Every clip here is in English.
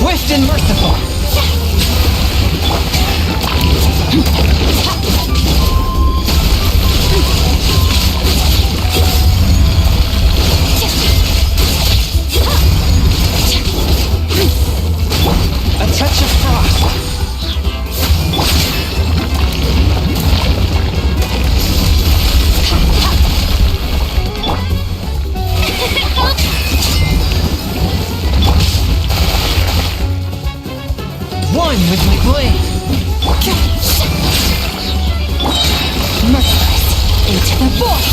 Swift and merciful. Toying with my blade. Merciless into the void.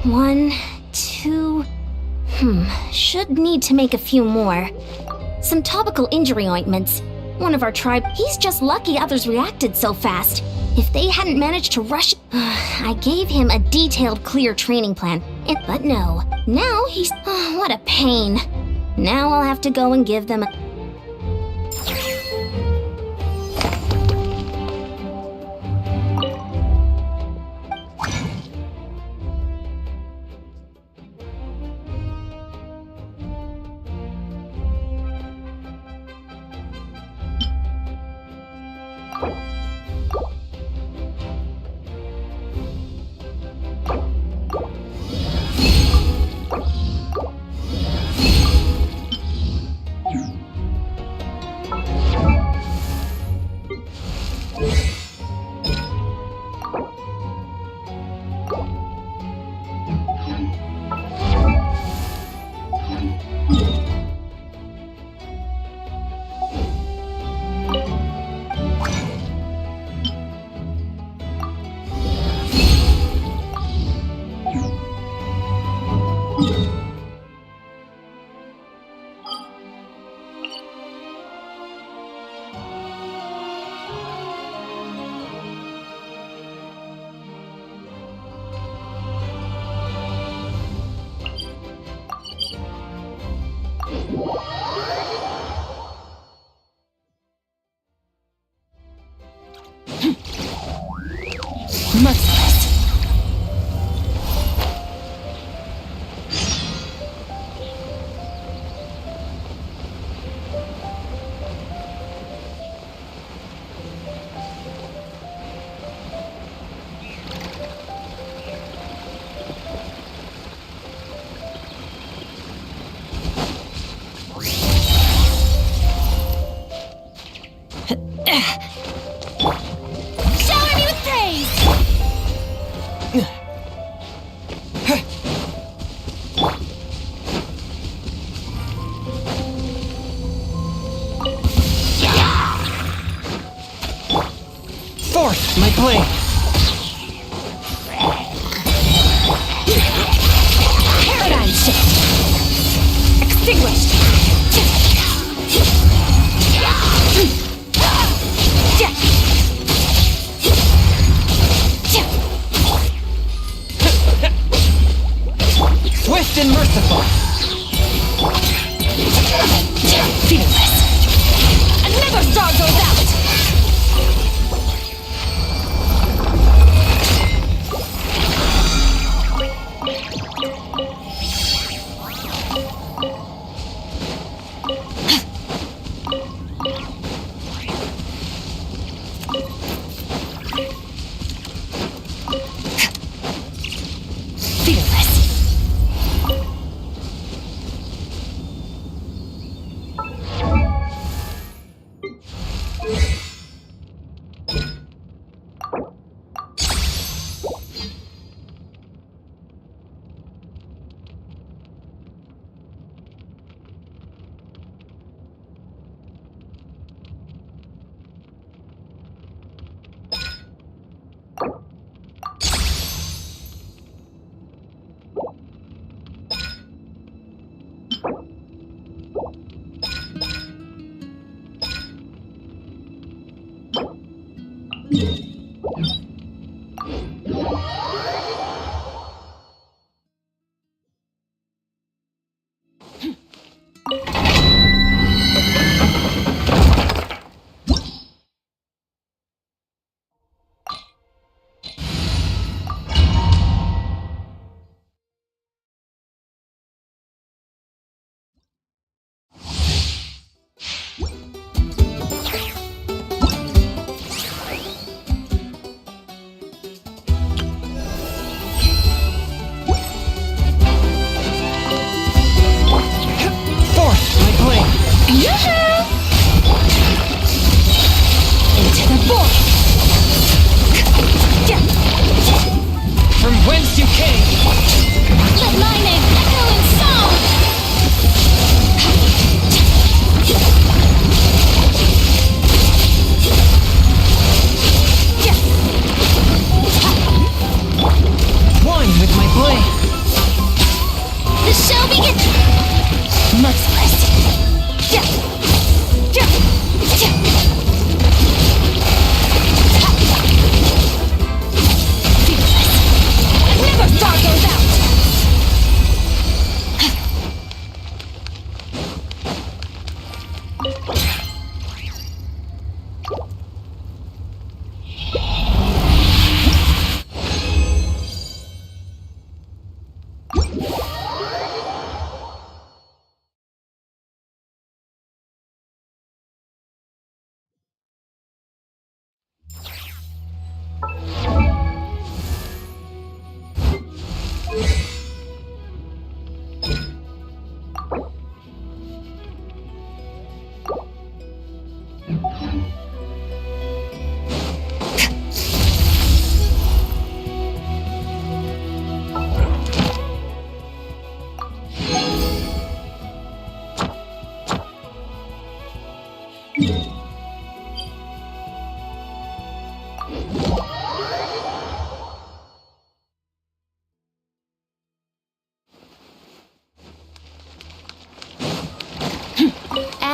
One, two... should need to make a few more. Some topical injury ointments. One of our tribe, he's just lucky others reacted so fast. If they hadn't managed to rush... I gave him a detailed, clear training plan. But no. Now he's... what a pain. Now I'll have to go and give them a... Merciless. Shower me with praise!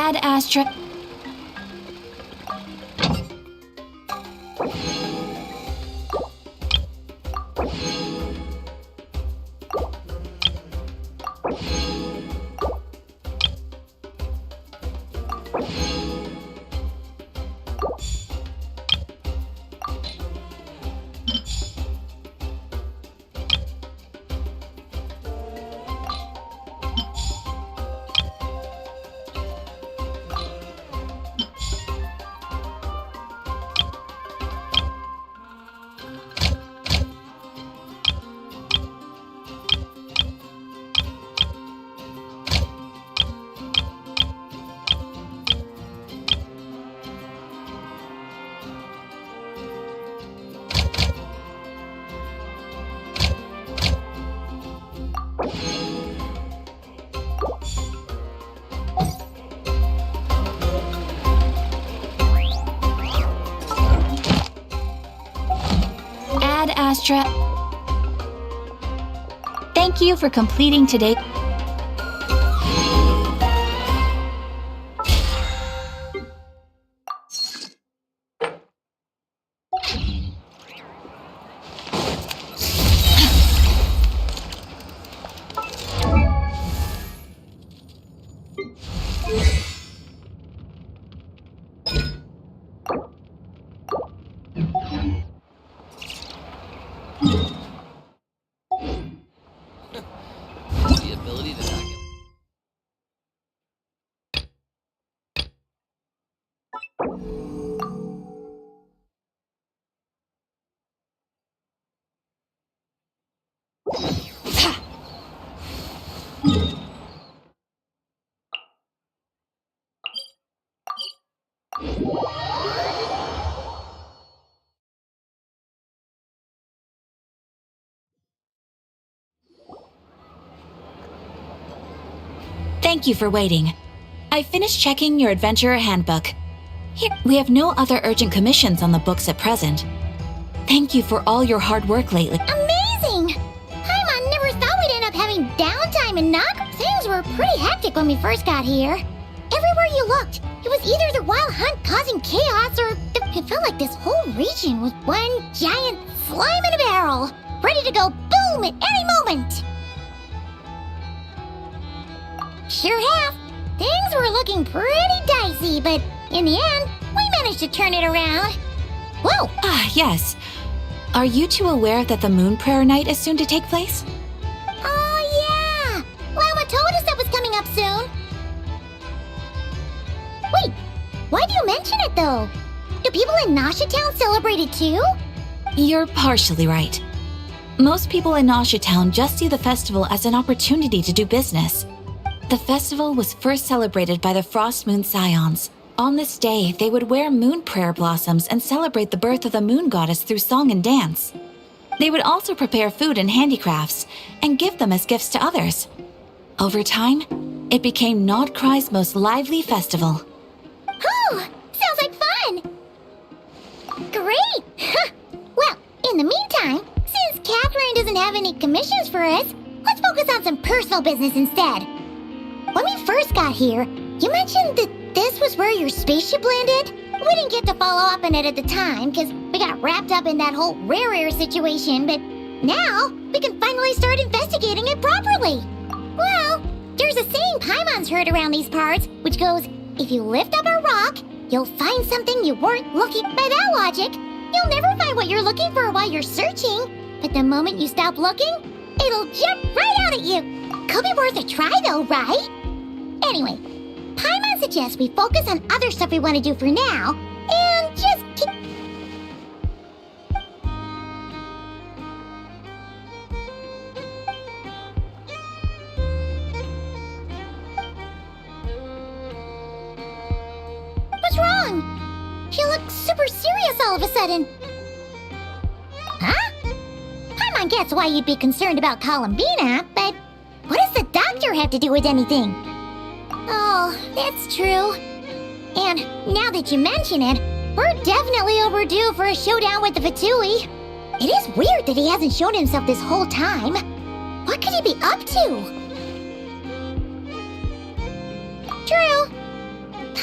Ad Astra. Ad Astra. Thank you for completing today. The ability to knock it. Thank you for waiting. I finished checking your adventurer handbook. Here, we have no other urgent commissions on the books at present. Thank you for all your hard work lately. Amazing! Paimon never thought we'd end up having downtime in Nog. Things were pretty hectic when we first got here. Everywhere you looked, it was either the wild hunt causing chaos or it felt like this whole region was one giant slime in a barrel, ready to go boom at any moment. Sure have. Things were looking pretty dicey, but in the end, we managed to turn it around. Whoa! Ah, yes. Are you two aware that the Moon Prayer Night is soon to take place? Oh, yeah! Lama told us that was coming up soon. Wait, why do you mention it, though? Do people in Nasha Town celebrate it, too? You're partially right. Most people in Nasha Town just see the festival as an opportunity to do business. The festival was first celebrated by the Frost Moon Scions. On this day, they would wear moon prayer blossoms and celebrate the birth of the moon goddess through song and dance. They would also prepare food and handicrafts and give them as gifts to others. Over time, it became Nodcry's most lively festival. Oh, sounds like fun! Great! Well, in the meantime, since Catherine doesn't have any commissions for us, let's focus on some personal business instead. When we first got here, you mentioned that this was where your spaceship landed? We didn't get to follow up on it at the time because we got wrapped up in that whole rare situation, but now we can finally start investigating it properly. Well, there's a saying Paimon's heard around these parts, which goes, if you lift up a rock, you'll find something you weren't looking. By that logic, you'll never find what you're looking for while you're searching, but the moment you stop looking, it'll jump right out at you. Could be worth a try though, right? Anyway, Paimon suggests we focus on other stuff we want to do for now, and just keep... What's wrong? You look super serious all of a sudden. Huh? Paimon gets why you'd be concerned about Columbina, but what does the doctor have to do with anything? Oh, that's true. And now that you mention it, we're definitely overdue for a showdown with the Fatui. It is weird that he hasn't shown himself this whole time. What could he be up to? True.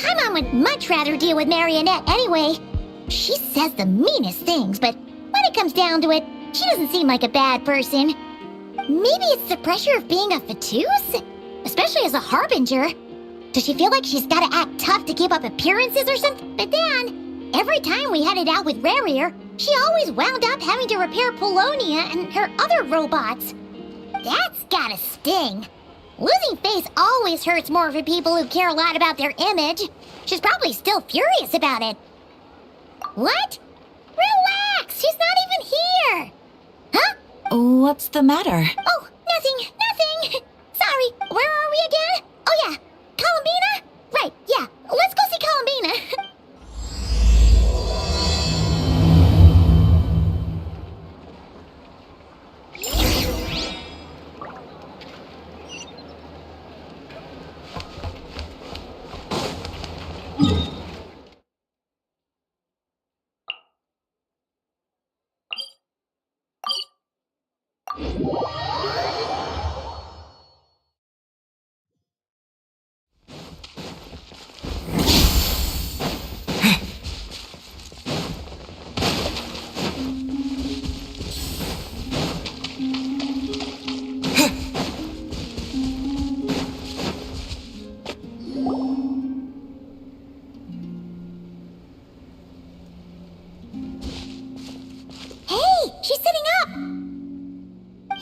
Paimon would much rather deal with Marionette anyway. She says the meanest things, but when it comes down to it, she doesn't seem like a bad person. Maybe it's the pressure of being a Fatuse? Especially as a Harbinger. Does she feel like she's gotta act tough to keep up appearances or something? But then, every time we headed out with Rarier, she always wound up having to repair Polonia and her other robots. That's gotta sting. Losing face always hurts more for people who care a lot about their image. She's probably still furious about it. What? Relax, she's not even here. Huh? What's the matter? Oh, nothing. Sorry, where are we again? Oh yeah, Columbina? Right, yeah, let's go see Columbina.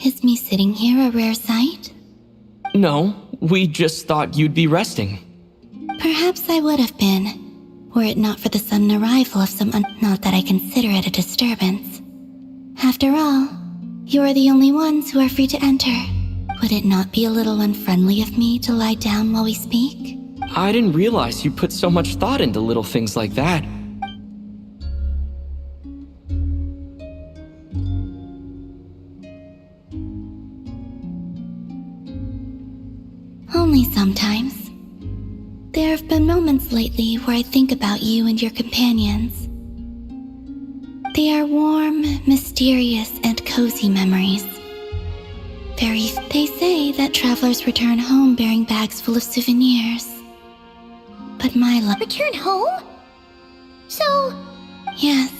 Is me sitting here a rare sight? No, we just thought you'd be resting. Perhaps I would have been, were it not for the sudden arrival of not that I consider it a disturbance. After all, you are the only ones who are free to enter. Would it not be a little unfriendly of me to lie down while we speak? I didn't realize you put so much thought into little things like that. Only sometimes. There have been moments lately where I think about you and your companions. They are warm, mysterious, and cozy memories. They say that travelers return home bearing bags full of souvenirs. But my luck... Return home? So... Yes.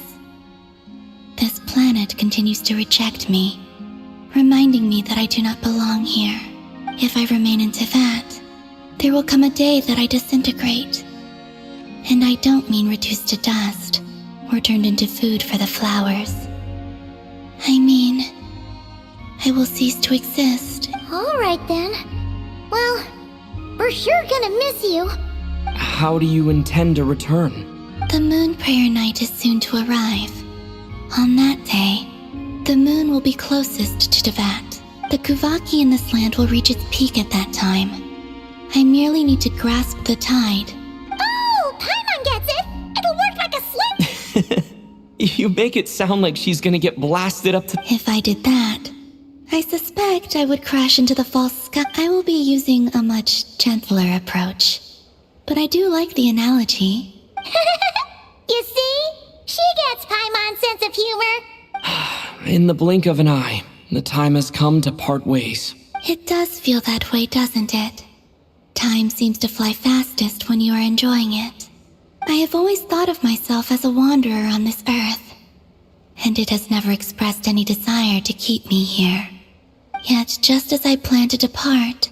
This planet continues to reject me, reminding me that I do not belong here. If I remain in Teyvat, there will come a day that I disintegrate. And I don't mean reduced to dust, or turned into food for the flowers. I mean, I will cease to exist. Alright then. Well, we're sure gonna miss you. How do you intend to return? The moon prayer night is soon to arrive. On that day, the moon will be closest to Teyvat. The Kuvaki in this land will reach its peak at that time. I merely need to grasp the tide. Oh, Paimon gets it! It'll work like a sling! You make it sound like she's gonna get blasted up to... If I did that, I suspect I would crash into the false sky. I will be using a much gentler approach. But I do like the analogy. You see? She gets Paimon's sense of humor. In the blink of an eye, the time has come to part ways. It does feel that way, doesn't it? Time seems to fly fastest when you are enjoying it. I have always thought of myself as a wanderer on this earth, and it has never expressed any desire to keep me here. Yet, just as I plan to depart,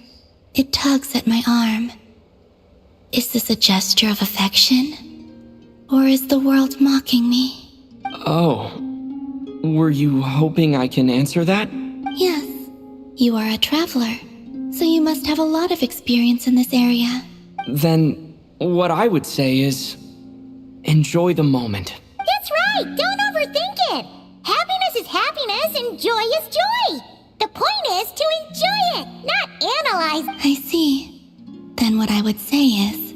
it tugs at my arm. Is this a gesture of affection? Or is the world mocking me? Oh. Were you hoping I can answer that? Yes. You are a traveler, so you must have a lot of experience in this area. Then, what I would say is... enjoy the moment. That's right! Don't overthink it! Happiness is happiness and joy is joy! The point is to enjoy it, not analyze. I see. Then what I would say is,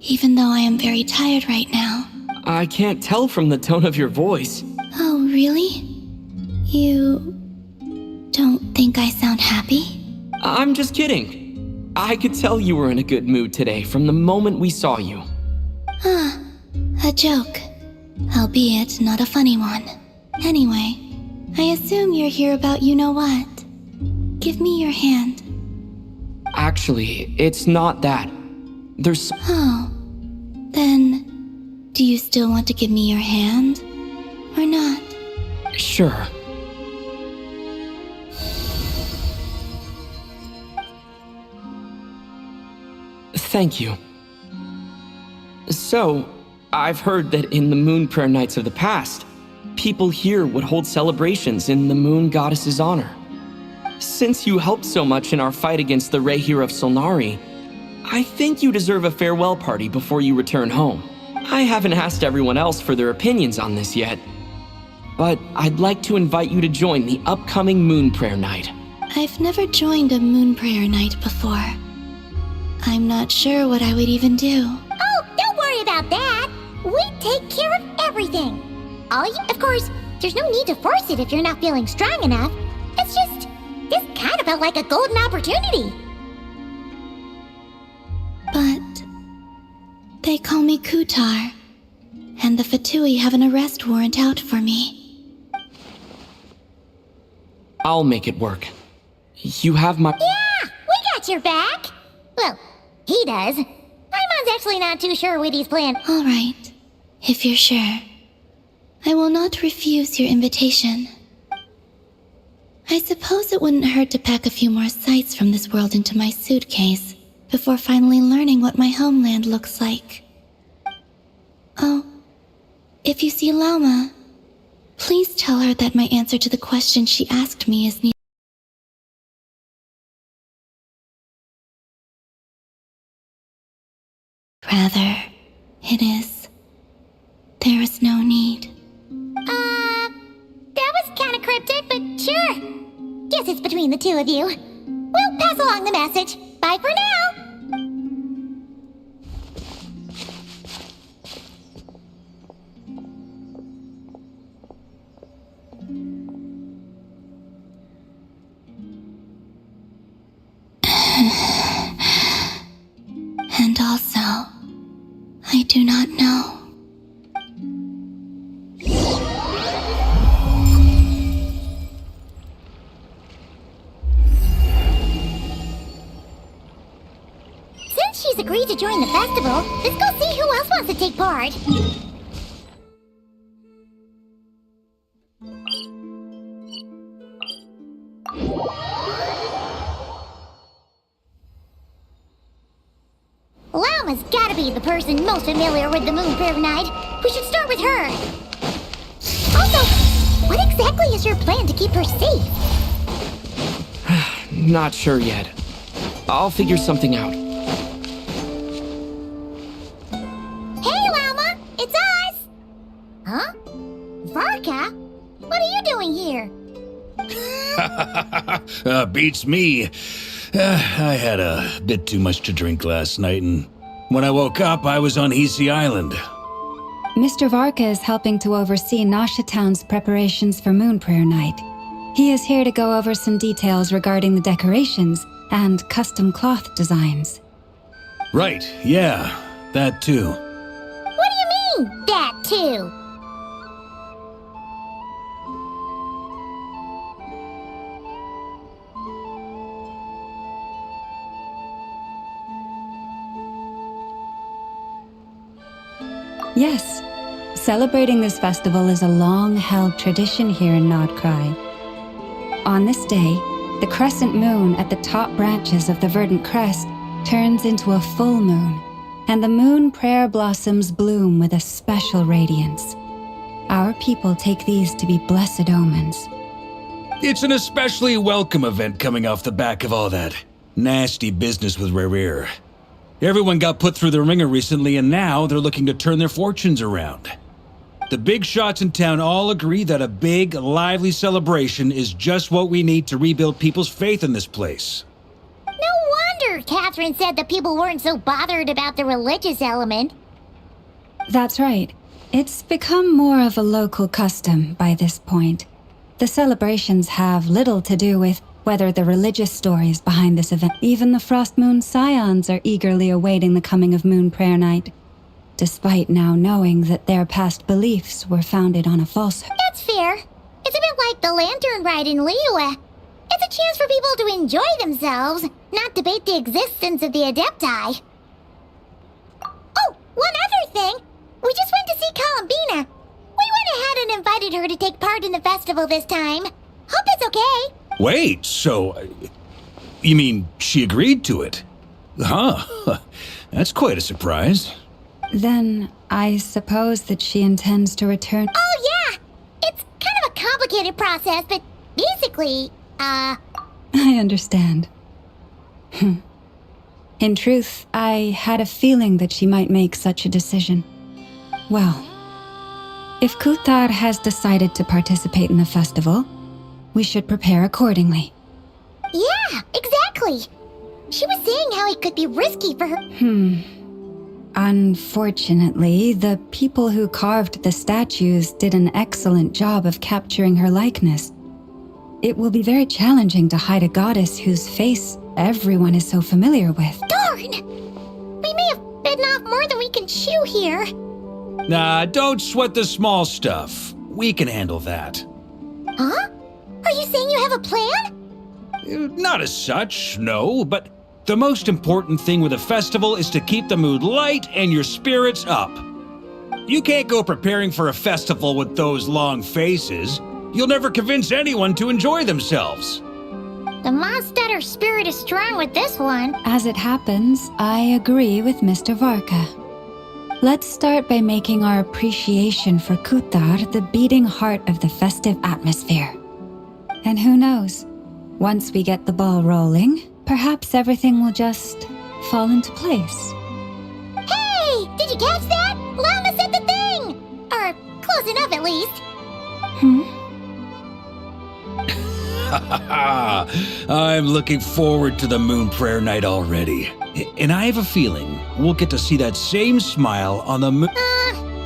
even though I am very tired right now... I can't tell from the tone of your voice. Oh, really? You... don't think I sound happy? I'm just kidding. I could tell you were in a good mood today from the moment we saw you. Ah, a joke. Albeit not a funny one. Anyway, I assume you're here about you-know-what. Give me your hand. Actually, it's not that. There's... Oh, Then, do you still want to give me your hand? Or not? Sure. Thank you. So, I've heard that in the Moon Prayer Nights of the past, people here would hold celebrations in the Moon Goddess's honor. Since you helped so much in our fight against the Rehir of Solnari, I think you deserve a farewell party before you return home. I haven't asked everyone else for their opinions on this yet, but I'd like to invite you to join the upcoming Moon Prayer Night. I've never joined a moon prayer night before. I'm not sure what I would even do. Oh, don't worry about that. We take care of everything. Of course, there's no need to force it if you're not feeling strong enough. It's just, this kind of felt like a golden opportunity. But they call me Kutar, and the Fatui have an arrest warrant out for me. I'll make it work. You have my... Yeah, we got your back. Well, he does. Paimon's actually not too sure what he's planned. All right, if you're sure. I will not refuse your invitation. I suppose it wouldn't hurt to pack a few more sights from this world into my suitcase before finally learning what my homeland looks like. Oh, if you see Lauma, please tell her that my answer to the question she asked me is neither. Rather, it is. There is no need. That was kind of cryptic, but sure. Guess it's between the two of you. We'll pass along the message. Bye for now. And also, I do not know. Since she's agreed to join the festival, let's go see who else wants to take part. Lauma's gotta be the person most familiar with the Moon Prayer Night. We should start with her. Also, what exactly is your plan to keep her safe? Not sure yet. I'll figure something out. Hey, Lauma! It's us! Huh? Varka? What are you doing here? Beats me. I had a bit too much to drink last night, and when I woke up, I was on Easy Island. Mr. Varka is helping to oversee Nasha Town's preparations for Moon Prayer Night. He is here to go over some details regarding the decorations and custom cloth designs. Right, yeah, that too. What do you mean, that too? Yes, celebrating this festival is a long-held tradition here in Nodcry. On this day, the crescent moon at the top branches of the verdant crest turns into a full moon, and the moon prayer blossoms bloom with a special radiance. Our people take these to be blessed omens. It's an especially welcome event coming off the back of all that nasty business with Rehir. Everyone got put through the ringer recently, and now they're looking to turn their fortunes around. The big shots in town all agree that a big, lively celebration is just what we need to rebuild people's faith in this place. No wonder Catherine said that people weren't so bothered about the religious element. That's right. It's become more of a local custom by this point. The celebrations have little to do with whether the religious stories behind this event. Even the Frost Moon Scions are eagerly awaiting the coming of Moon Prayer Night, despite now knowing that their past beliefs were founded on a falsehood. That's fair. It's a bit like the Lantern Ride in Liyue. It's a chance for people to enjoy themselves, not debate the existence of the Adepti. Oh, one other anything. We just went to see Columbina. We went ahead and invited her to take part in the festival this time. Hope it's okay. Wait, so... you mean she agreed to it? Huh. That's quite a surprise. Then I suppose that she intends to return. Oh, yeah. It's kind of a complicated process, but basically, I understand. In truth, I had a feeling that she might make such a decision. Well, if Kuthar has decided to participate in the festival, we should prepare accordingly. yeah, exactly. She was saying how it could be risky for her. Unfortunately, the people who carved the statues did an excellent job of capturing her likeness. It will be very challenging to hide a goddess whose face everyone is so familiar with. Darn! We may have bitten off more than we can chew here. Nah, don't sweat the small stuff. We can handle that. Huh? Are you saying you have a plan? Not as such, no, but the most important thing with a festival is to keep the mood light and your spirits up. You can't go preparing for a festival with those long faces. You'll never convince anyone to enjoy themselves. The Mondstatter spirit is strong with this one. As it happens, I agree with Mr. Varka. Let's start by making our appreciation for Kuthar the beating heart of the festive atmosphere. And who knows, once we get the ball rolling, perhaps everything will just fall into place. Hey! Did you catch that? Llama said the thing! Or close enough at least. I'm looking forward to the Moon Prayer Night already. And I have a feeling we'll get to see that same smile on the moon.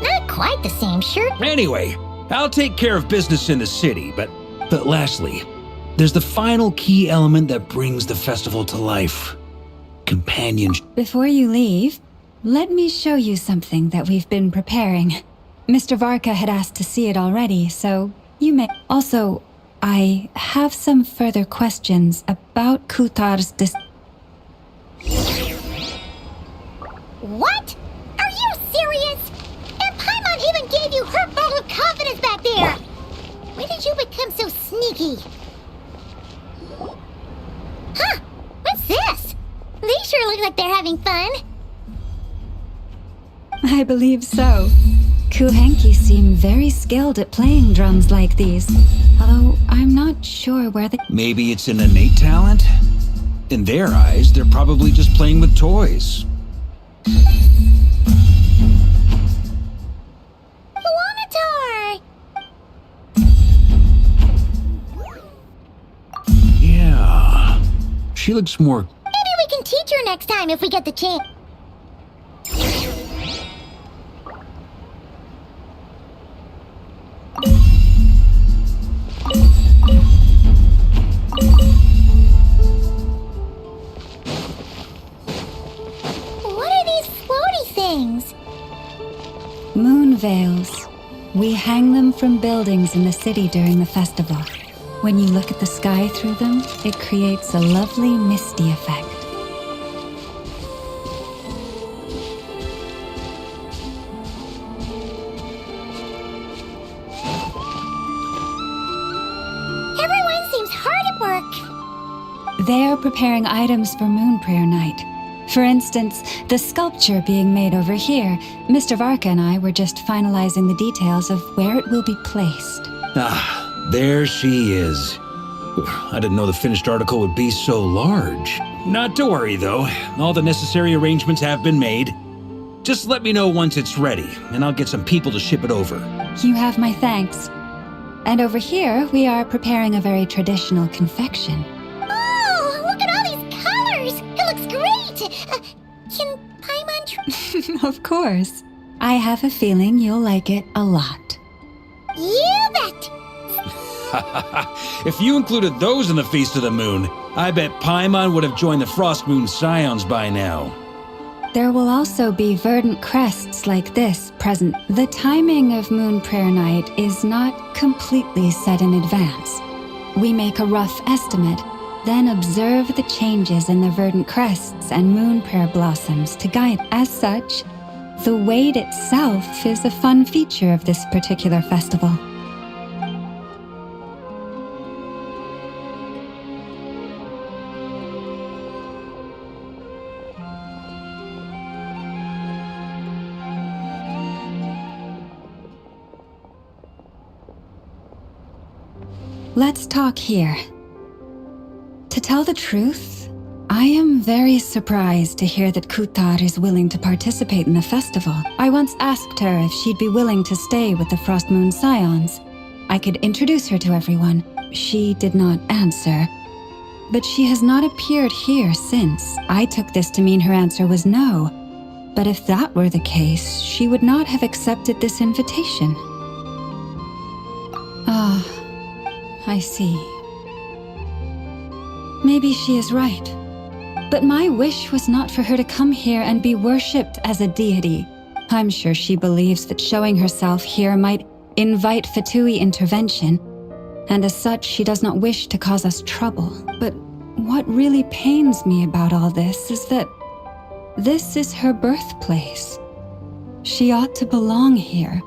Not quite the same shirt. Anyway, I'll take care of business in the city, but lastly, there's the final key element that brings the festival to life. Companionship. Before you leave, let me show you something that we've been preparing. Mr. Varka had asked to see it already, so you may... Also, I have some further questions about Kuthar's What? Are you serious? And Paimon even gave you her vote of confidence back there! When did you become so sneaky? Huh? What's this? They sure look like they're having fun. I believe so. Kuhenki seem very skilled at playing drums like these, although I'm not sure where they... Maybe it's an innate talent? In their eyes, they're probably just playing with toys. Luanatar! Yeah. She looks more... Maybe we can teach her next time if we get the chance. What are these floaty things? Moon veils. We hang them from buildings in the city during the festival. When you look at the sky through them, it creates a lovely misty effect. Everyone seems hard at work. They're preparing items for Moon Prayer Night. For instance, the sculpture being made over here, Mr. Varka and I were just finalizing the details of where it will be placed. Ah, there she is. I didn't know the finished article would be so large. Not to worry, though. All the necessary arrangements have been made. Just let me know once it's ready, and I'll get some people to ship it over. You have my thanks. And over here, we are preparing a very traditional confection. Oh, look at all these colors! It looks great! Can Paimon Of course. I have a feeling you'll like it a lot. You bet! If you included those in the Feast of the Moon, I bet Paimon would have joined the Frost Moon Scions by now. There will also be verdant crests like this present. The timing of Moon Prayer Night is not completely set in advance. We make a rough estimate, then observe the changes in the verdant crests and Moon Prayer blossoms to guide. As such, The Wade itself is a fun feature of this particular festival. Let's talk here. To tell the truth, I am very surprised to hear that Kutar is willing to participate in the festival. I once asked her if she'd be willing to stay with the Frost Moon Scions. I could introduce her to everyone. She did not answer, but she has not appeared here since. I took this to mean her answer was no, but if that were the case, she would not have accepted this invitation. Ah, I see. Maybe she is right. But my wish was not for her to come here and be worshipped as a deity. I'm sure she believes that showing herself here might invite Fatui intervention, and as such she does not wish to cause us trouble. But what really pains me about all this is that this is her birthplace. She ought to belong here,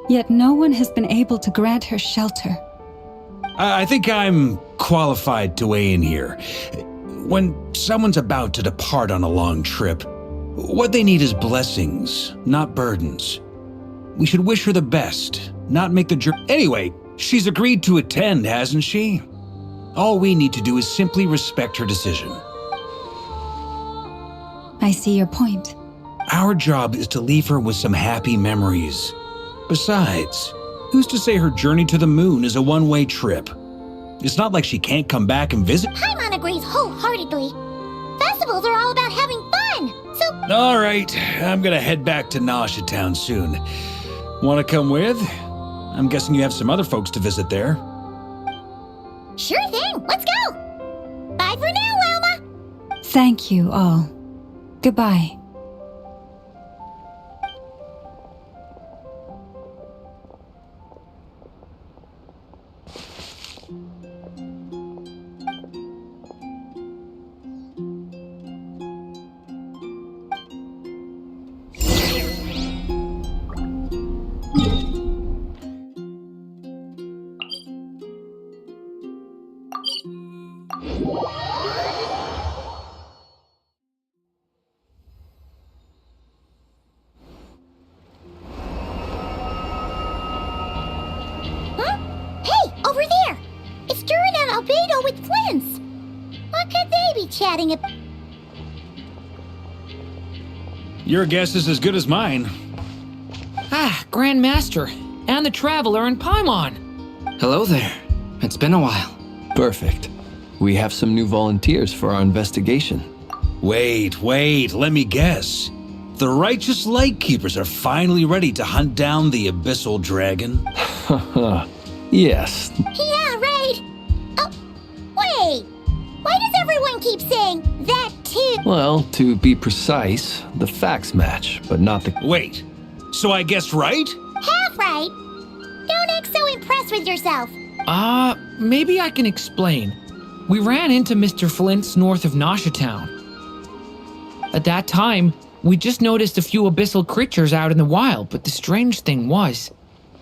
yet no one has been able to grant her shelter. I think I'm qualified to weigh in here. When someone's about to depart on a long trip, what they need is blessings, not burdens. We should wish her the best, not make the journey. Anyway, she's agreed to attend, hasn't she? All we need to do is simply respect her decision. I see your point. Our job is to leave her with some happy memories. Besides, who's to say her journey to the moon is a one-way trip? It's not like she can't come back and visit. Paimon agrees wholeheartedly. Festivals are all about having fun, so All right, I'm gonna head back to Nasha Town soon. Wanna come with? I'm guessing you have some other folks to visit there. sure thing, let's go! Bye for now, Wilma! Thank you all. Goodbye. Huh? Hey, over there! It's Durin and Albedo with Flint's! What could they be chatting about? Your guess is as good as mine. Ah, Grand Master, and the Traveler and Paimon. Hello there. It's been a while. Perfect. We have some new volunteers for our investigation. Wait, let me guess. The righteous Lightkeepers are finally ready to hunt down the Abyssal Dragon? Yes. Yeah, right! Oh, wait! Why does everyone keep saying that too? Well, to be precise, the facts match, but not the... Wait, so I guessed right? Half right! Don't act so impressed with yourself. Maybe I can explain. We ran into Mr. Flint's north of Nasha Town. At that time, we just noticed a few abyssal creatures out in the wild, but the strange thing was,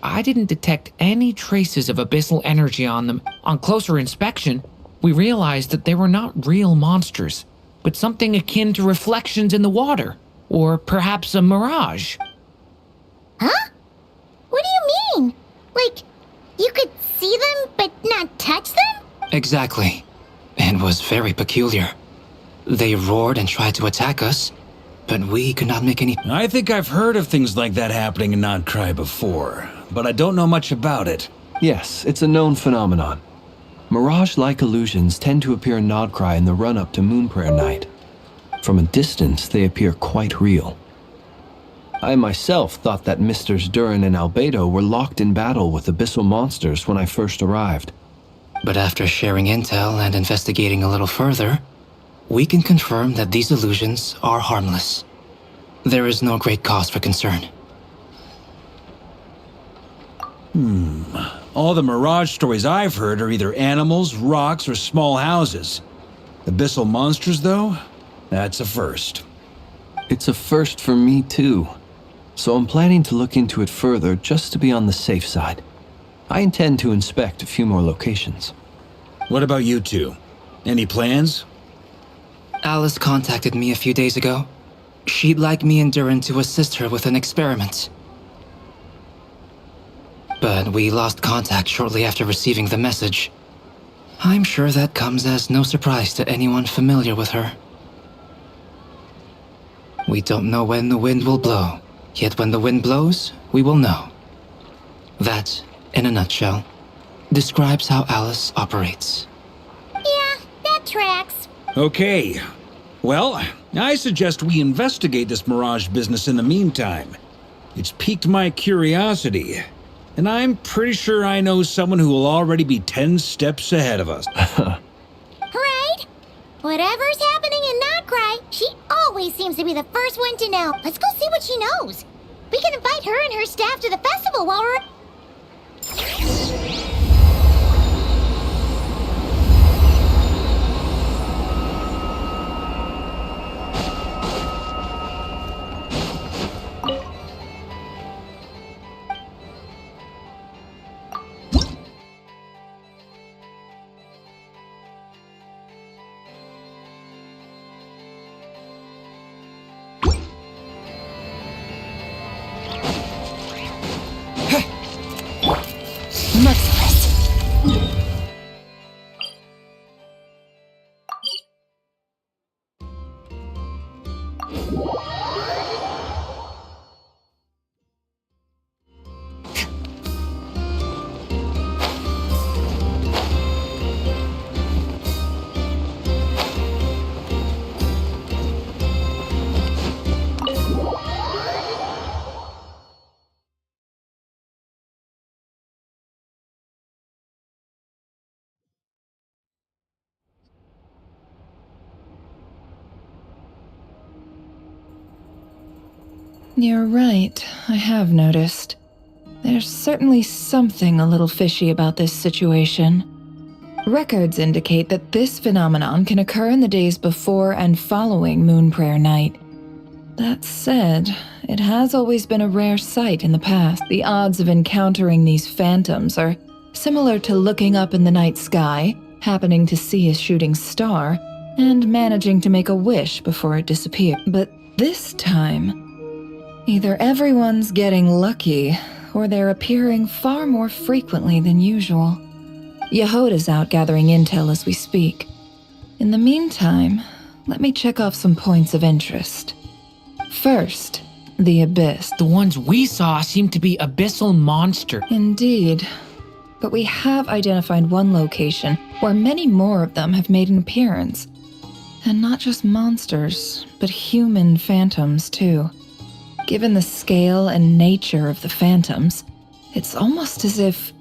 I didn't detect any traces of abyssal energy on them. On closer inspection, we realized that they were not real monsters, but something akin to reflections in the water, or perhaps a mirage. Huh? What do you mean? Like, you could see them but not touch them? Exactly. It was very peculiar. They roared and tried to attack us, but we could not make any... I think I've heard of things like that happening in Nodcry before, but I don't know much about it. Yes, it's a known phenomenon. Mirage-like illusions tend to appear in Nodcry in the run-up to Moon Prayer Night. From a distance, they appear quite real. I myself thought that Misters Durin and Albedo were locked in battle with abyssal monsters when I first arrived. But after sharing intel and investigating a little further, we can confirm that these illusions are harmless. There is no great cause for concern. All the Mirage stories I've heard are either animals, rocks, or small houses. Abyssal monsters, though? That's a first. It's a first for me, too. so I'm planning to look into it further just to be on the safe side. I intend to inspect a few more locations. What about you two? Any plans? Alice contacted me a few days ago. She'd like me and Duran to assist her with an experiment. But we lost contact shortly after receiving the message. I'm sure that comes as no surprise to anyone familiar with her. We don't know when the wind will blow, yet when the wind blows, we will know. That, in a nutshell, describes how Alice operates. Yeah, that tracks. Okay. Well, I suggest we investigate this Mirage business in the meantime. It's piqued my curiosity, and I'm pretty sure I know someone who will already be 10 steps ahead of us. Right? Whatever's happening in Notcry, she always seems to be the first one to know. Let's go see what she knows. We can invite her and her staff to the festival while we're... You're right, I have noticed. There's certainly something a little fishy about this situation. Records indicate that this phenomenon can occur in the days before and following Moon Prayer Night. That said, it has always been a rare sight in the past. The odds of encountering these phantoms are similar to looking up in the night sky, happening to see a shooting star, and managing to make a wish before it disappeared. But this time, either everyone's getting lucky, or they're appearing far more frequently than usual. Yehoda's out gathering intel as we speak. In the meantime, let me check off some points of interest. First, the Abyss. The ones we saw seem to be abyssal monsters. Indeed. But we have identified one location where many more of them have made an appearance. And not just monsters, but human phantoms too. Given the scale and nature of the phantoms, it's almost as if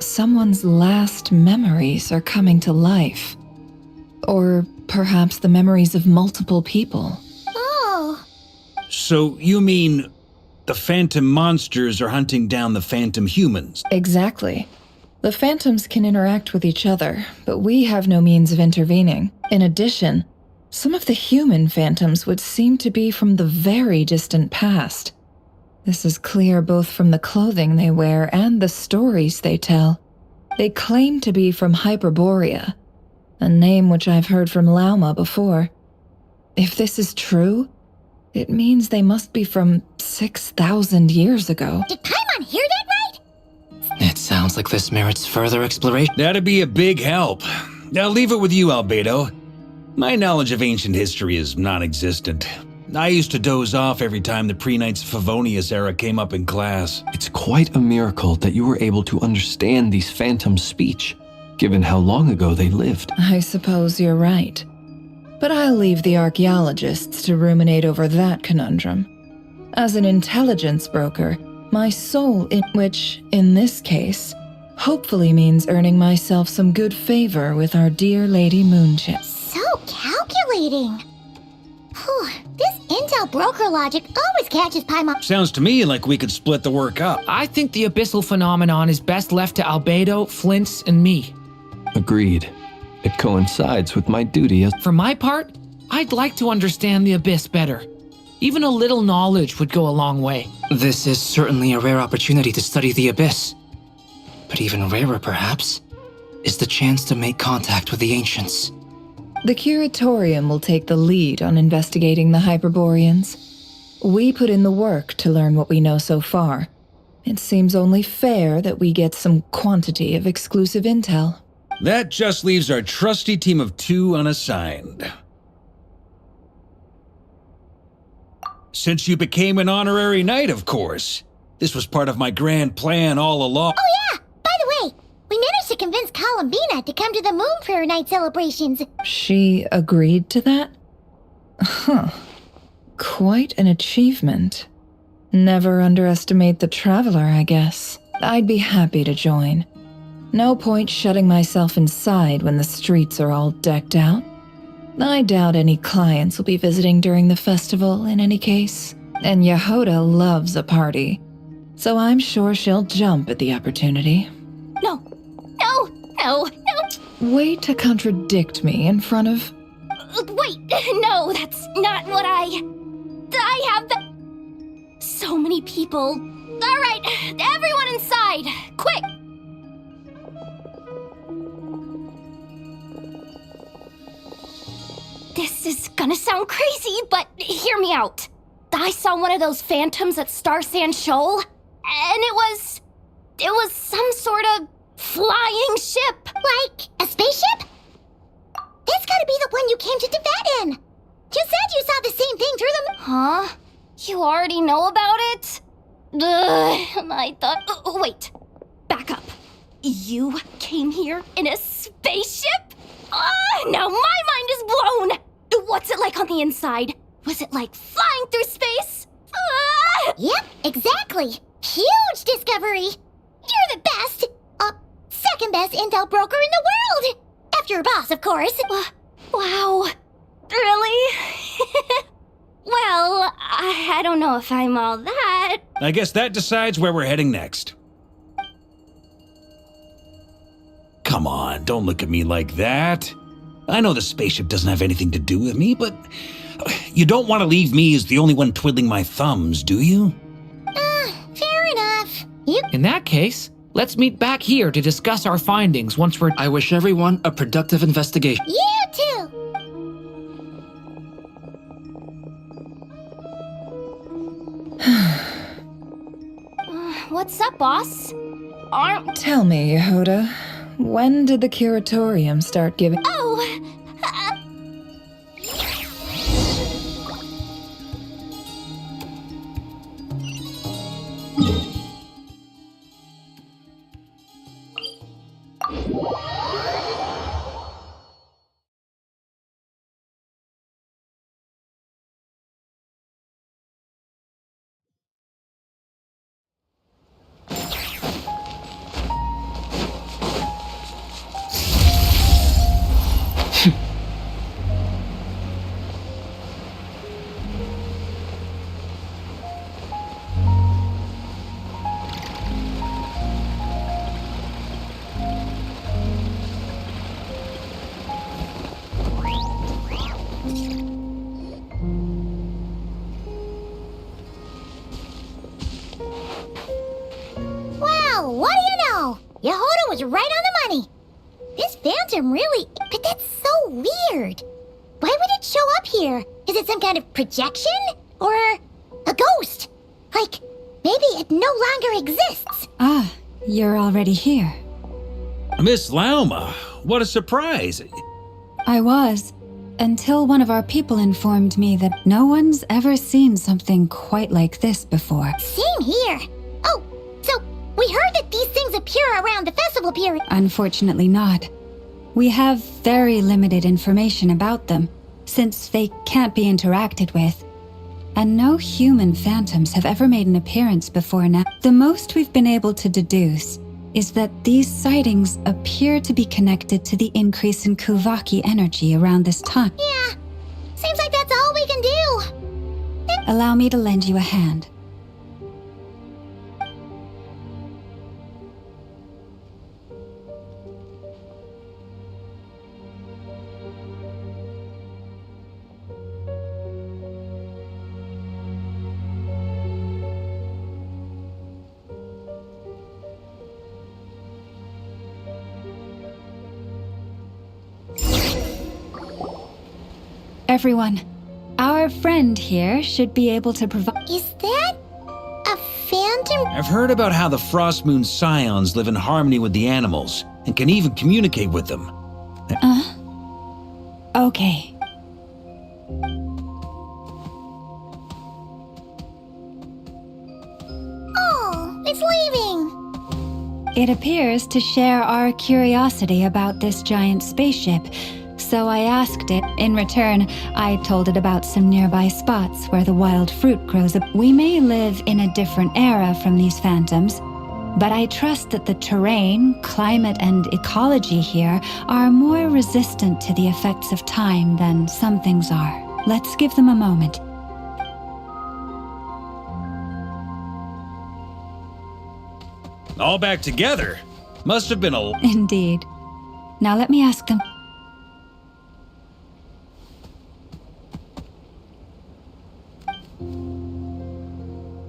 someone's last memories are coming to life. Or perhaps the memories of multiple people. Oh. So you mean the phantom monsters are hunting down the phantom humans? Exactly. The phantoms can interact with each other, but we have no means of intervening. In addition, some of the human phantoms would seem to be from the very distant past. This is clear both from the clothing they wear and the stories they tell. They claim to be from Hyperborea, a name which I've heard from Lauma before. If this is true, it means they must be from 6,000 years ago. Did Paimon hear that right? It sounds like this merits further exploration. That'd be a big help. I'll leave it with you, Albedo. My knowledge of ancient history is non-existent. I used to doze off every time the pre-Knights of Favonius era came up in class. It's quite a miracle that you were able to understand these phantoms' speech, given how long ago they lived. I suppose you're right. But I'll leave the archaeologists to ruminate over that conundrum. As an intelligence broker, my soul, which, in this case, hopefully means earning myself some good favor with our dear Lady Moonchip. So calculating. Whew, this intel broker logic always catches Paimon. Sounds to me like we could split the work up. I think the abyssal phenomenon is best left to Albedo, Flint's, and me. Agreed. It coincides with my duty as... For my part, I'd like to understand the abyss better. Even a little knowledge would go a long way. This is certainly a rare opportunity to study the Abyss. But even rarer, perhaps, is the chance to make contact with the Ancients. The Curatorium will take the lead on investigating the Hyperboreans. We put in the work to learn what we know so far. It seems only fair that we get some quantity of exclusive intel. That just leaves our trusty team of 2 unassigned. Since you became an honorary knight, of course. This was part of my grand plan all along. Oh yeah! By the way, we managed to convince Columbina to come to the Moon Prayer Night celebrations. She agreed to that? Huh. Quite an achievement. Never underestimate the traveler, I guess. I'd be happy to join. No point shutting myself inside when the streets are all decked out. I doubt any clients will be visiting during the festival in any case. And Yehoda loves a party, so I'm sure she'll jump at the opportunity. No, no, no, no. Way to contradict me in front of... Wait, no, that's not what I have the... So many people. All right, everyone inside, quick! This is gonna sound crazy, but hear me out. I saw one of those phantoms at Star Sand Shoal, and it was some sort of flying ship. Like a spaceship? That's gotta be the one you came to Tibet in. You said you saw the same thing through the... Huh? You already know about it? I thought... wait. Back up. You came here in a spaceship? Now my mind is blown! What's it like on the inside? Was it like flying through space? Yep, exactly. Huge discovery. You're the best. Second best intel broker in the world. After your boss, of course. Wow. Really? Well, I don't know if I'm all that. I guess that decides where we're heading next. Come on, don't look at me like that. I know the spaceship doesn't have anything to do with me, but you don't want to leave me as the only one twiddling my thumbs, do you? Fair enough. In that case, let's meet back here to discuss our findings once we're... I wish everyone a productive investigation. You too. What's up, boss? Tell me, Yehoda, when did the Curatorium start giving... Oh! Well, what do you know? Yehoda was right on the money. This phantom really... But that's so weird. Why would it show up here? Is it some kind of projection? Or a ghost? Like, maybe it no longer exists. Ah, you're already here. Miss Lauma, what a surprise. I was, until one of our people informed me that no one's ever seen something quite like this before. Same here. Oh, so we heard that these things appear around the festival period. Unfortunately not. We have very limited information about them, since they can't be interacted with. And no human phantoms have ever made an appearance before now. The most we've been able to deduce is that these sightings appear to be connected to the increase in Kuvaki energy around this time. Yeah, seems like that's all we can do. Allow me to lend you a hand. Everyone, our friend here should be able to provide. Is that a phantom? I've heard about how the Frost Moon Scions live in harmony with the animals and can even communicate with them. Okay. Oh, it's leaving. It appears to share our curiosity about this giant spaceship, so I asked it. In return, I told it about some nearby spots where the wild fruit grows. We may live in a different era from these phantoms, but I trust that the terrain, climate, and ecology here are more resistant to the effects of time than some things are. Let's give them a moment. All back together? Must have been a... Indeed. Now let me ask them.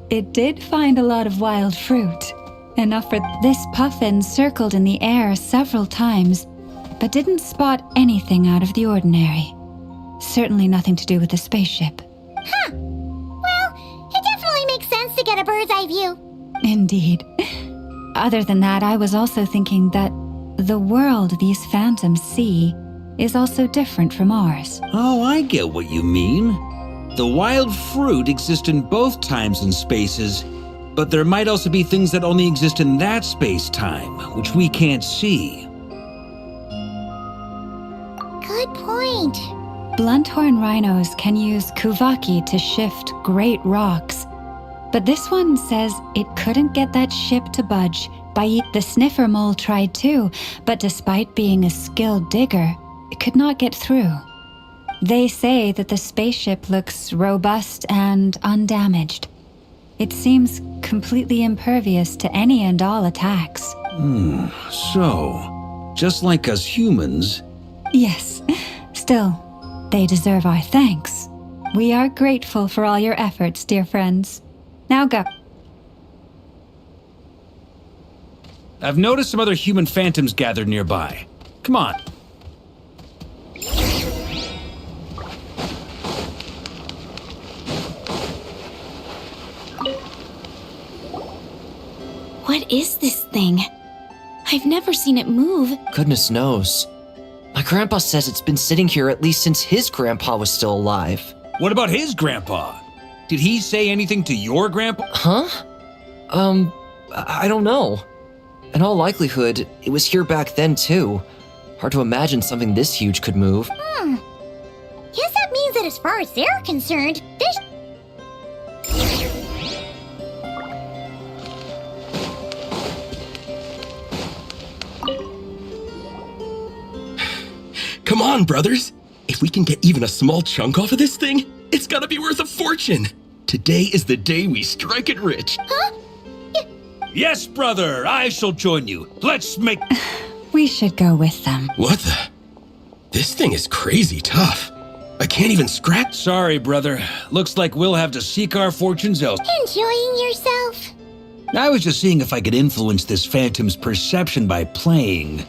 It did find a lot of wild fruit. Enough for this puffin circled in the air several times, but didn't spot anything out of the ordinary. Certainly nothing to do with the spaceship. Huh. Well, it definitely makes sense to get a bird's eye view. Indeed. Other than that, I was also thinking that the world these phantoms see is also different from ours. Oh, I get what you mean. The wild fruit exists in both times and spaces, but there might also be things that only exist in that space-time, which we can't see. Good point. Blunthorn rhinos can use kuvaki to shift great rocks, but this one says it couldn't get that ship to budge. The sniffer mole tried too, but despite being a skilled digger, it could not get through. They say that the spaceship looks robust and undamaged. It seems completely impervious to any and all attacks. So, just like us humans... Yes. Still, they deserve our thanks. We are grateful for all your efforts, dear friends. Now go. I've noticed some other human phantoms gathered nearby. Come on. What is this thing? I've never seen it move. Goodness knows. My grandpa says it's been sitting here at least since his grandpa was still alive. What about his grandpa? Did he say anything to your grandpa? Huh? I don't know. In all likelihood, it was here back then too. Hard to imagine something this huge could move. Guess that means that as far as they're concerned, this... Come on, brothers. If we can get even a small chunk off of this thing, it's gotta be worth a fortune. Today is the day we strike it rich. Huh? Yes, brother, I shall join you. Let's make... We should go with them. What the? This thing is crazy tough. I can't even scratch. Sorry, brother. Looks like we'll have to seek our fortunes elsewhere. Enjoying yourself? I was just seeing if I could influence this phantom's perception by playing.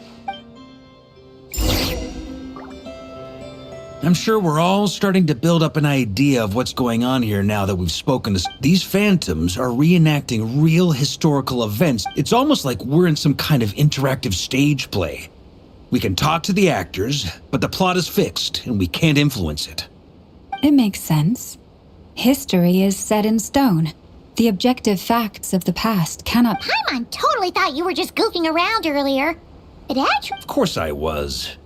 I'm sure we're all starting to build up an idea of what's going on here now that we've spoken to... These phantoms are reenacting real historical events. It's almost like we're in some kind of interactive stage play. We can talk to the actors, but the plot is fixed and we can't influence it. It makes sense. History is set in stone. The objective facts of the past cannot... Paimon totally thought you were just goofing around earlier. It actually... Of course I was.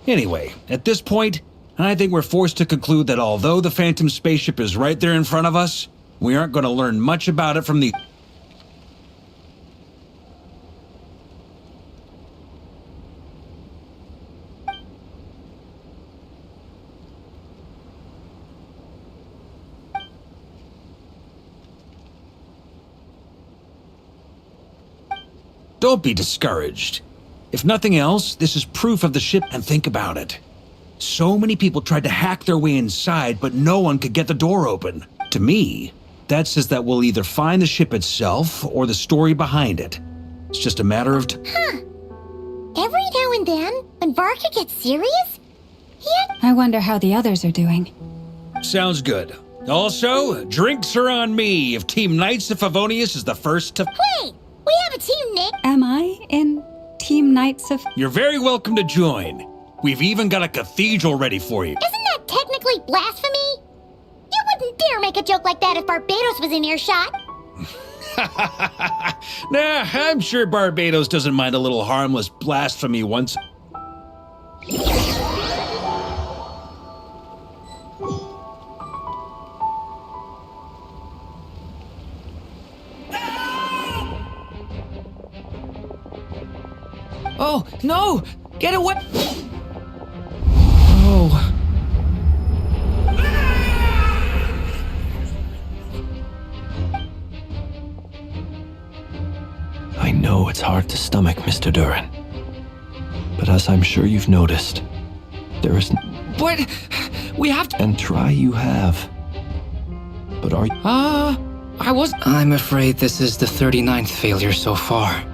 Anyway, at this point, I think we're forced to conclude that although the Phantom spaceship is right there in front of us, we aren't going to learn much about it from the... Don't be discouraged. If nothing else, this is proof of the ship, and think about it. So many people tried to hack their way inside, but no one could get the door open. To me, that says that we'll either find the ship itself or the story behind it. It's just a matter of Huh. Every now and then, when Varka gets serious, I wonder how the others are doing. Sounds good. Also, drinks are on me if Team Knights of Favonius is the first to... Wait, we have a team, Nick. Am I in Team Knights of... You're very welcome to join. We've even got a cathedral ready for you. Isn't that technically blasphemy? You wouldn't dare make a joke like that if Barbados was in earshot. Nah, I'm sure Barbados doesn't mind a little harmless blasphemy once. Oh, no! Get away! Oh. I know it's hard to stomach, Mr. Duran. But as I'm sure you've noticed, there is... But we have to... And try you have. But are you... I was... I'm afraid this is the 39th failure so far.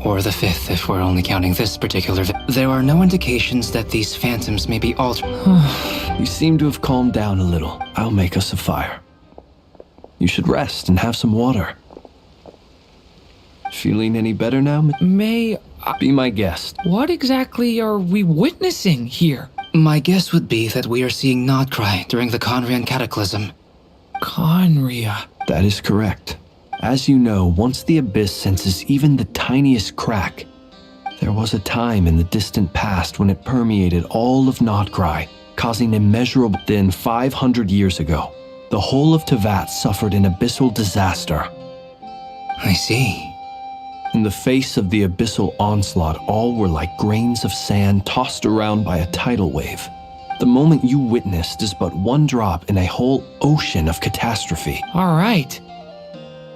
Or the 5th, if we're only counting this particular... There are no indications that these phantoms may be altered. You seem to have calmed down a little. I'll make us a fire. You should rest and have some water. Feeling any better now? May... Be my guest. What exactly are we witnessing here? My guess would be that we are seeing Nodcry during the Conrian Cataclysm. Conria. That is correct. As you know, once the Abyss senses even the tiniest crack, there was a time in the distant past when it permeated all of Nodcry, causing immeasurable... Then 500 years ago, the whole of Tevat suffered an abyssal disaster. I see. In the face of the abyssal onslaught, all were like grains of sand tossed around by a tidal wave. The moment you witnessed is but one drop in a whole ocean of catastrophe. All right.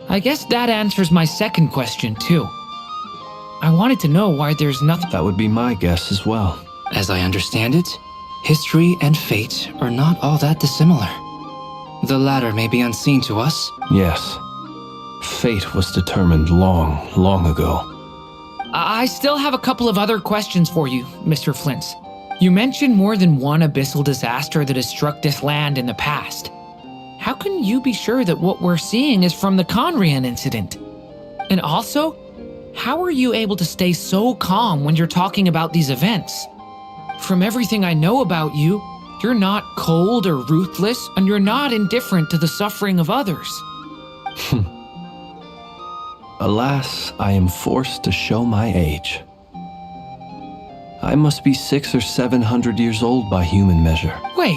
I guess that answers my second question, too. I wanted to know why there's nothing... That would be my guess as well. As I understand it, history and fate are not all that dissimilar. The latter may be unseen to us. Yes. Fate was determined long, long ago. I still have a couple of other questions for you, Mr. Flint's. You mentioned more than one abyssal disaster that has struck this land in the past. How can you be sure that what we're seeing is from the Conrian incident? And also, how are you able to stay so calm when you're talking about these events? From everything I know about you, you're not cold or ruthless, and you're not indifferent to the suffering of others. Alas, I am forced to show my age. I must be 600 or 700 years old by human measure. Wait,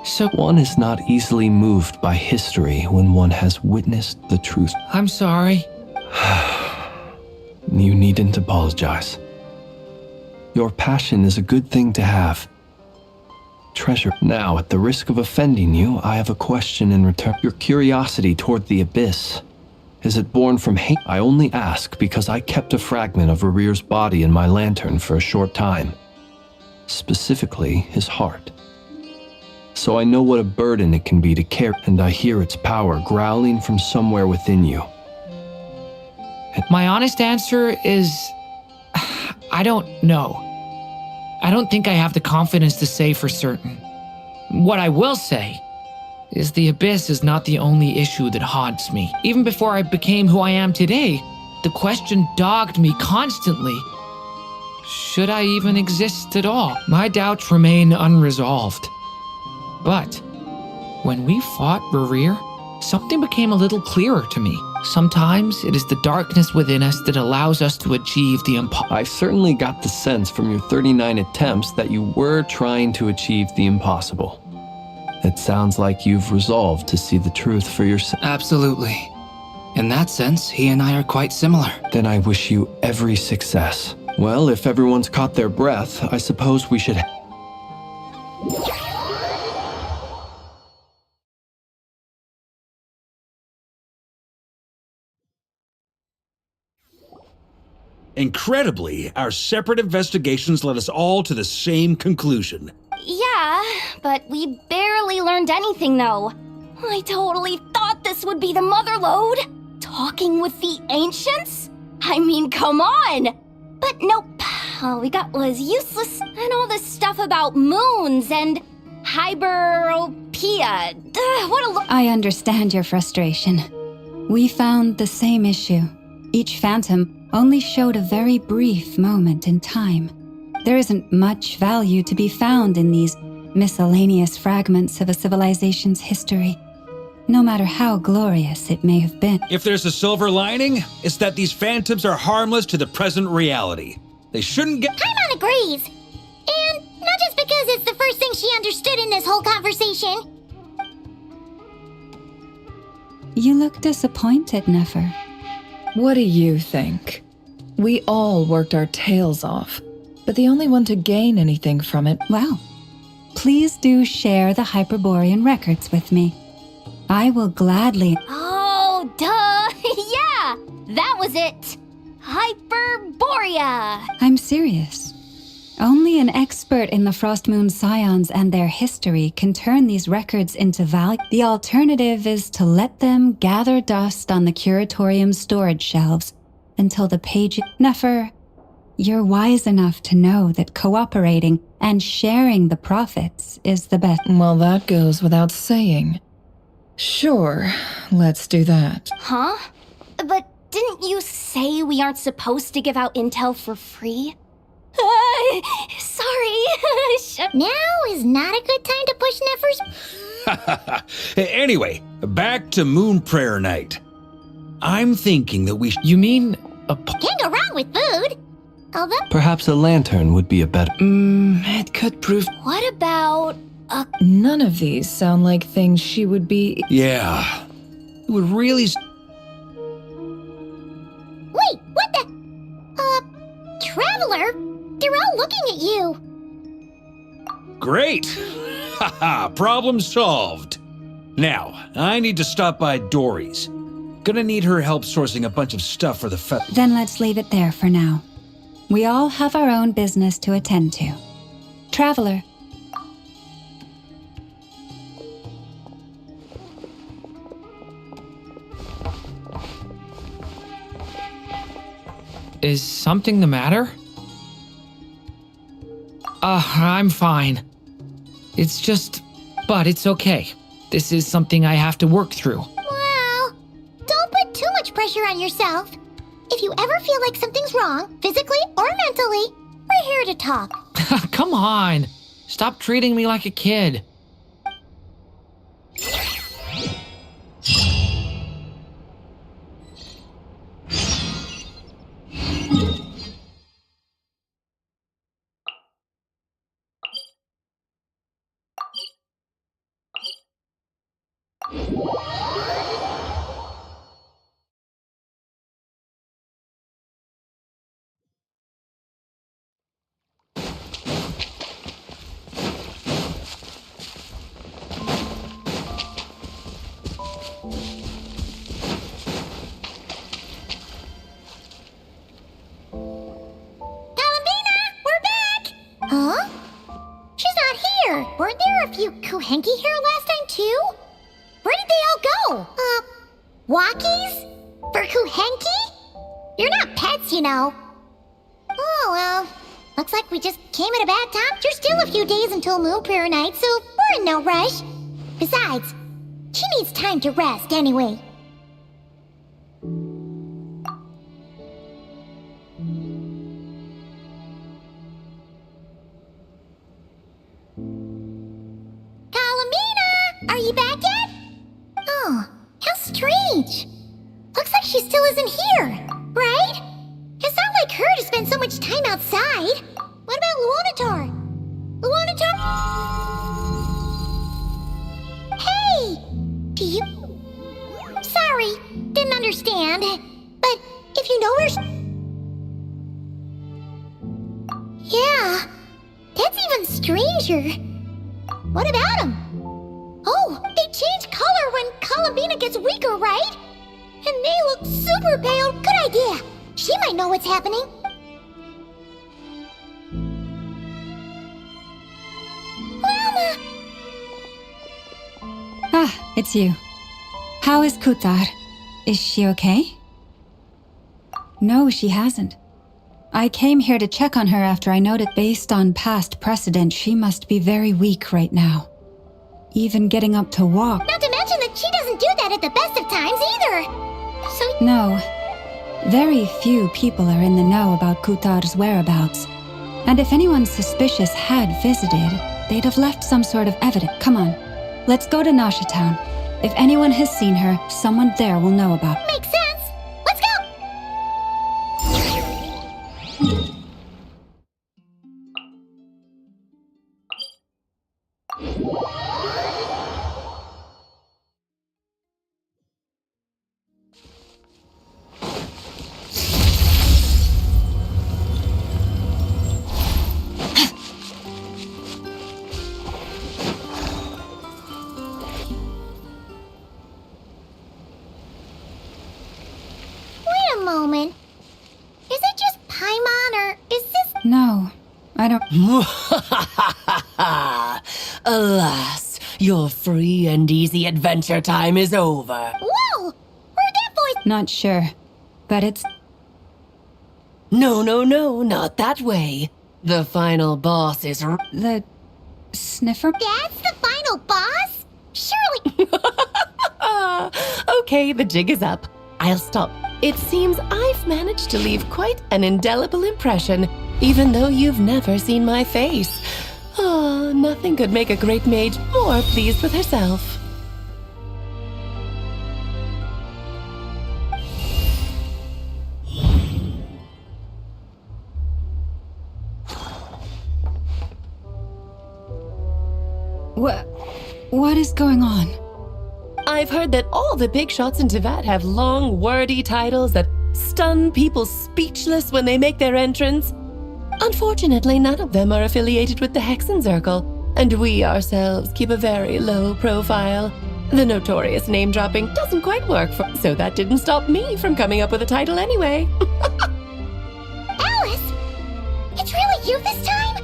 so... One is not easily moved by history when one has witnessed the truth. I'm sorry. You needn't apologize. Your passion is a good thing to have. Treasure. Now, at the risk of offending you, I have a question in return. Your curiosity toward the Abyss. Is it born from hate? I only ask because I kept a fragment of Rarir's body in my lantern for a short time. Specifically, his heart. So I know what a burden it can be to care, and I hear its power growling from somewhere within you. My honest answer is... I don't know. I don't think I have the confidence to say for certain. What I will say is the Abyss is not the only issue that haunts me. Even before I became who I am today, the question dogged me constantly. Should I even exist at all? My doubts remain unresolved. But when we fought Rarir, something became a little clearer to me. Sometimes it is the darkness within us that allows us to achieve the impossible. I certainly got the sense from your 39 attempts that you were trying to achieve the impossible. It sounds like you've resolved to see the truth for yourself. Absolutely. In that sense, he and I are quite similar. Then I wish you every success. Well, if everyone's caught their breath, I suppose we should... Incredibly, our separate investigations led us all to the same conclusion. Yeah, but we barely learned anything, though. I totally thought this would be the mother lode. Talking with the ancients? I mean, come on! But nope, all we got was useless, and all this stuff about moons and hyperopia. I understand your frustration. We found the same issue. Each phantom only showed a very brief moment in time. There isn't much value to be found in these miscellaneous fragments of a civilization's history, no matter how glorious it may have been. If there's a silver lining, it's that these phantoms are harmless to the present reality. They shouldn't get— Paimon agrees. And not just because it's the first thing she understood in this whole conversation. You look disappointed, Nefer. What do you think? We all worked our tails off, but the only one to gain anything from it— Well, please do share the Hyperborean records with me. I will gladly— Oh, duh! Yeah! That was it! Hyperborea! I'm serious. Only an expert in the Frostmoon Scions and their history can turn these records into value. The alternative is to let them gather dust on the Curatorium's storage shelves until the page— Nefer, you're wise enough to know that cooperating and sharing the profits is the best. Well, that goes without saying. Sure, let's do that. Huh? But didn't you say we aren't supposed to give out intel for free? Sorry. Now is not a good time to push Nefer's... Anyway, back to Moon Prayer Night. I'm thinking that we You mean a Can't go wrong with food. Although, Perhaps a lantern would be a better. It could prove. What about None of these sound like things she would be— Yeah. It would really. wait, what the... Traveler? They're all looking at you. Great! Haha, problem solved. Now, I need to stop by Dory's. Gonna need her help sourcing a bunch of stuff for the Then let's leave it there for now. We all have our own business to attend to. Traveler, Is something the matter? I'm fine. It's just... But it's okay. This is something I have to work through. Well, don't put too much pressure on yourself. If you ever feel like something's wrong, physically or mentally, we're here to talk. Come on. Stop treating me like a kid. Huh? She's not here. Weren't there a few Kuhenki here last time, too? Where did they all go? Walkies? For Kuhenki? You're not pets, you know. Oh, well. Looks like we just came at a bad time. There's still a few days until Moon Prayer Night, so we're in no rush. Besides, she needs time to rest anyway. Kalamina! Are you back yet? Oh, how strange. Looks like she still isn't here, right? It's not like her to spend so much time outside. What about Luonatar? Luonatar? Hey! Do you... Sorry, didn't understand. But if you know where... Yeah, that's even stranger. What about him? Oh, they change color when Kalamina gets weaker, right? And they look super pale. Good idea. She might know what's happening. Lama! ah, it's you. How is Kutar? Is she okay? No, she hasn't. I came here to check on her after I noted based on past precedent she must be very weak right now. Even getting up to walk. Not to mention that she doesn't do that at the best of times either. So No. Very few people are in the know about Kutar's whereabouts. And if anyone suspicious had visited, they'd have left some sort of evidence. Come on, let's go to Nasha Town. If anyone has seen her, someone there will know about it. makes sense. Let's go. Wait a moment. Is it just Paimon, or is this... No, I don't. Alas, your free and easy adventure time is over. Whoa! Where'd that voice... Not sure. But it's. No, not that way. The final boss is... The. Sniffer? That's the final boss? Surely... Okay, the jig is up. I'll stop. It seems I've managed to leave quite an indelible impression, even though you've never seen my face. Ah, nothing could make a great mage more pleased with herself. What is going on? I've heard that all the big shots in Teyvat have long, wordy titles that stun people speechless when they make their entrance. Unfortunately, none of them are affiliated with the Hexenzirkel, and we ourselves keep a very low profile. The notorious name-dropping doesn't quite work, so that didn't stop me from coming up with a title anyway. Alice? It's really you this time?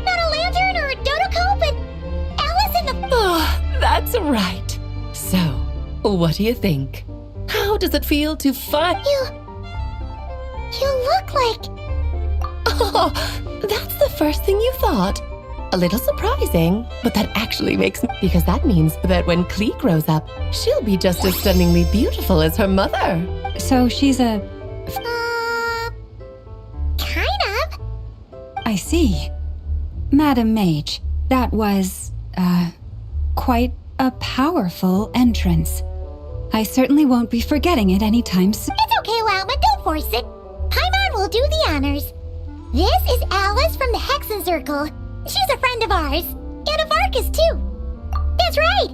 Not a lantern or a dodo but Alice in the... Oh, that's right. So, what do you think? How does it feel to find... You look like... Oh, that's the first thing you thought. A little surprising, but that actually makes... Because that means that when Klee grows up, she'll be just as stunningly beautiful as her mother. So she's a. Kind of. I see. Madam Mage, that was, quite a powerful entrance. I certainly won't be forgetting it anytime soon. It's okay, Lauma, don't force it. Paimon will do the honors. This is Alice from the Hexenzirkel. She's a friend of ours. And of Arcus, too. That's right.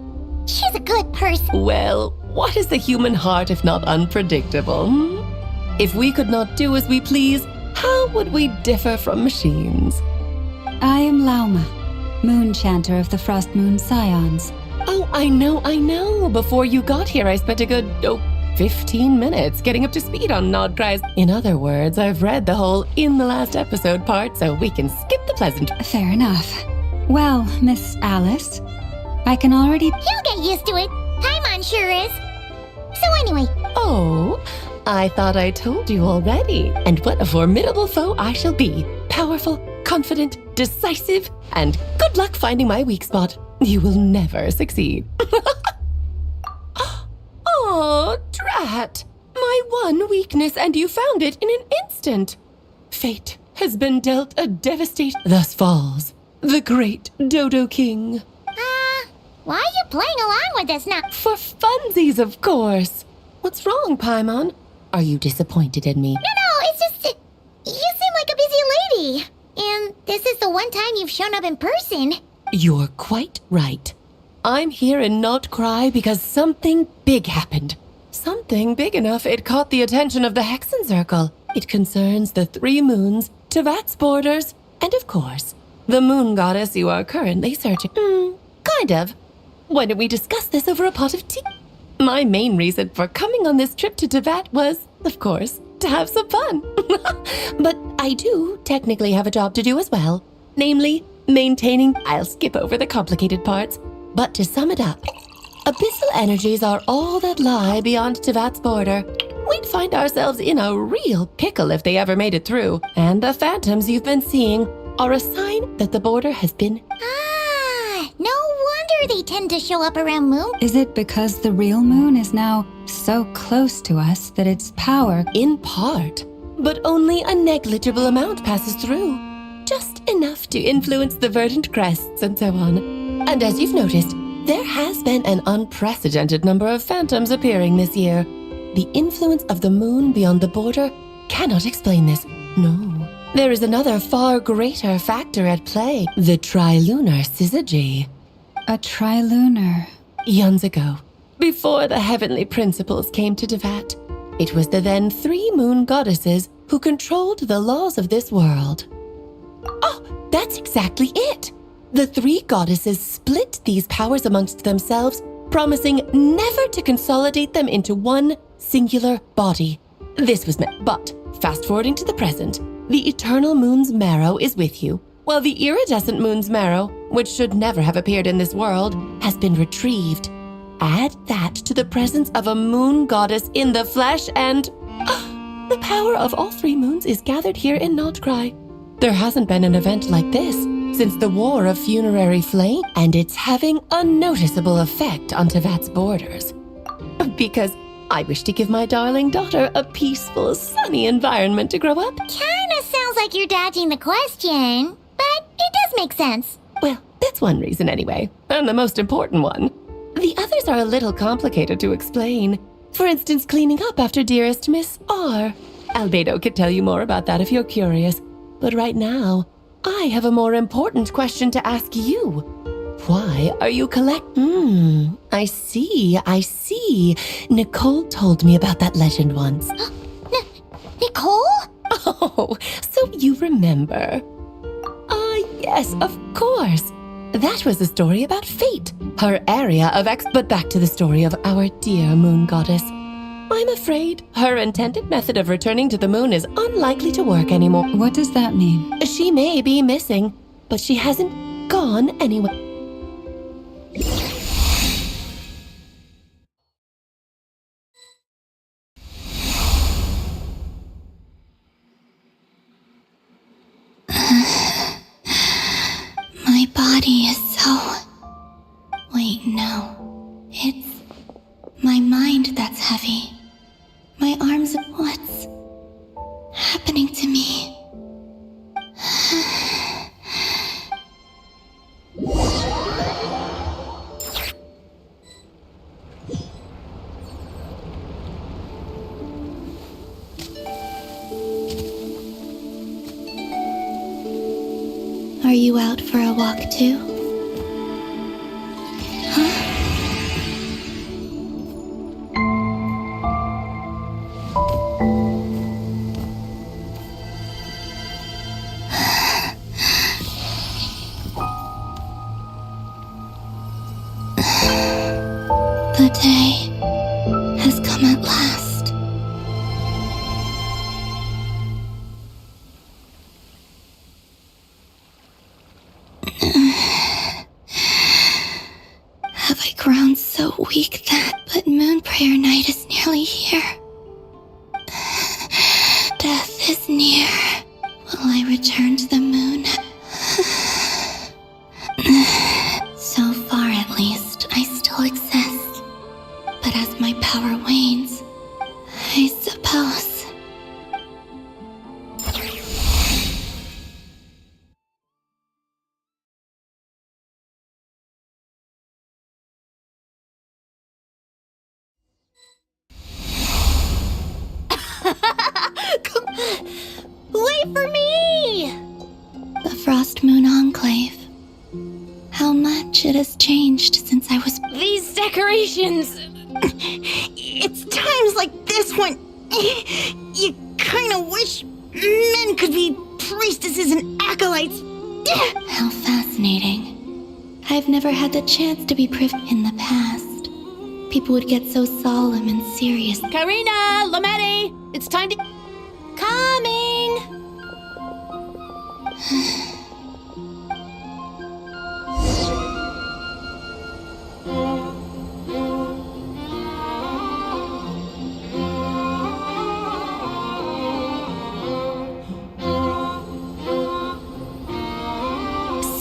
She's a good person. Well, what is the human heart if not unpredictable? If we could not do as we please, how would we differ from machines? I am Lauma, Moon Chanter of the Frost Moon Scions. Oh, I know. Before you got here, I spent a good, 15 minutes getting up to speed on Nodcries. In other words, I've read the whole in the last episode part, so we can skip the pleasant. Fair enough. Well, Miss Alice, I can already... He'll get used to it. Paimon sure is. So anyway... Oh, I thought I told you already. And what a formidable foe I shall be. Powerful, confident, decisive, and good luck finding my weak spot. You will never succeed. Oh, drat! My one weakness, and you found it in an instant. Fate has been dealt a devastating... Thus falls the great Dodo King. Why are you playing along with this now? For funsies, of course. What's wrong, Paimon? Are you disappointed in me? No, it's just... You seem like a busy lady. And this is the one time you've shown up in person. You're quite right. I'm here in Nodcry because something big happened. Something big enough it caught the attention of the Hexenzirkel. It concerns the 3 moons, Teyvat's borders, and of course, the moon goddess you are currently searching. Kind of. Why don't we discuss this over a pot of tea? My main reason for coming on this trip to Teyvat was, of course, to have some fun. But I do technically have a job to do as well. Namely, maintaining... I'll skip over the complicated parts. But to sum it up, abyssal energies are all that lie beyond Teyvat's border. we'd find ourselves in a real pickle if they ever made it through. And the phantoms you've been seeing are a sign that the border has been... Ah, no wonder they tend to show up around Moon. Is it because the real moon is now so close to us that its power... In part, but only a negligible amount passes through. Just enough to influence the verdant crests and so on. And as you've noticed, there has been an unprecedented number of phantoms appearing this year. The influence of the moon beyond the border cannot explain this. No. There is another far greater factor at play, the trilunar syzygy. A trilunar... Eons ago, before the heavenly principles came to Devat, it was the then 3 moon goddesses who controlled the laws of this world. Oh, that's exactly it! The 3 goddesses split these powers amongst themselves, promising never to consolidate them into one singular body. This was meant, but fast forwarding to the present, the eternal moon's marrow is with you, while the iridescent moon's marrow, which should never have appeared in this world, has been retrieved. Add that to the presence of a moon goddess in the flesh and... the power of all 3 moons is gathered here in Notcry. There hasn't been an event like this since the War of Funerary Flame, and it's having a noticeable effect on Tevat's borders. Because I wish to give my darling daughter a peaceful, sunny environment to grow up. Kinda sounds like you're dodging the question, but it does make sense. Well, that's one reason anyway, and the most important one. The others are a little complicated to explain. For instance, cleaning up after dearest Miss R. Albedo could tell you more about that if you're curious. But right now, I have a more important question to ask you. Why are you I see. Nicole told me about that legend once. Nicole? Oh, so you remember. Yes, of course. That was a story about fate, her area of But back to the story of our dear moon goddess. I'm afraid her intended method of returning to the moon is unlikely to work anymore. What does that mean? She may be missing, but she hasn't gone anywhere. My body is so... Wait, no. It's my mind that's heavy. My arms... What's happening to me? Are you out for a walk too? The day has come at last. Have I grown so weak that... But Moon Prayer Night is nearly here. Death is near. Will I return to the moon? So far, at least, I still exist. But as my power wanes, I suppose... Wait for me! The Frost Moon Enclave. How much it has changed since I was... These decorations! It's times like this when you kinda wish men could be priestesses and acolytes. How fascinating. I've never had the chance to be privy in the past. People would get so solemn and serious. Karina! Lametti! It's time to... Coming!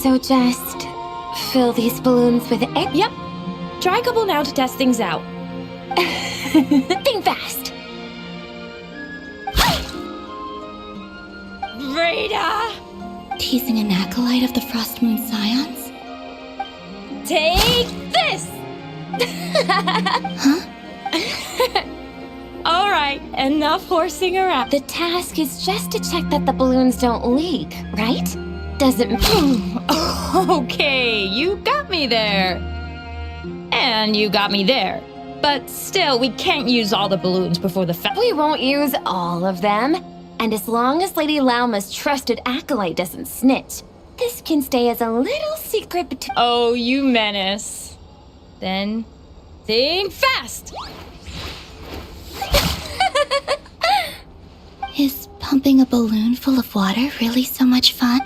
So just fill these balloons with air? Yep. Try a couple now to test things out. Think fast. Rita! Teasing an acolyte of the Frost Moon Scions? Take this! Huh? All right, enough horsing around. The task is just to check that the balloons don't leak, right? Doesn't. Okay, you got me there. And you got me there. But still, we can't use all the balloons before the We won't use all of them. And as long as Lady Lauma's trusted acolyte doesn't snitch, this can stay as a little secret between. Oh, you menace. Then, think fast! Is pumping a balloon full of water really so much fun?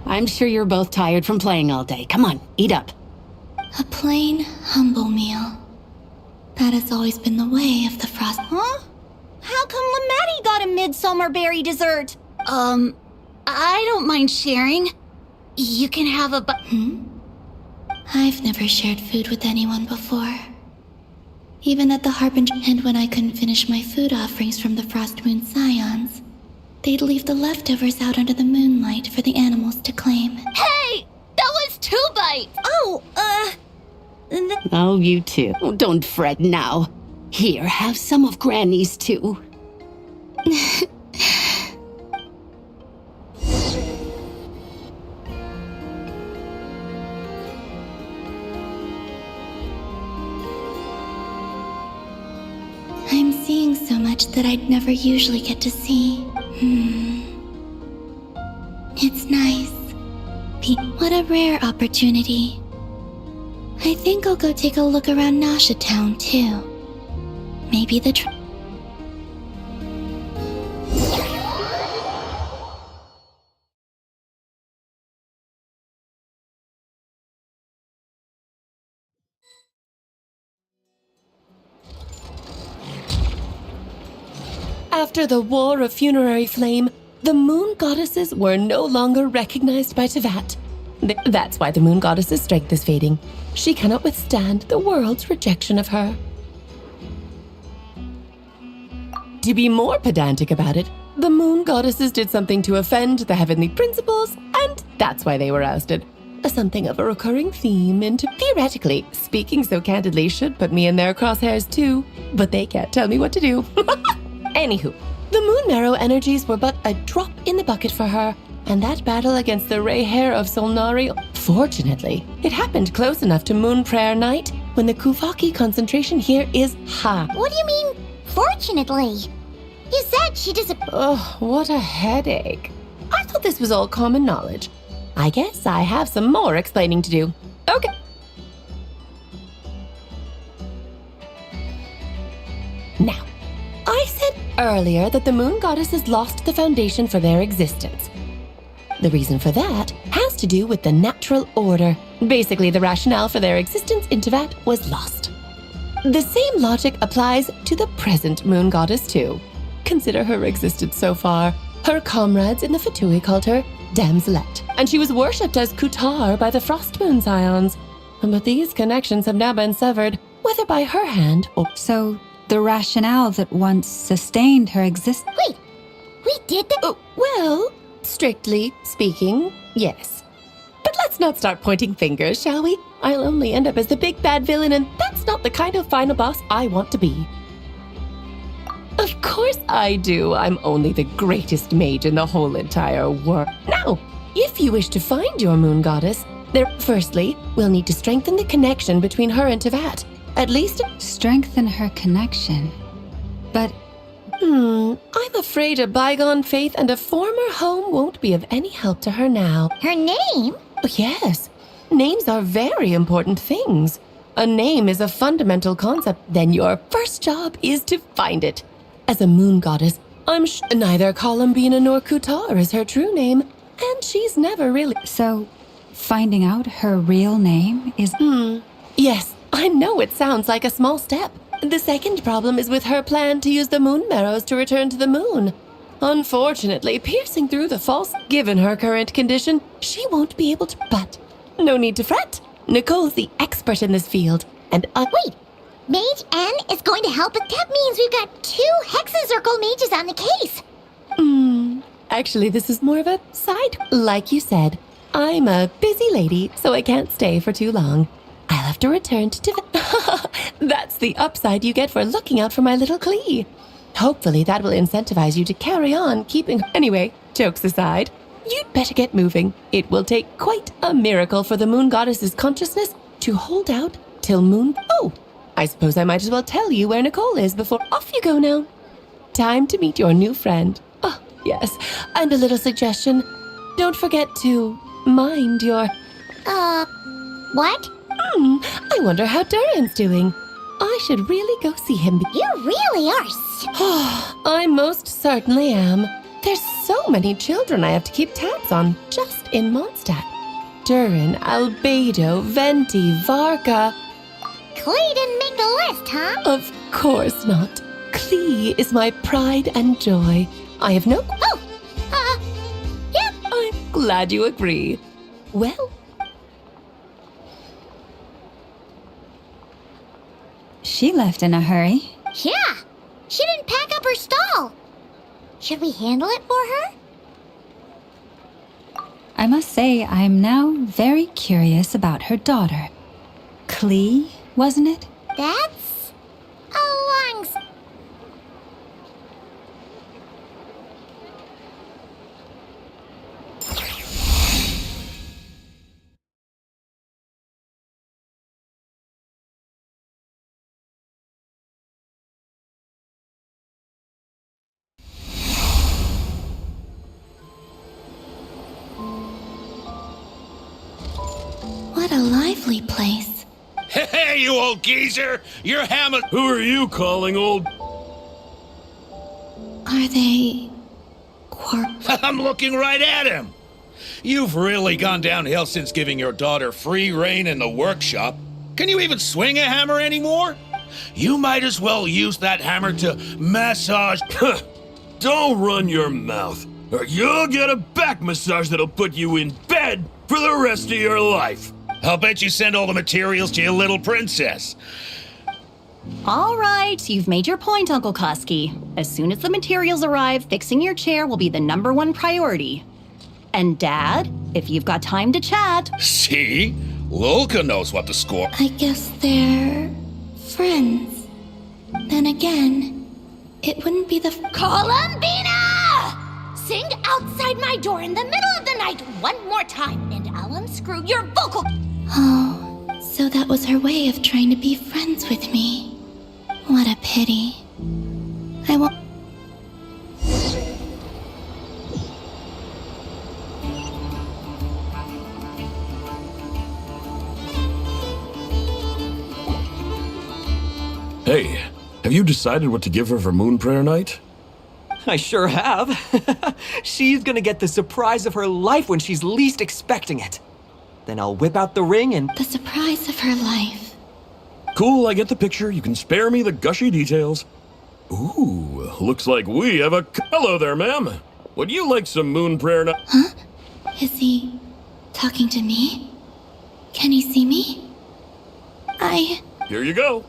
I'm sure you're both tired from playing all day. Come on, eat up. A plain, humble meal. That has always been the way of the Frost. Huh? How come Lamatti got a midsummer berry dessert? I don't mind sharing. You can have a I've never shared food with anyone before. Even at the Harbinger, and when I couldn't finish my food offerings from the Frost Moon Scions, they'd leave the leftovers out under the moonlight for the animals to claim. Hey! That was 2 bites! Oh, you too. Oh, don't fret now. Here, have some of Granny's too. I'm seeing so much that I'd never usually get to see. It's nice. What a rare opportunity. I think I'll go take a look around Nasha Town, too. Maybe the After the War of Funerary Flame, the Moon Goddesses were no longer recognized by Tevat. That's why the Moon Goddess's strength is fading. She cannot withstand the world's rejection of her. To be more pedantic about it, the Moon Goddesses did something to offend the heavenly principles, and that's why they were ousted. Something of a recurring theme into theoretically, speaking so candidly should put me in their crosshairs too, but they can't tell me what to do. Anywho, the Moon Marrow energies were but a drop in the bucket for her, and that battle against the Ray Hair of Solnari, fortunately, it happened close enough to Moon Prayer Night when the Kuvaki concentration here is high. What do you mean, fortunately? You said she Oh, what a headache. I thought this was all common knowledge. I guess I have some more explaining to do. Okay. Now, I said earlier that the Moon Goddesses lost the foundation for their existence. The reason for that has to do with the natural order. Basically, the rationale for their existence in Tevat was lost. The same logic applies to the present Moon Goddess too. Consider her existence so far. Her comrades in the Fatui called her Damselette, and she was worshipped as Kutar by the Frost Moon Scions. But these connections have now been severed, whether by her hand or... So, the rationale that once sustained her existence... Wait, we did that? Well, strictly speaking, yes. But let's not start pointing fingers, shall we? I'll only end up as the big bad villain, and that's not the kind of final boss I want to be. Of course I do. I'm only the greatest mage in the whole entire world. Now, if you wish to find your Moon Goddess, firstly, we'll need to strengthen the connection between her and Tevat. At least... Strengthen her connection. But... I'm afraid a bygone faith and a former home won't be of any help to her now. Her name? Yes. Names are very important things. A name is a fundamental concept. Then your first job is to find it. As a Moon Goddess, neither Columbina nor Kutar is her true name, and she's never really... So, finding out her real name is... Yes, I know it sounds like a small step. The second problem is with her plan to use the moon marrows to return to the moon. Unfortunately, piercing through the false, given her current condition, she won't be able to. But no need to fret. Nicole's the expert in this field, and Wait, Mage N is going to help, but that means we've got 2 Hexencircle mages on the case. Actually, this is more of a side. Like you said, I'm a busy lady, so I can't stay for too long. I'll have to return to That's the upside you get for looking out for my little Klee. Hopefully that will incentivize you to carry on keeping... Anyway, jokes aside, you'd better get moving. It will take quite a miracle for the moon goddess's consciousness to hold out till moon... Oh, I suppose I might as well tell you where Nicole is before... Off you go now. Time to meet your new friend. Oh, yes, and a little suggestion. Don't forget to mind your... What? I wonder how Durin's doing. I should really go see him. You really are I most certainly am. There's so many children I have to keep tabs on just in Mondstadt. Durin, Albedo, Venti, Varka. Klee didn't make the list, huh? Of course not. Klee is my pride and joy. I have no... Yep. I'm glad you agree. Well... She left in a hurry. Yeah, she didn't pack up her stall. Should we handle it for her? I must say, I'm now very curious about her daughter. Klee, wasn't it? That's a long... What a lively place. Hey, you old geezer! You're Hammond. Who are you calling old? Are they... I'm looking right at him. You've really gone downhill since giving your daughter free rein in the workshop. Can you even swing a hammer anymore? You might as well use that hammer to massage... Don't run your mouth, or you'll get a back massage that'll put you in bed for the rest of your life. I'll bet you send all the materials to your little princess. All right, you've made your point, Uncle Koski. As soon as the materials arrive, fixing your chair will be the #1 priority. And Dad, if you've got time to chat... See? Lolka knows what to score. I guess they're... friends. Then again, it wouldn't be the... Columbina! Sing outside my door in the middle of the night one more time, and I'll unscrew your vocal... Oh, so that was her way of trying to be friends with me. What a pity. I won't... Hey, have you decided what to give her for Moon Prayer Night? I sure have. She's gonna get the surprise of her life when she's least expecting it. Then I'll whip out the ring and... The surprise of her life. Cool, I get the picture. You can spare me the gushy details. Ooh, looks like we have a... Hello there, ma'am. Would you like some Moon Prayer Night? Huh? Is he talking to me? Can he see me? Here you go.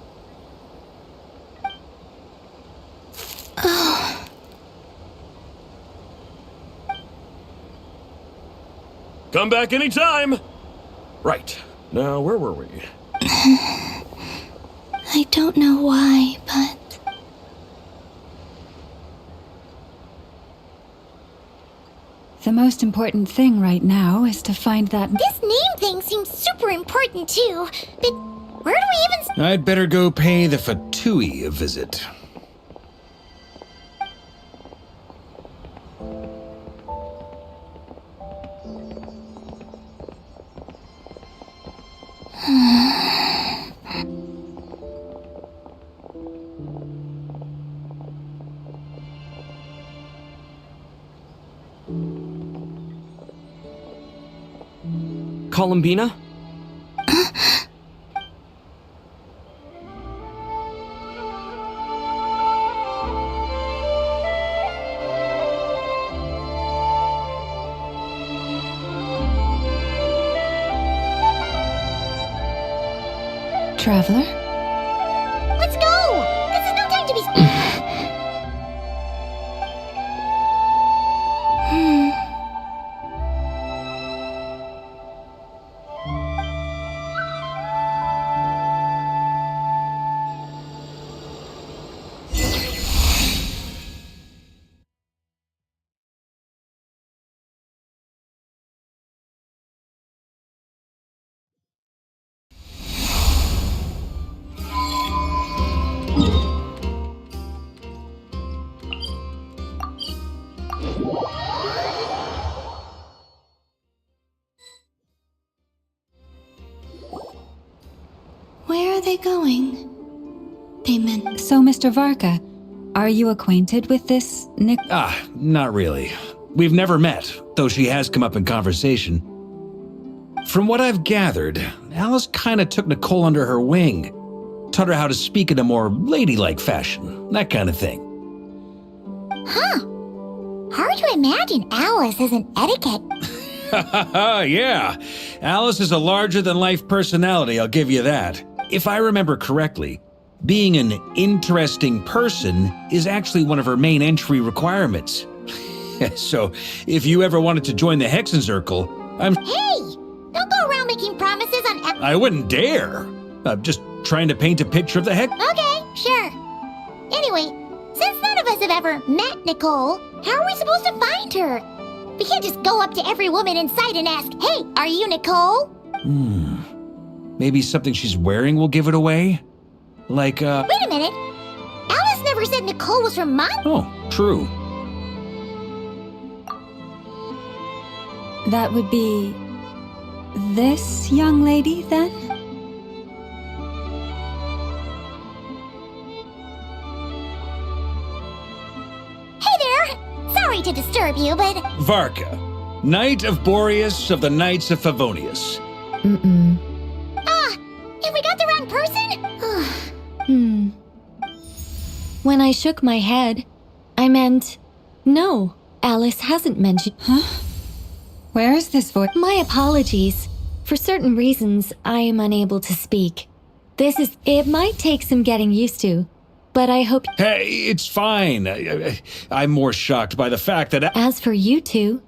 Oh. Come back anytime. Right. Now, where were we? I don't know why, but... The most important thing right now is to find that... This name thing seems super important too, but where do we even... I'd better go pay the Fatui a visit. Columbina? Traveler? Let's go! This is no time to be. Where are they going? They meant. So, Mr. Varka, are you acquainted with this Nick? Not really. We've never met, though she has come up in conversation. From what I've gathered, Alice kinda took Nicole under her wing. Taught her how to speak in a more ladylike fashion, that kind of thing. Huh. Hard to imagine Alice as an etiquette. Yeah. Alice is a larger-than-life personality, I'll give you that. If I remember correctly, being an interesting person is actually one of her main entry requirements. So, if you ever wanted to join the Hexenzirkel, Hey! Don't go around making promises on. I wouldn't dare. I'm just trying to paint a picture of the heck. Okay, sure. Anyway, since none of us have ever met Nicole, how are we supposed to find her? We can't just go up to every woman in sight and ask, "Hey, are you Nicole?" Maybe something she's wearing will give it away? Like, Wait a minute. Alice never said Nicole was from Mom. Oh, true. That would be this young lady, then? Hey there! Sorry to disturb you, but Varka, Knight of Boreas of the Knights of Favonius. have we got the wrong person? When I shook my head, I meant, no, Alice hasn't mentioned. Huh? Where is this voice? My apologies. For certain reasons, I am unable to speak. It might take some getting used to, but I hope. Hey, it's fine. I'm more shocked by the fact that. As for you two,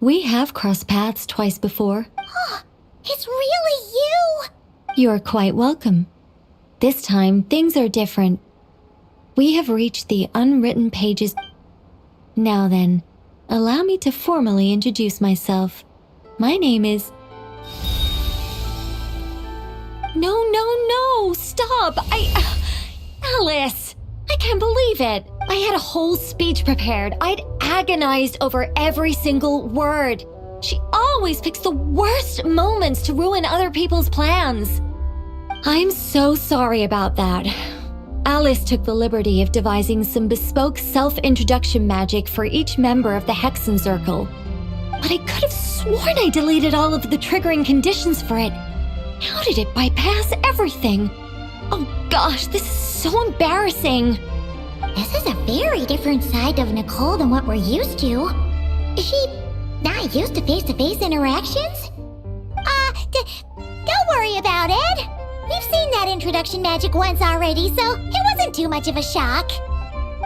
we have crossed paths twice before. It's really you! You're quite welcome. This time, things are different. We have reached the unwritten pages. Now then, allow me to formally introduce myself. My name is... No, stop! Alice! I can't believe it! I had a whole speech prepared. I'd agonized over every single word. She always picks the worst moments to ruin other people's plans. I'm so sorry about that. Alice took the liberty of devising some bespoke self-introduction magic for each member of the Hexenzirkel. But I could have sworn I deleted all of the triggering conditions for it. How did it bypass everything? Oh gosh, this is so embarrassing. This is a very different side of Nicole than what we're used to. Is she not used to face-to-face interactions? Don't worry about it. We've seen that introduction magic once already, so it wasn't too much of a shock.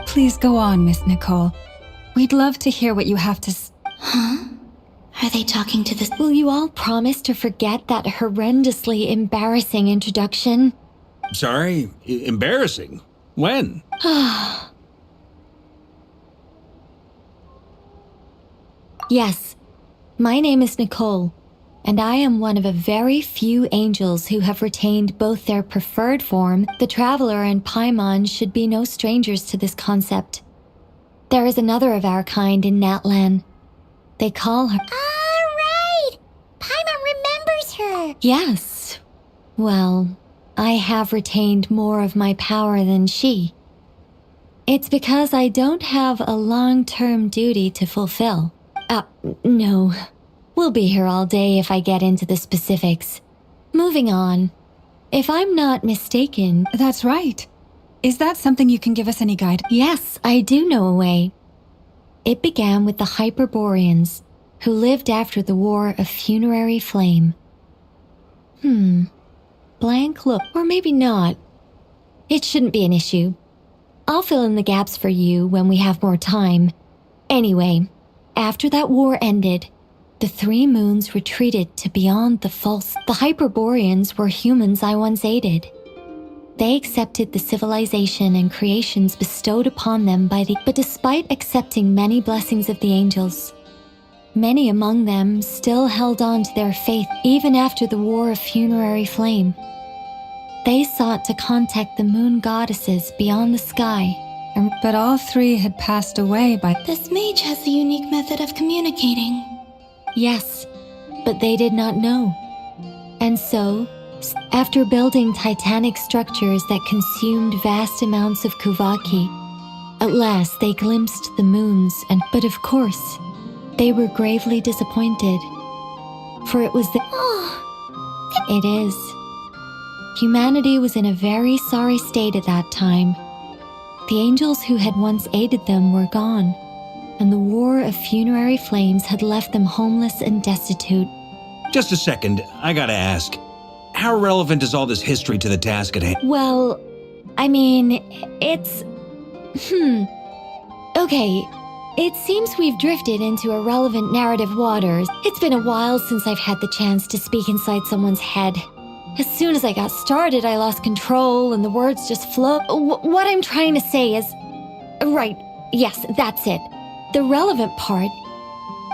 Please go on, Miss Nicole. We'd love to hear what you have to Huh? Are they talking to this? Will you all promise to forget that horrendously embarrassing introduction? Sorry? Embarrassing? When? Yes, my name is Nicole, and I am one of a very few angels who have retained both their preferred form. The Traveler and Paimon should be no strangers to this concept. There is another of our kind in Natlan. They call her... Right! Paimon remembers her! Yes. Well, I have retained more of my power than she. It's because I don't have a long-term duty to fulfill. No. We'll be here all day if I get into the specifics. Moving on. If I'm not mistaken... That's right. Is that something you can give us any guide? Yes, I do know a way. It began with the Hyperboreans, who lived after the War of Funerary Flame. Blank look. Or maybe not. It shouldn't be an issue. I'll fill in the gaps for you when we have more time. Anyway, after that war ended, the three moons retreated to beyond the false. The Hyperboreans were humans I once aided. They accepted the civilization and creations bestowed upon them by the... But despite accepting many blessings of the angels, many among them still held on to their faith even after the War of Funerary Flame. They sought to contact the moon goddesses beyond the sky. But all three had passed away by... This mage has a unique method of communicating. Yes, but they did not know. And so, after building titanic structures that consumed vast amounts of Kuvaki, at last they glimpsed the moons but of course, they were gravely disappointed. For it was the... It is. Humanity was in a very sorry state at that time. The angels who had once aided them were gone, and the War of Funerary Flames had left them homeless and destitute. Just a second, I gotta ask. How relevant is all this history to the task at hand? Well, I mean, it's... Okay, it seems we've drifted into irrelevant narrative waters. It's been a while since I've had the chance to speak inside someone's head. As soon as I got started, I lost control and the words just flow. What I'm trying to say is... Right, yes, that's it. The relevant part,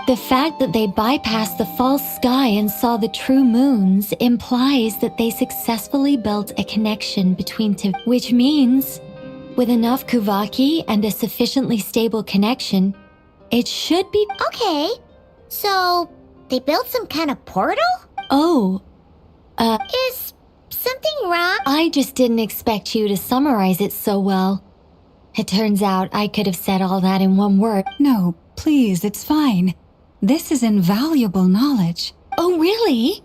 the fact that they bypassed the false sky and saw the true moons implies that they successfully built a connection between two, which means, with enough Kuvaki and a sufficiently stable connection, it should be... Okay, so they built some kind of portal? Oh, Is something wrong? I just didn't expect you to summarize it so well. It turns out I could have said all that in one word. No, please, it's fine. This is invaluable knowledge. Oh, really?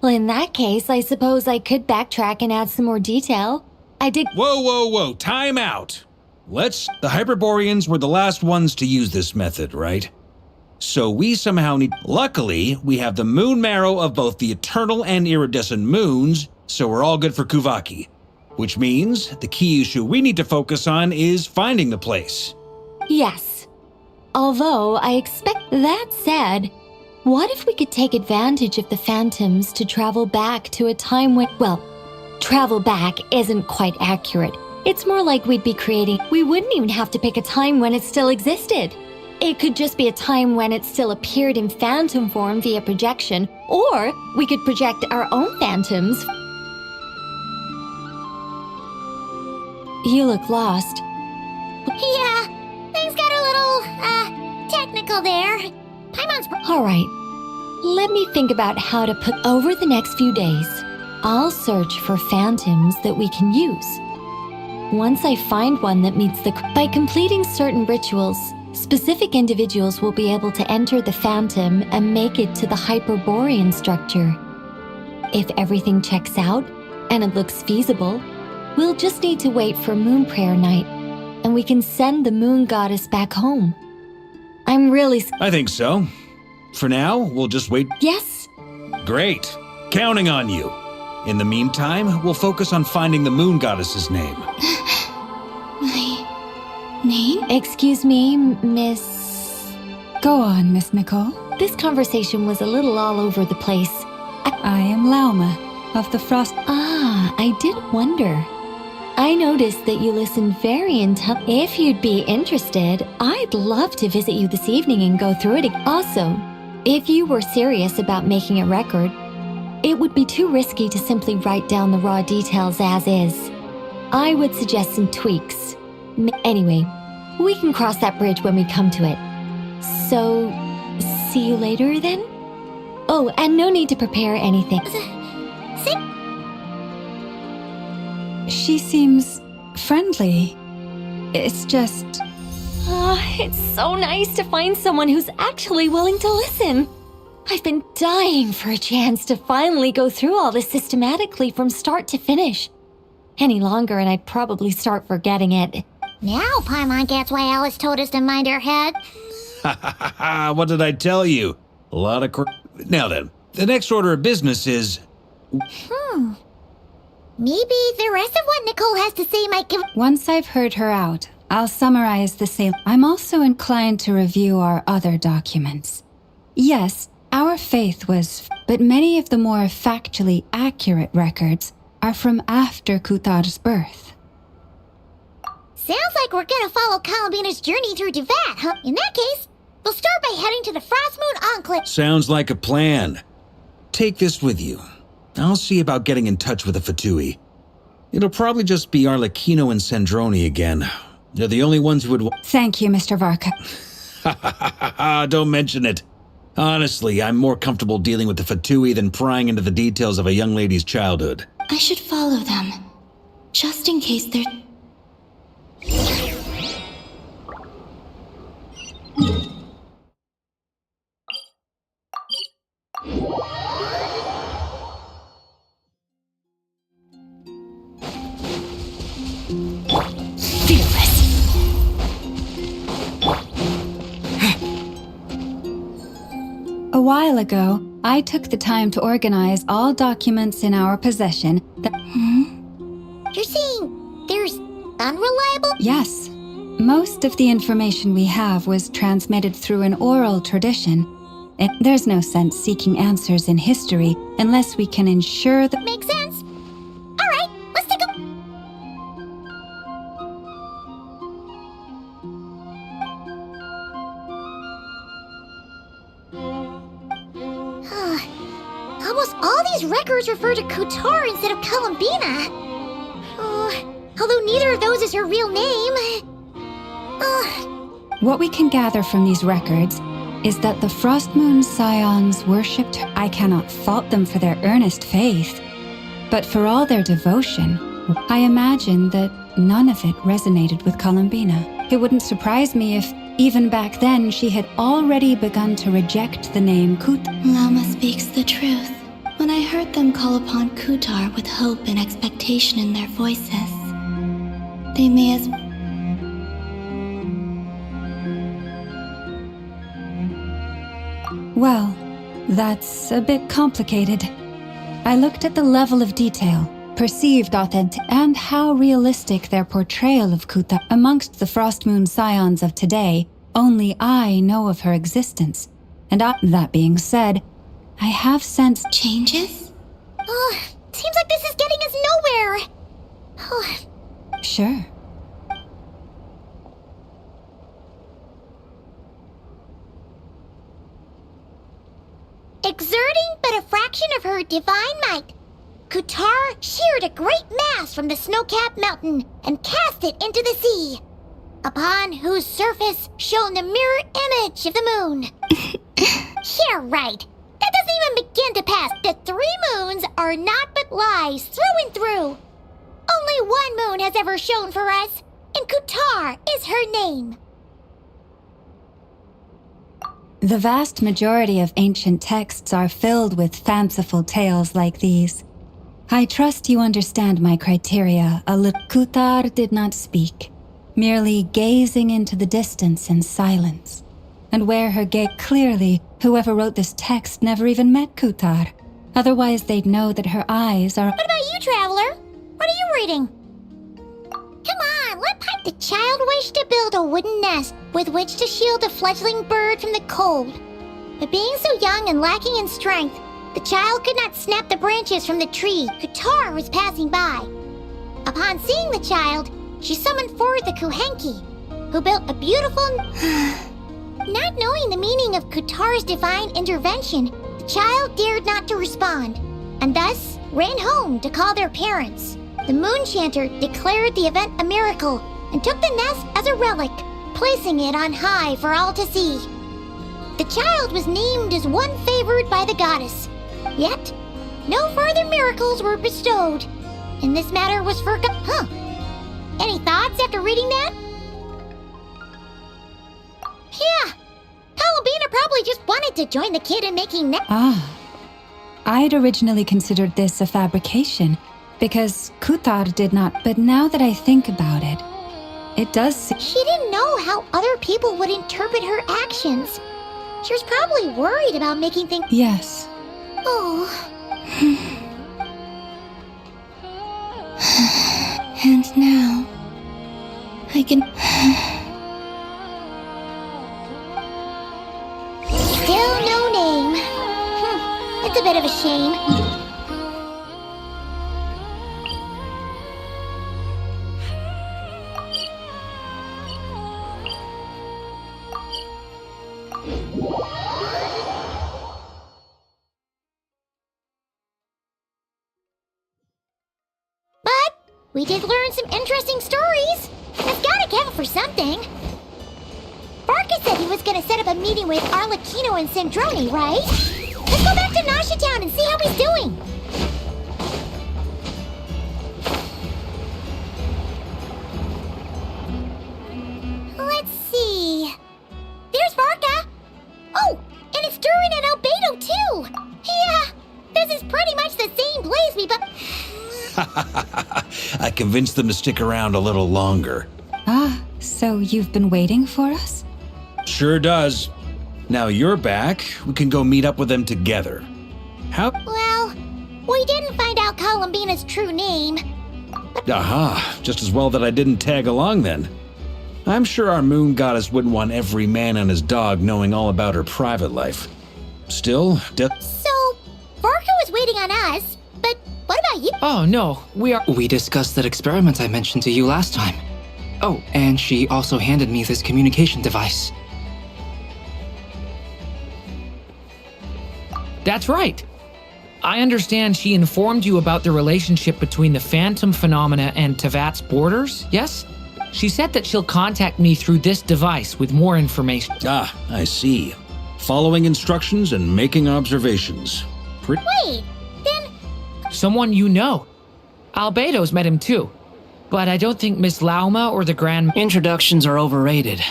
Well, in that case, I suppose I could backtrack and add some more detail. I did... Whoa, time out. The Hyperboreans were the last ones to use this method, right? So we somehow need... Luckily, we have the moon marrow of both the eternal and iridescent moons, so we're all good for Kuvaki. Which means the key issue we need to focus on is finding the place. Yes. Although, I expect... That said, what if we could take advantage of the phantoms to travel back to a time when... Well, travel back isn't quite accurate. It's more like we'd be creating... We wouldn't even have to pick a time when it still existed. It could just be a time when it still appeared in phantom form via projection, or we could project our own phantoms. You look lost. Yeah, things got a little, technical there. Paimon's... All right. Let me think about how to put... Over the next few days, I'll search for phantoms that we can use. Once I find one that meets the... By completing certain rituals, specific individuals will be able to enter the phantom and make it to the Hyperborean structure. If everything checks out, and it looks feasible, we'll just need to wait for Moon Prayer Night, and we can send the moon goddess back home. I'm really... I think so. For now, we'll just wait. Yes? Great. Counting on you. In the meantime, we'll focus on finding the moon goddess's name. My name? Excuse me, Miss... Go on, Miss Nicole. This conversation was a little all over the place. I am Lauma, of the Frost... Ah, I did wonder. I noticed that you listened very intently. If you'd be interested, I'd love to visit you this evening and go through it again. Also, if you were serious about making a record, it would be too risky to simply write down the raw details as is. I would suggest some tweaks. Anyway, we can cross that bridge when we come to it. So, see you later then? Oh, and no need to prepare anything. She seems friendly. It's just... It's so nice to find someone who's actually willing to listen. I've been dying for a chance to finally go through all this systematically from start to finish. Any longer and I'd probably start forgetting it. Now Paimon gets why Alice told us to mind our head. What did I tell you? A lot of Now then, the next order of business is... Maybe the rest of what Nicole has to say might give... Once I've heard her out, I'll summarize the sale. I'm also inclined to review our other documents. Yes, our faith was, but many of the more factually accurate records are from after Kutar's birth. Sounds like we're gonna follow Columbina's journey through Devat, huh? In that case, we'll start by heading to the Frost Moon Enclave. Sounds like a plan. Take this with you. I'll see about getting in touch with the Fatui. It'll probably just be Arlecchino and Sandroni again. They're the only ones who would... Thank you, Mr. Varka. Don't mention it. Honestly, I'm more comfortable dealing with the Fatui than prying into the details of a young lady's childhood. I should follow them, just in case they're... A while ago, I took the time to organize all documents in our possession that... You're saying there's unreliable? Yes. Most of the information we have was transmitted through an oral tradition. There's no sense seeking answers in history unless we can ensure that... Makes sense. All right, let's take a... Almost all these records refer to Kutar instead of Columbina. Although neither of those is her real name. What we can gather from these records is that the Frost Moon Scions worshipped her. I cannot fault them for their earnest faith, but for all their devotion, I imagine that none of it resonated with Columbina. It wouldn't surprise me if, even back then, she had already begun to reject the name Kut. Lama speaks the truth. When I heard them call upon Kutar with hope and expectation in their voices, they may as... Well, that's a bit complicated. I looked at the level of detail, perceived authentic, and how realistic their portrayal of Kuta. Amongst the Frost Moon Scions of today, only I know of her existence. And that being said, I have sensed changes? Seems like this is getting us nowhere. Sure. Exerting but a fraction of her divine might, Kutar sheared a great mass from the snow-capped mountain and cast it into the sea, upon whose surface shone the mirror image of the moon. Yeah, right. That doesn't even begin to pass. The 3 moons are not but lies through and through. Only one moon has ever shone for us, and Kutar is her name. The vast majority of ancient texts are filled with fanciful tales like these. I trust you understand my criteria a little. Kutar did not speak, merely gazing into the distance in silence. And where her gaze... Clearly, whoever wrote this text never even met Kutar. Otherwise, they'd know that her eyes are... What about you, Traveler? What are you reading? Come on, let Pipe. The child wished to build a wooden nest with which to shield a fledgling bird from the cold. But being so young and lacking in strength, the child could not snap the branches from the tree Kutar was passing by. Upon seeing the child, she summoned forth the Kuhenki, who built a beautiful... Not knowing the meaning of Kutar's divine intervention, the child dared not to respond, and thus ran home to call their parents. The moon chanter declared the event a miracle and took the nest as a relic, placing it on high for all to see. The child was named as one favored by the goddess. Yet, no further miracles were bestowed, and this matter was forgotten. Any thoughts after reading that? Yeah, Columbina Varka probably just wanted to join the kid in making Ah. I'd originally considered this a fabrication, because Kuthar did not, but now that I think about it, it does seem... She didn't know how other people would interpret her actions. She was probably worried about making things... Yes. Oh. And now, I can... Still no name. It's a bit of a shame. But we did learn some interesting stories. That's gotta count for something. Varka said he was gonna set up a meeting with Arlecchino and Sandrone, right? Let's go back to Nasha Town and see how he's doing. Let's see. There's Varka. Oh, and it's Durin and Albedo too. Yeah, this is pretty much the same place we but. I convinced them to stick around a little longer. Ah, so you've been waiting for us? Sure does. Now you're back, we can go meet up with them together. How? Well, we didn't find out Columbina's true name. Aha, just as well that I didn't tag along then. I'm sure our moon goddess wouldn't want every man and his dog knowing all about her private life. Still, So, Varka was waiting on us, but what about you? Oh, no, We discussed that experiment I mentioned to you last time. Oh, and she also handed me this communication device. That's right. I understand she informed you about the relationship between the phantom phenomena and Tevat's borders, yes? She said that she'll contact me through this device with more information. Ah, I see. Following instructions and making observations. Wait, then... Someone you know. Albedo's met him too. But I don't think Miss Lauma or the Grand... Introductions are overrated.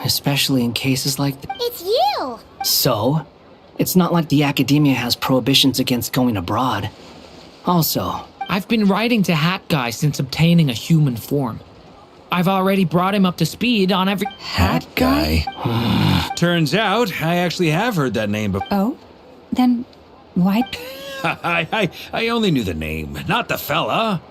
Especially in cases like It's you! So? It's not like the academia has prohibitions against going abroad. Also, I've been writing to Hat Guy since obtaining a human form. I've already brought him up to speed on every... Hat Guy? Turns out, I actually have heard that name before. Oh? Then why... I only knew the name, not the fella.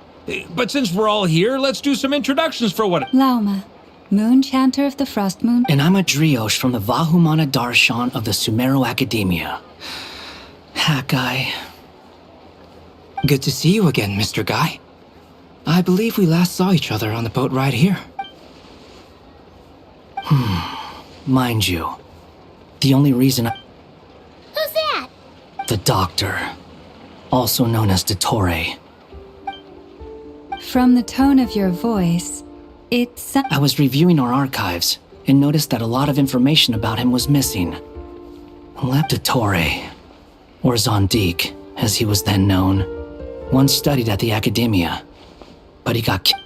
But since we're all here, let's do some introductions for what... Lauma, Moon Chanter of the Frost Moon. and I'm a Driosh from the Vahumana Darshan of the Sumero Academia. Hat Guy. Good to see you again, Mr. Guy. I believe we last saw each other on the boat ride here. Mind you, the only reason Who's that? the Doctor, also known as Dottore. From the tone of your voice, it's... I was reviewing our archives and noticed that a lot of information about him was missing. Lab Dottore, or Zondik, as he was then known, once studied at the Academia, but he got killed.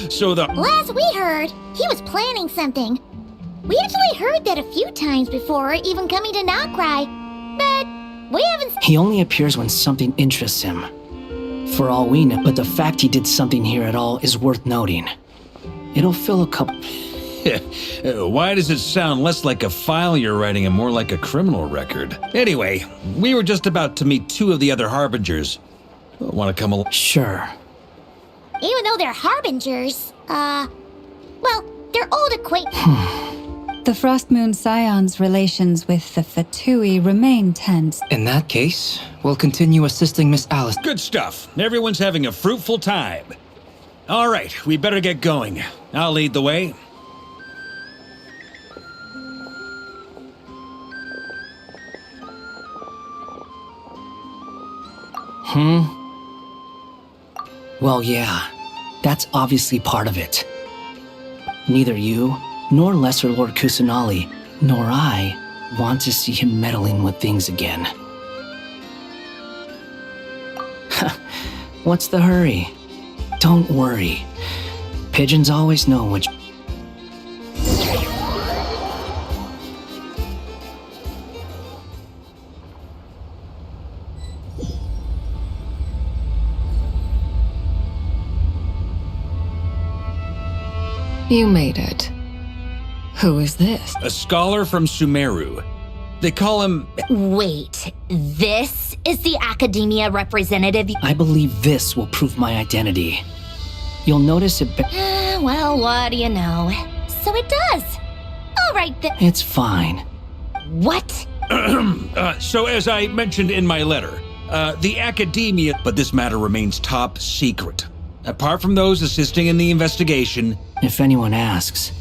So the... Last we heard, he was planning something. We actually heard that a few times before, even coming to Notcry, but we haven't... He only appears when something interests him. For all we know, but the fact he did something here at all is worth noting. It'll fill a couple... Why does it sound less like a file you're writing and more like a criminal record? Anyway, we were just about to meet two of the other Harbingers. Want to come along? Sure. Even though they're harbingers, well, they're old acquaintances. The Frost Moon Scion's relations with the Fatui remain tense. In that case, we'll continue assisting Miss Alice. Good stuff. Everyone's having a fruitful time. All right, we better get going. I'll lead the way. Well, yeah. That's obviously part of it. Neither you, nor Lesser Lord Kusanali, nor I want to see him meddling with things again. What's the hurry? Don't worry. Pigeons always know which... You made it. Who is this? A scholar from Sumeru. They call him... Wait, this is the academia representative? I believe this will prove my identity. You'll notice it... Well, what do you know? So it does. All right then. It's fine. What? So as I mentioned in my letter, the academia... But this matter remains top secret. Apart from those assisting in the investigation... If anyone asks,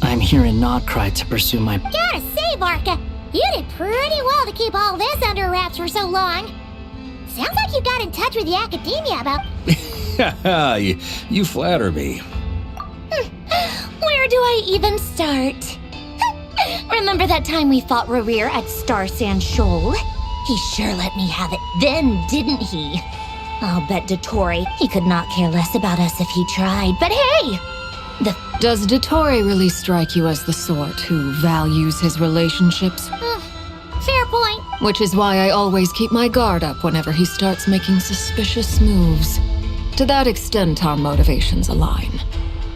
I'm here in Nodcry to pursue my... Gotta say, Barca, you did pretty well to keep all this under wraps for so long. Sounds like you got in touch with the academia about... you flatter me. Where do I even start? Remember that time we fought Rerir at Star Sand Shoal? He sure let me have it then, didn't he? I'll bet Dottore he could not care less about us if he tried. But hey! Does Dottore really strike you as the sort who values his relationships? Fair point. Which is why I always keep my guard up whenever he starts making suspicious moves. To that extent, our motivations align.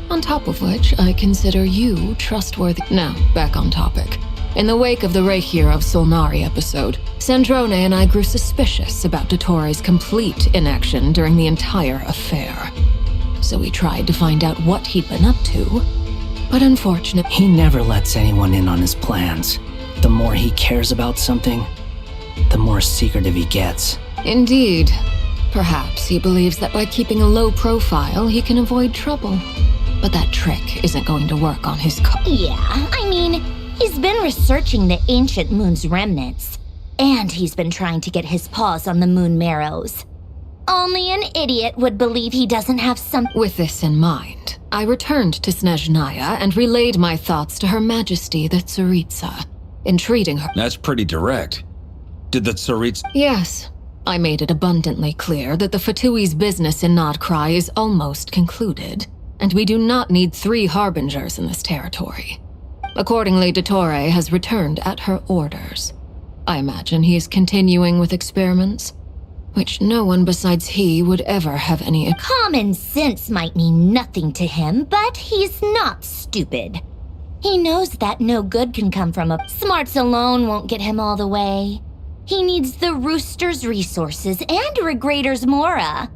On top of which, I consider you trustworthy. Now, back on topic. In the wake of the Reihir of Solnari episode, Sandrone and I grew suspicious about Dottore's complete inaction during the entire affair. So we tried to find out what he'd been up to. But unfortunately, he never lets anyone in on his plans. The more he cares about something, the more secretive he gets. Indeed. Perhaps he believes that by keeping a low profile, he can avoid trouble. But that trick isn't going to work on his Yeah, I mean, he's been researching the ancient moon's remnants. And he's been trying to get his paws on the moon marrows. Only an idiot would believe he doesn't have some... With this in mind, I returned to Snezhnaya and relayed my thoughts to Her Majesty the Tsaritsa, entreating her... That's pretty direct. Did the Tsaritsa... Yes. I made it abundantly clear that the Fatui's business in Nodcry is almost concluded, and we do not need 3 harbingers in this territory. Accordingly, Dottore has returned at her orders. I imagine he is continuing with experiments, which no one besides he would ever have any... Common sense might mean nothing to him, but he's not stupid. He knows that no good can come from a... Smarts alone won't get him all the way. He needs the Rooster's resources and Regrator's Mora,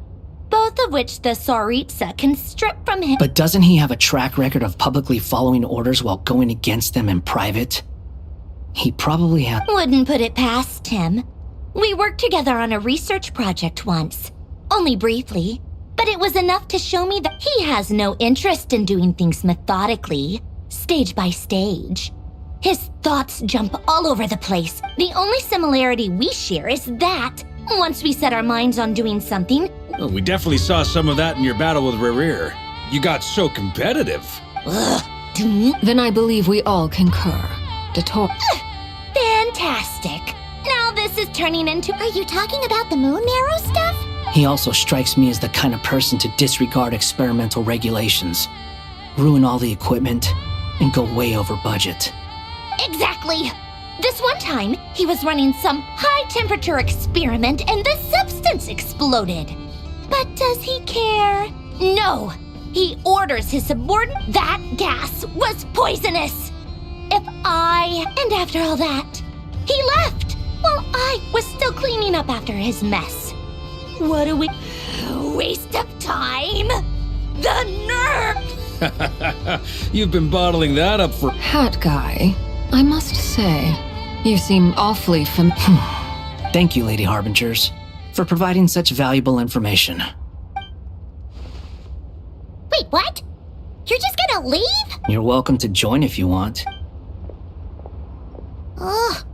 both of which the Tsaritsa can strip from him. But doesn't he have a track record of publicly following orders while going against them in private? He probably has... Wouldn't put it past him. We worked together on a research project once. Only briefly, but it was enough to show me that he has no interest in doing things methodically, stage by stage. His thoughts jump all over the place. The only similarity we share is that, once we set our minds on doing something... Oh, we definitely saw some of that in your battle with Rerir. You got so competitive. Then I believe we all concur. Dottore... Fantastic. Now this is turning into... Are you talking about the moon marrow stuff? He also strikes me as the kind of person to disregard experimental regulations, ruin all the equipment, and go way over budget. Exactly. This one time, he was running some high-temperature experiment and the substance exploded. But does he care? No. He orders his subordinate. That gas was poisonous. And after all that, he left while I was still cleaning up after his mess. What a waste of time. The nerve! You've been bottling that up for... Hat guy, I must say, you seem awfully Thank you, Lady Harbingers, for providing such valuable information. Wait, what? You're just gonna leave? You're welcome to join if you want. Ugh.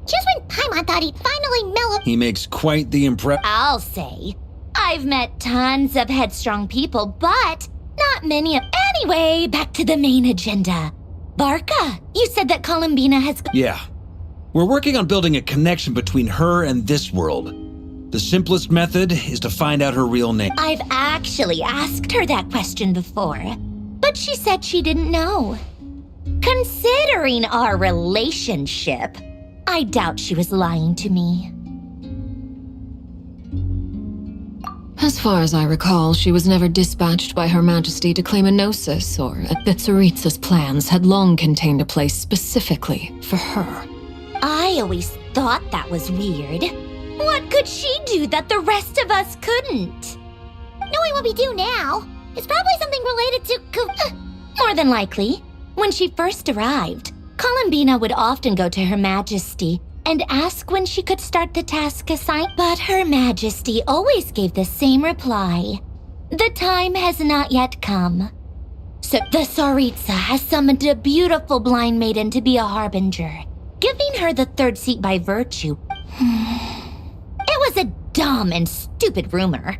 Just when Paimon thought he'd finally mellow... He makes quite the impression. I'll say. I've met tons of headstrong people, but not many of... Anyway, back to the main agenda. Barca, you said that Columbina has... Yeah. We're working on building a connection between her and this world. The simplest method is to find out her real name. I've actually asked her that question before, but she said she didn't know. Considering our relationship, I doubt she was lying to me. As far as I recall, she was never dispatched by Her Majesty to claim a gnosis, or that Tsaritsa's plans had long contained a place specifically for her. I always thought that was weird. What could she do that the rest of us couldn't? Knowing what we do now, it's probably something related to More than likely. When she first arrived, Columbina would often go to Her Majesty and ask when she could start the task assigned, but Her Majesty always gave the same reply. The time has not yet come. So the Tsaritsa has summoned a beautiful blind maiden to be a harbinger, giving her the third seat by virtue. It was a dumb and stupid rumor.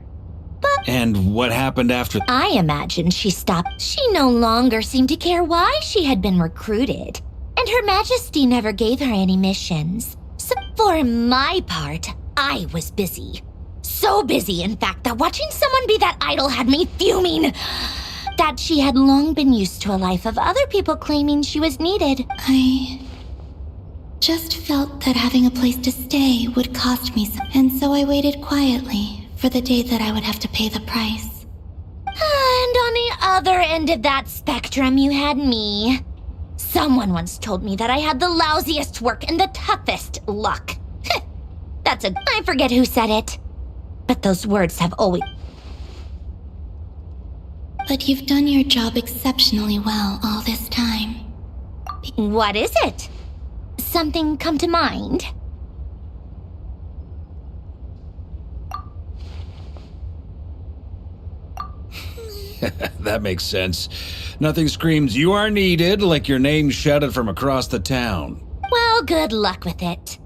But And what happened after? I imagine she stopped. She no longer seemed to care why she had been recruited. And Her Majesty never gave her any missions. So for my part, I was busy. So busy, in fact, that watching someone be that idol had me fuming. That she had long been used to a life of other people claiming she was needed. I just felt that having a place to stay would cost me some, and so I waited quietly for the day that I would have to pay the price. And on the other end of that spectrum, you had me. Someone once told me that I had the lousiest work and the toughest luck. I forget who said it. But those words have always... But you've done your job exceptionally well all this time. What is it? Something come to mind? That makes sense. Nothing screams you are needed like your name shouted from across the town. Well, good luck with it.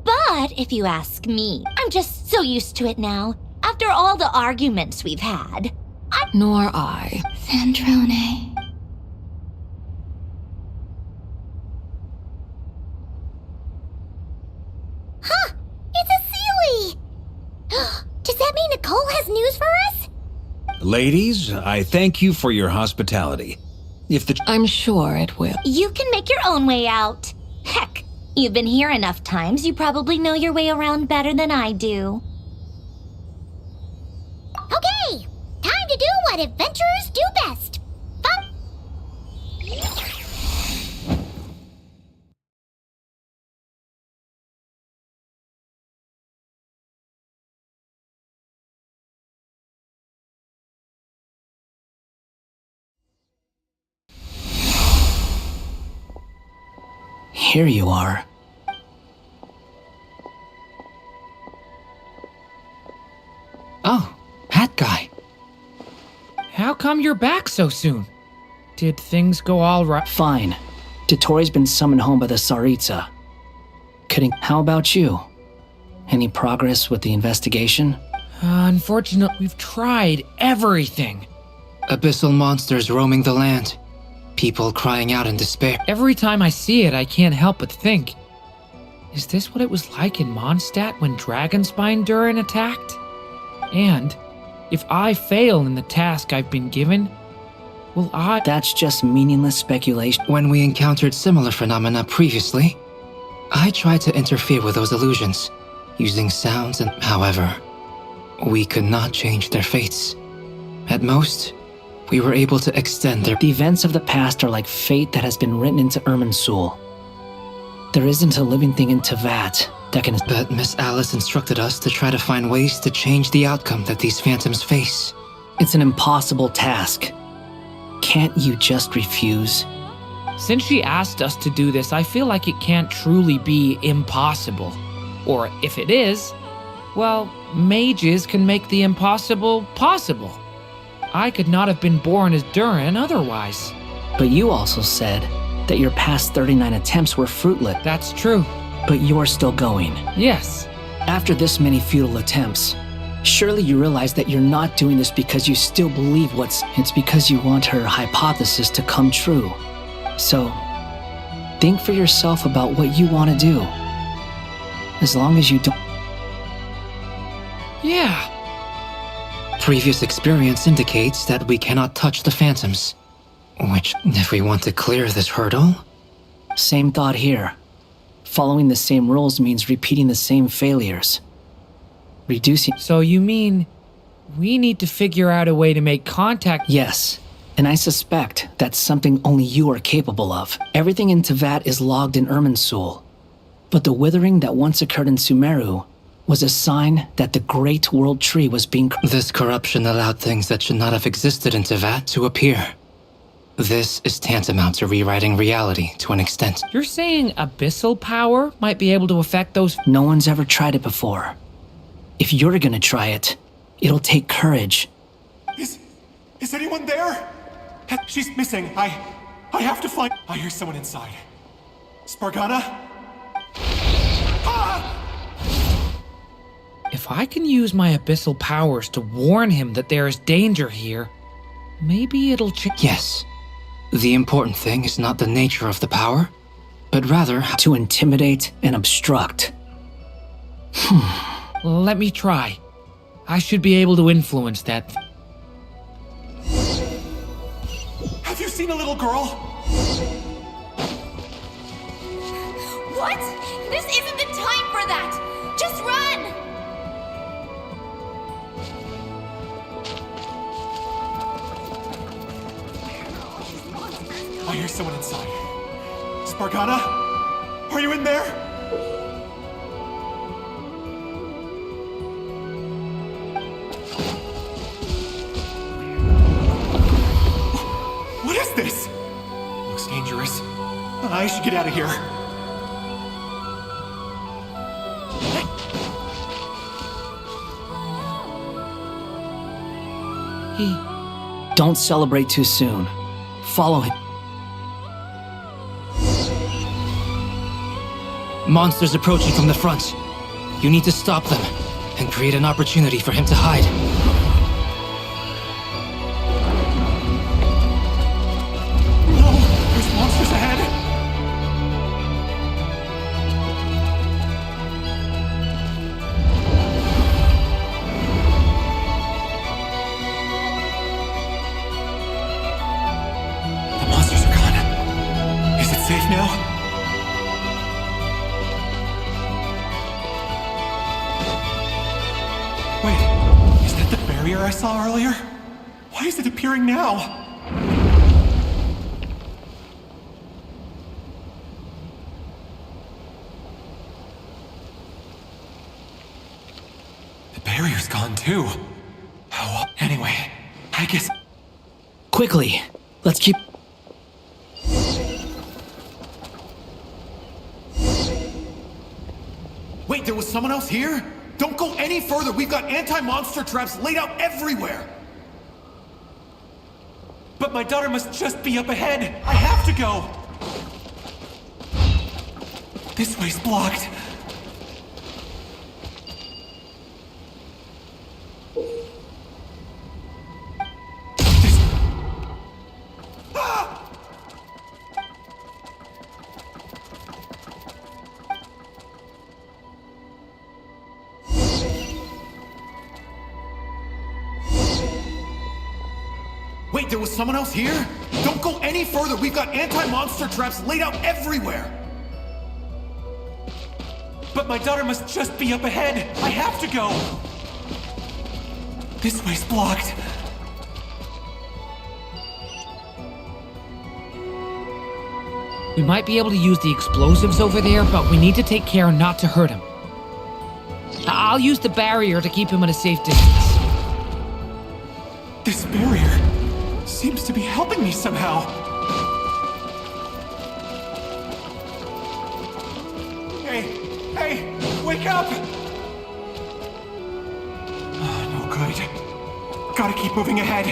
But if you ask me, I'm just so used to it now. After all the arguments we've had. Nor I. Sandrone. Huh! It's a Sealy! Does that mean Nicole has news for us? Ladies, I thank you for your hospitality. I'm sure it will. You can make your own way out. Heck, you've been here enough times, you probably know your way around better than I do. Okay! Time to do what adventurers do best. Fun! Here you are. Oh, that guy. How come you're back so soon? Did things go all right? Fine. Dottoro's been summoned home by the Tsaritsa. How about you? Any progress with the investigation? Unfortunately, we've tried everything. Abyssal monsters roaming the land. People crying out in despair. Every time I see it, I can't help but think. Is this what it was like in Mondstadt when Dragonspine Durin attacked? And if I fail in the task I've been given, will I... That's just meaningless speculation. When we encountered similar phenomena previously, I tried to interfere with those illusions, using sounds and... However, we could not change their fates. At most, we were able to extend their... The events of the past are like fate that has been written into Irminsul. There isn't a living thing in Tevat that can... But Miss Alice instructed us to try to find ways to change the outcome that these phantoms face. It's an impossible task. Can't you just refuse? Since she asked us to do this, I feel like it can't truly be impossible. Or if it is, well, mages can make the impossible possible. I could not have been born as Durin otherwise. But you also said that your past 39 attempts were fruitless. That's true. But you're still going. Yes. After this many futile attempts, surely you realize that you're not doing this because you still believe it's because you want her hypothesis to come true. So, think for yourself about what you want to do. As long as you don't... Yeah. Previous experience indicates that we cannot touch the phantoms. Which, if we want to clear this hurdle... Same thought here. Following the same rules means repeating the same failures. Reducing... So you mean we need to figure out a way to make contact? Yes, and I suspect that's something only you are capable of. Everything in Tevat is logged in Irminsul, but the withering that once occurred in Sumeru was a sign that the Great World Tree was being... This corruption allowed things that should not have existed in Tevat to appear. This is tantamount to rewriting reality to an extent. You're saying abyssal power might be able to affect those... No one's ever tried it before. If you're gonna try it, it'll take courage. Is anyone there? She's missing. I have to find... I hear someone inside. Spargana? Ah! If I can use my abyssal powers to warn him that there is danger here, maybe it'll change. Yes. The important thing is not the nature of the power, but rather to intimidate and obstruct. Let me try. I should be able to influence that. Have you seen a little girl? What? This isn't the time for that! Just run! I hear someone inside. Spargana? Are you in there? What is this? Looks dangerous. I should get out of here. Don't celebrate too soon. Follow him. monsters approaching from the front. You need to stop them and create an opportunity for him to hide. No! There's monsters ahead! The monsters are gone. Is it safe now? Wait, is that the barrier I saw earlier? Why is it appearing now? The barrier's gone too. Oh, anyway, I guess... Quickly, let's keep... Wait, there was someone else here? Don't go any further. We've got anti-monster traps laid out everywhere. But my daughter must just be up ahead. I have to go. This way's blocked. Wait, there was someone else here? Don't go any further. We've got anti-monster traps laid out everywhere. But my daughter must just be up ahead. I have to go. This way's blocked. We might be able to use the explosives over there, but we need to take care not to hurt him. I'll use the barrier to keep him at a safe distance. This barrier seems to be helping me somehow. Hey, wake up! Oh, no good. Gotta keep moving ahead.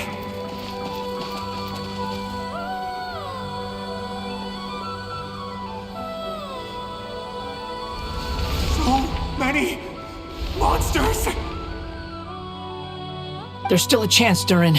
So many monsters! There's still a chance, Durin.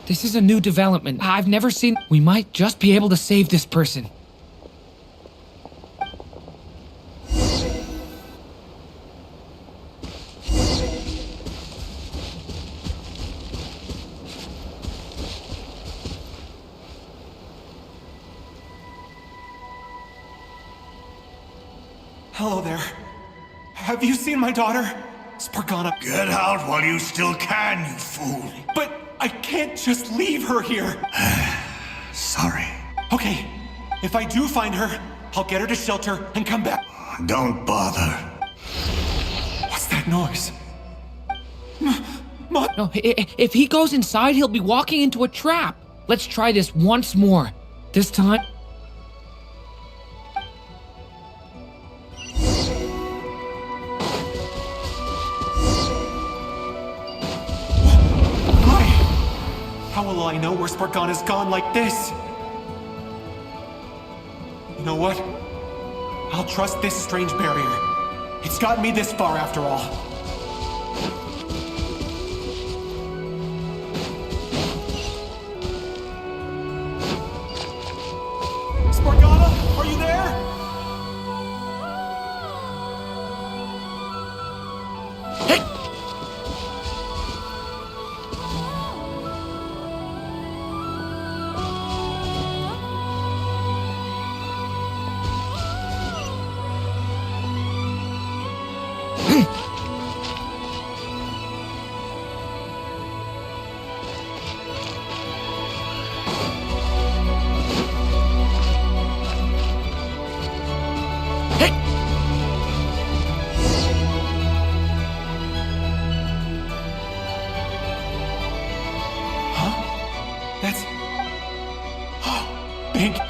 This is a new development. I've never seen. We might just be able to save this person. Hello there. Have you seen my daughter? Spargana. Get out while you still can, you fool. But I can't just leave her here. Sorry. Okay, if I do find her, I'll get her to shelter and come back. Don't bother. What's that noise? No, if he goes inside, he'll be walking into a trap. Let's try this once more. This time... How will I know where Spargana's gone like this? You know what? I'll trust this strange barrier. It's gotten me this far after all. Spargana, are you there?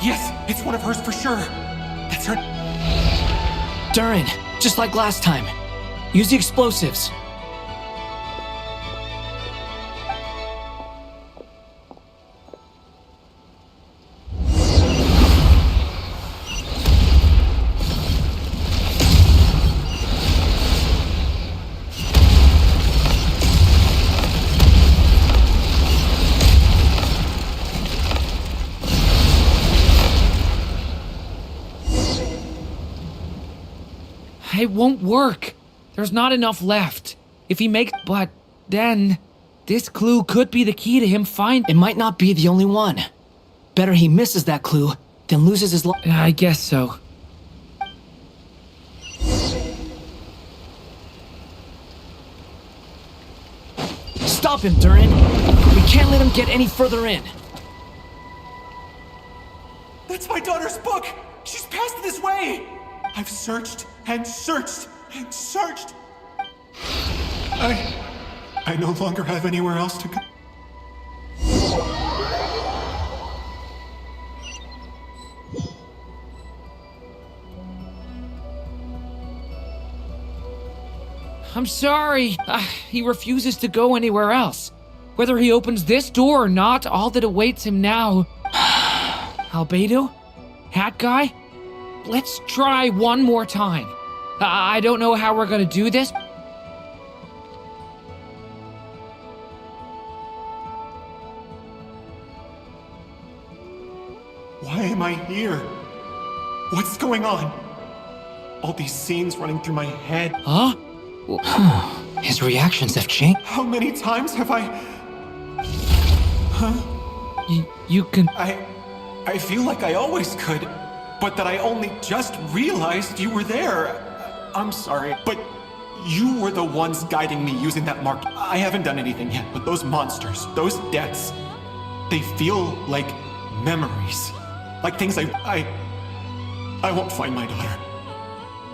Yes, it's one of hers for sure. That's her. Durin, just like last time. Use the explosives. It won't work. There's not enough left. If he makes... But then... This clue could be the key to him find... It might not be the only one. Better he misses that clue than loses his life. I guess so. Stop him, Durin. We can't let him get any further in. That's my daughter's book! She's passed this way! I've searched and searched and searched. I no longer have anywhere else to go. I'm sorry. He refuses to go anywhere else. Whether he opens this door or not, all that awaits him now... Albedo? Hat Guy? Let's try one more time. I don't know how we're gonna do this. Why am I here? What's going on? All these scenes running through my head. Huh? His reactions have changed. How many times have I... Huh? You can... I feel like I always could. But that I only just realized you were there. I'm sorry, but you were the ones guiding me using that mark. I haven't done anything yet, but those monsters, those deaths, they feel like memories. Like things I won't find my daughter.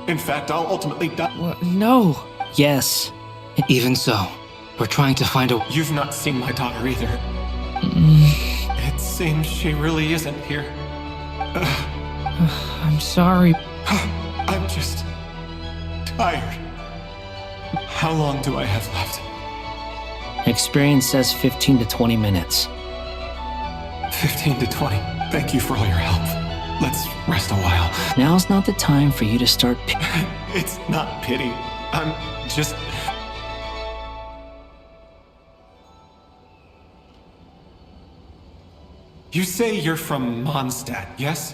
In fact, I'll ultimately die. No. Yes. Even so, we're trying to find a... You've not seen my daughter either. It seems she really isn't here. I'm sorry. I'm just... tired. How long do I have left? Experience says 15 to 20 minutes. 15 to 20. Thank you for all your help. Let's rest a while. Now's not the time for you to start... It's not pity. I'm just... You say you're from Mondstadt, yes?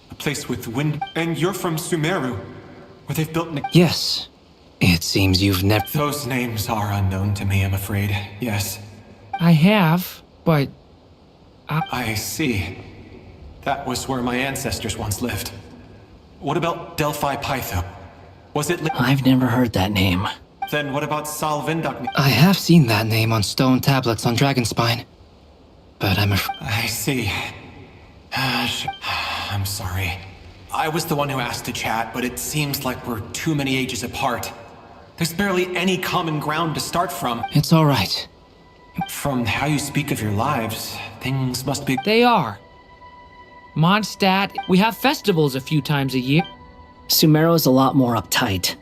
A place with wind... And you're from Sumeru, where they've built... Yes. It seems you've never... Those names are unknown to me, I'm afraid. Yes. I have, but... I see. That was where my ancestors once lived. What about Delphi Pytho? Was it... I've never heard that name. Then what about Salvindagni? I have seen that name on stone tablets on Dragonspine. But I'm afraid... I see. I'm sorry. I was the one who asked to chat, but it seems like we're too many ages apart. There's barely any common ground to start from. It's all right. From how you speak of your lives, things must be... They are. Mondstadt, we have festivals a few times a year. Sumeru's a lot more uptight.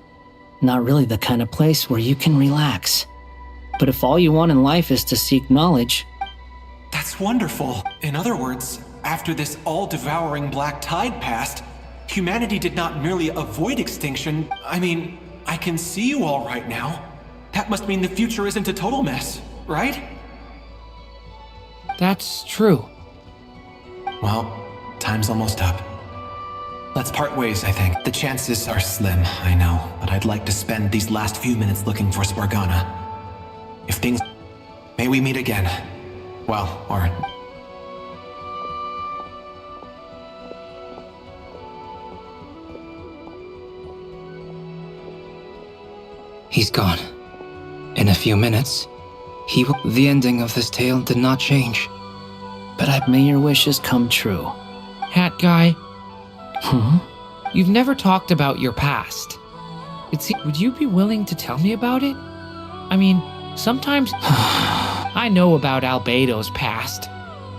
Not really the kind of place where you can relax. But if all you want in life is to seek knowledge... That's wonderful. In other words, after this all-devouring black tide passed, humanity did not merely avoid extinction. I mean, I can see you all right now. That must mean the future isn't a total mess, right? That's true. Well, time's almost up. Let's part ways, I think. The chances are slim, I know, but I'd like to spend these last few minutes looking for Spargana. If things... May we meet again. Well, or... He's gone. In a few minutes, he will... The ending of this tale did not change. But May your wishes come true. Hat guy. You've never talked about your past. Would you be willing to tell me about it? I mean, sometimes I know about Albedo's past.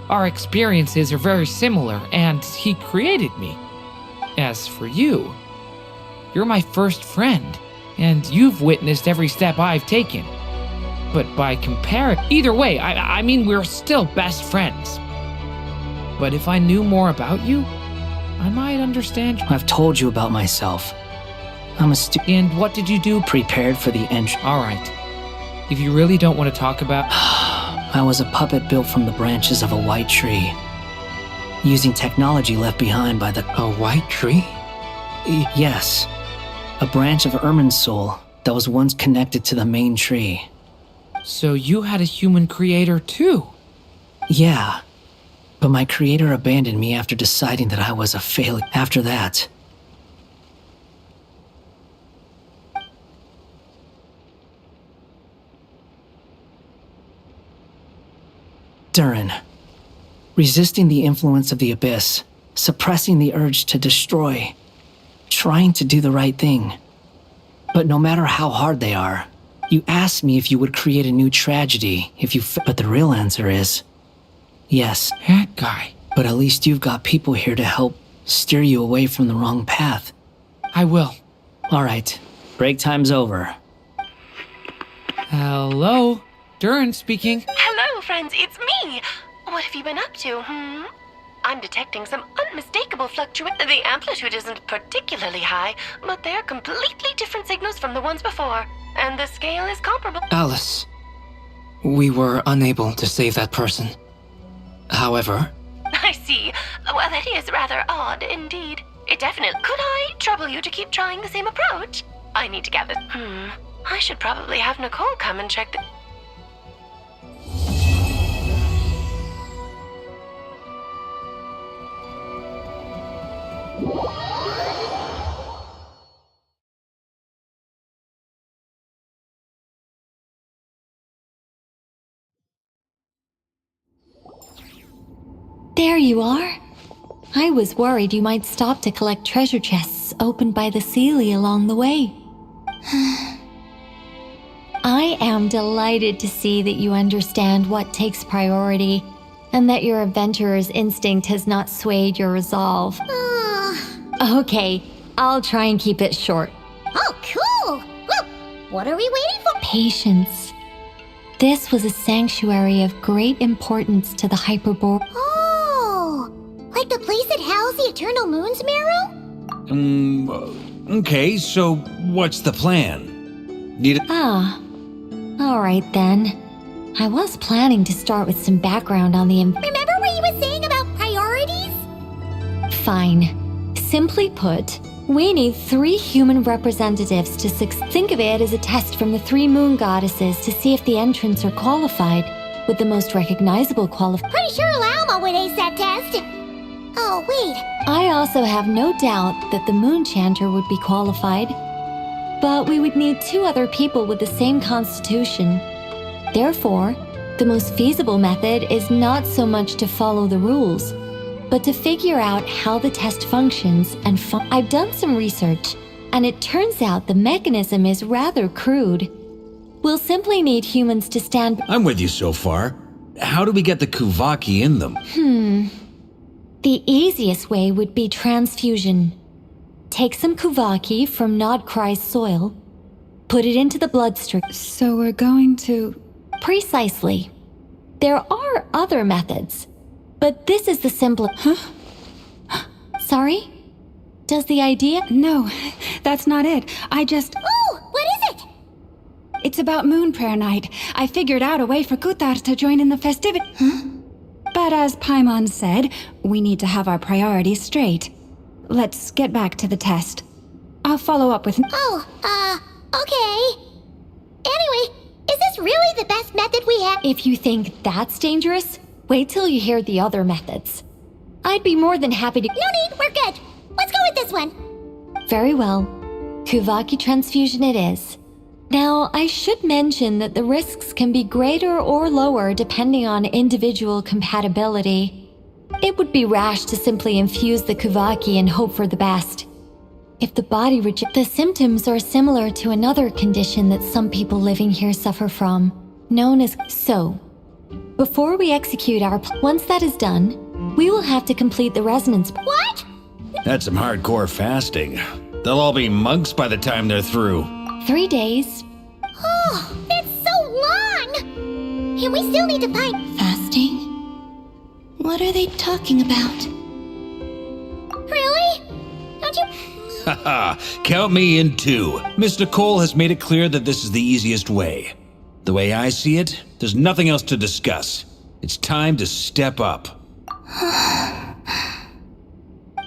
Our experiences are very similar, and he created me. As for you, you're my first friend, and you've witnessed every step I've taken. But by comparison, either way, I mean, we're still best friends. But if I knew more about you, I might understand. I've told you about myself. I'm a And what did you do? Prepared for the entry. All right. If you really don't want to talk about... I was a puppet built from the branches of a white tree. Using technology left behind by the... A white tree? Yes. A branch of Irminsul that was once connected to the main tree. So you had a human creator too? Yeah. But my creator abandoned me after deciding that I was a failure. After that... Durin. Resisting the influence of the Abyss, suppressing the urge to destroy, trying to do the right thing. But no matter how hard they are, you asked me if you would create a new tragedy if you but the real answer is... Yes. That guy. But at least you've got people here to help steer you away from the wrong path. I will. All right. Break time's over. Hello? Durin speaking. Hello, friends, it's me. What have you been up to, I'm detecting some unmistakable fluctuation. The amplitude isn't particularly high, but they're completely different signals from the ones before. And the scale is comparable. Alice, we were unable to save that person. However... I see. Well, that is rather odd indeed. It definitely... Could I trouble you to keep trying the same approach? I need to gather... I should probably have Nicole come and check the... There you are. I was worried you might stop to collect treasure chests opened by the Seelie along the way. I am delighted to see that you understand what takes priority, and that your adventurer's instinct has not swayed your resolve. Okay, I'll try and keep it short. Oh, cool! Well, what are we waiting for? Patience. This was a sanctuary of great importance to the Hyperborean. Oh, like the place that housed the Eternal Moon's Marrow? Okay, so what's the plan? Need it? Alright then. I was planning to start with some background on the... Remember what you were saying Fine. Simply put, we need 3 human representatives to think of it as a test from the 3 moon goddesses to see if the entrants are qualified, with the most recognizable Pretty sure Alma would ace that test. Oh, wait. I also have no doubt that the moon chanter would be qualified. But we would need 2 other people with the same constitution. Therefore, the most feasible method is not so much to follow the rules, but to figure out how the test functions and I've done some research, and it turns out the mechanism is rather crude. We'll simply need humans to stand. I'm with you so far. How do we get the Kuvaki in them? The easiest way would be transfusion. Take some Kuvaki from Nodcry's soil, put it into the bloodstream. So we're going to... Precisely. There are other methods, but this is the simplest. Sorry? Does the idea? No, that's not it. I just... Ooh, what is it? It's about Moon Prayer Night. I figured out a way for Kutar to join in the festivity. But as Paimon said, we need to have our priorities straight. Let's get back to the test. I'll follow up with... Okay. Anyway, is this really the best method we have? If you think that's dangerous, wait till you hear the other methods. I'd be more than happy to... No need, we're good. Let's go with this one. Very well. Kuvaki transfusion it is. Now, I should mention that the risks can be greater or lower depending on individual compatibility. It would be rash to simply infuse the Kuvaki and hope for the best. If the body rejects... The symptoms are similar to another condition that some people living here suffer from, known as... So, before we execute our... Once that is done, we will have to complete the resonance... What? That's some hardcore fasting. They'll all be monks by the time they're through. 3 days. Oh, that's so long! And we still need to find... Fasting? What are they talking about? Really? Don't you... Haha, count me in too. Mr. Cole has made it clear that this is the easiest way. The way I see it, there's nothing else to discuss. It's time to step up.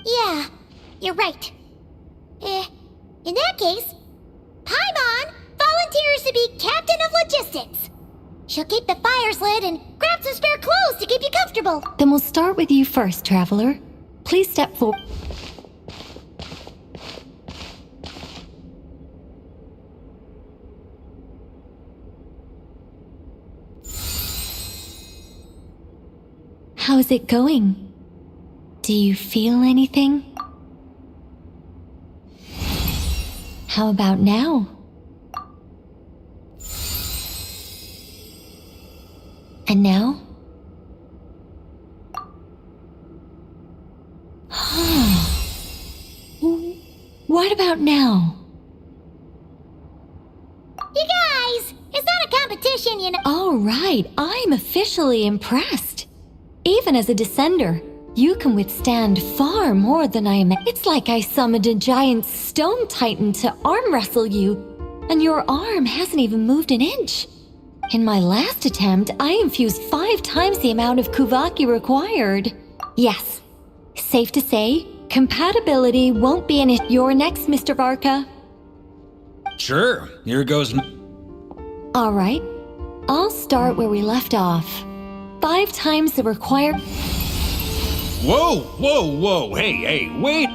Yeah, you're right. In that case, Paimon volunteers to be captain of logistics. She'll keep the fires lit and grab some spare clothes to keep you comfortable. Then we'll start with you first, traveler. Please step forward. How's it going? Do you feel anything? How about now? And now? What about now? You guys, it's not a competition, you know. All right, I'm officially impressed. Even as a descender, you can withstand far more than I am. It's like I summoned a giant stone titan to arm wrestle you, and your arm hasn't even moved an inch. In my last attempt, I infused 5 times the amount of Kuvaki required. Yes, safe to say, compatibility won't be an issue. You're next, Mr. Varka. Sure, here goes. All right, I'll start where we left off. 5 times the required... Whoa, whoa, whoa, hey, wait!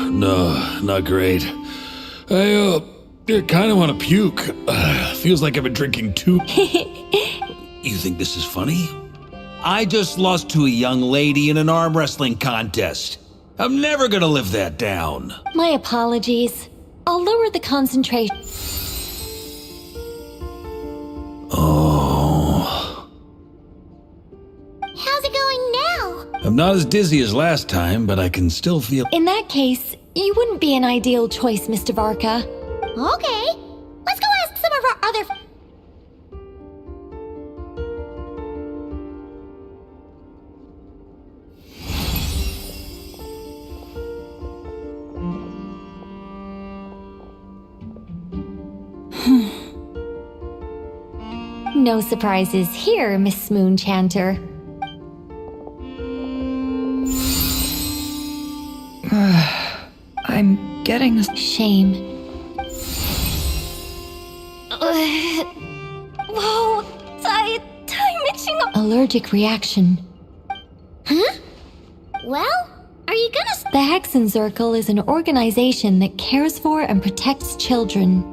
No, not great. I kind of want to puke. Feels like I've been drinking too... You think this is funny? I just lost to a young lady in an arm wrestling contest. I'm never gonna live that down. My apologies. I'll lower the concentration. Oh. How's it going now? I'm not as dizzy as last time, but I can still feel... In that case, you wouldn't be an ideal choice, Mr. Varka. Okay, let's go ask some of our other... No surprises here, Miss Moonchanter. getting this. Shame. Whoa! Time itching. Allergic reaction. Huh? Well, are you gonna... The Hexenzirkel is an organization that cares for and protects children.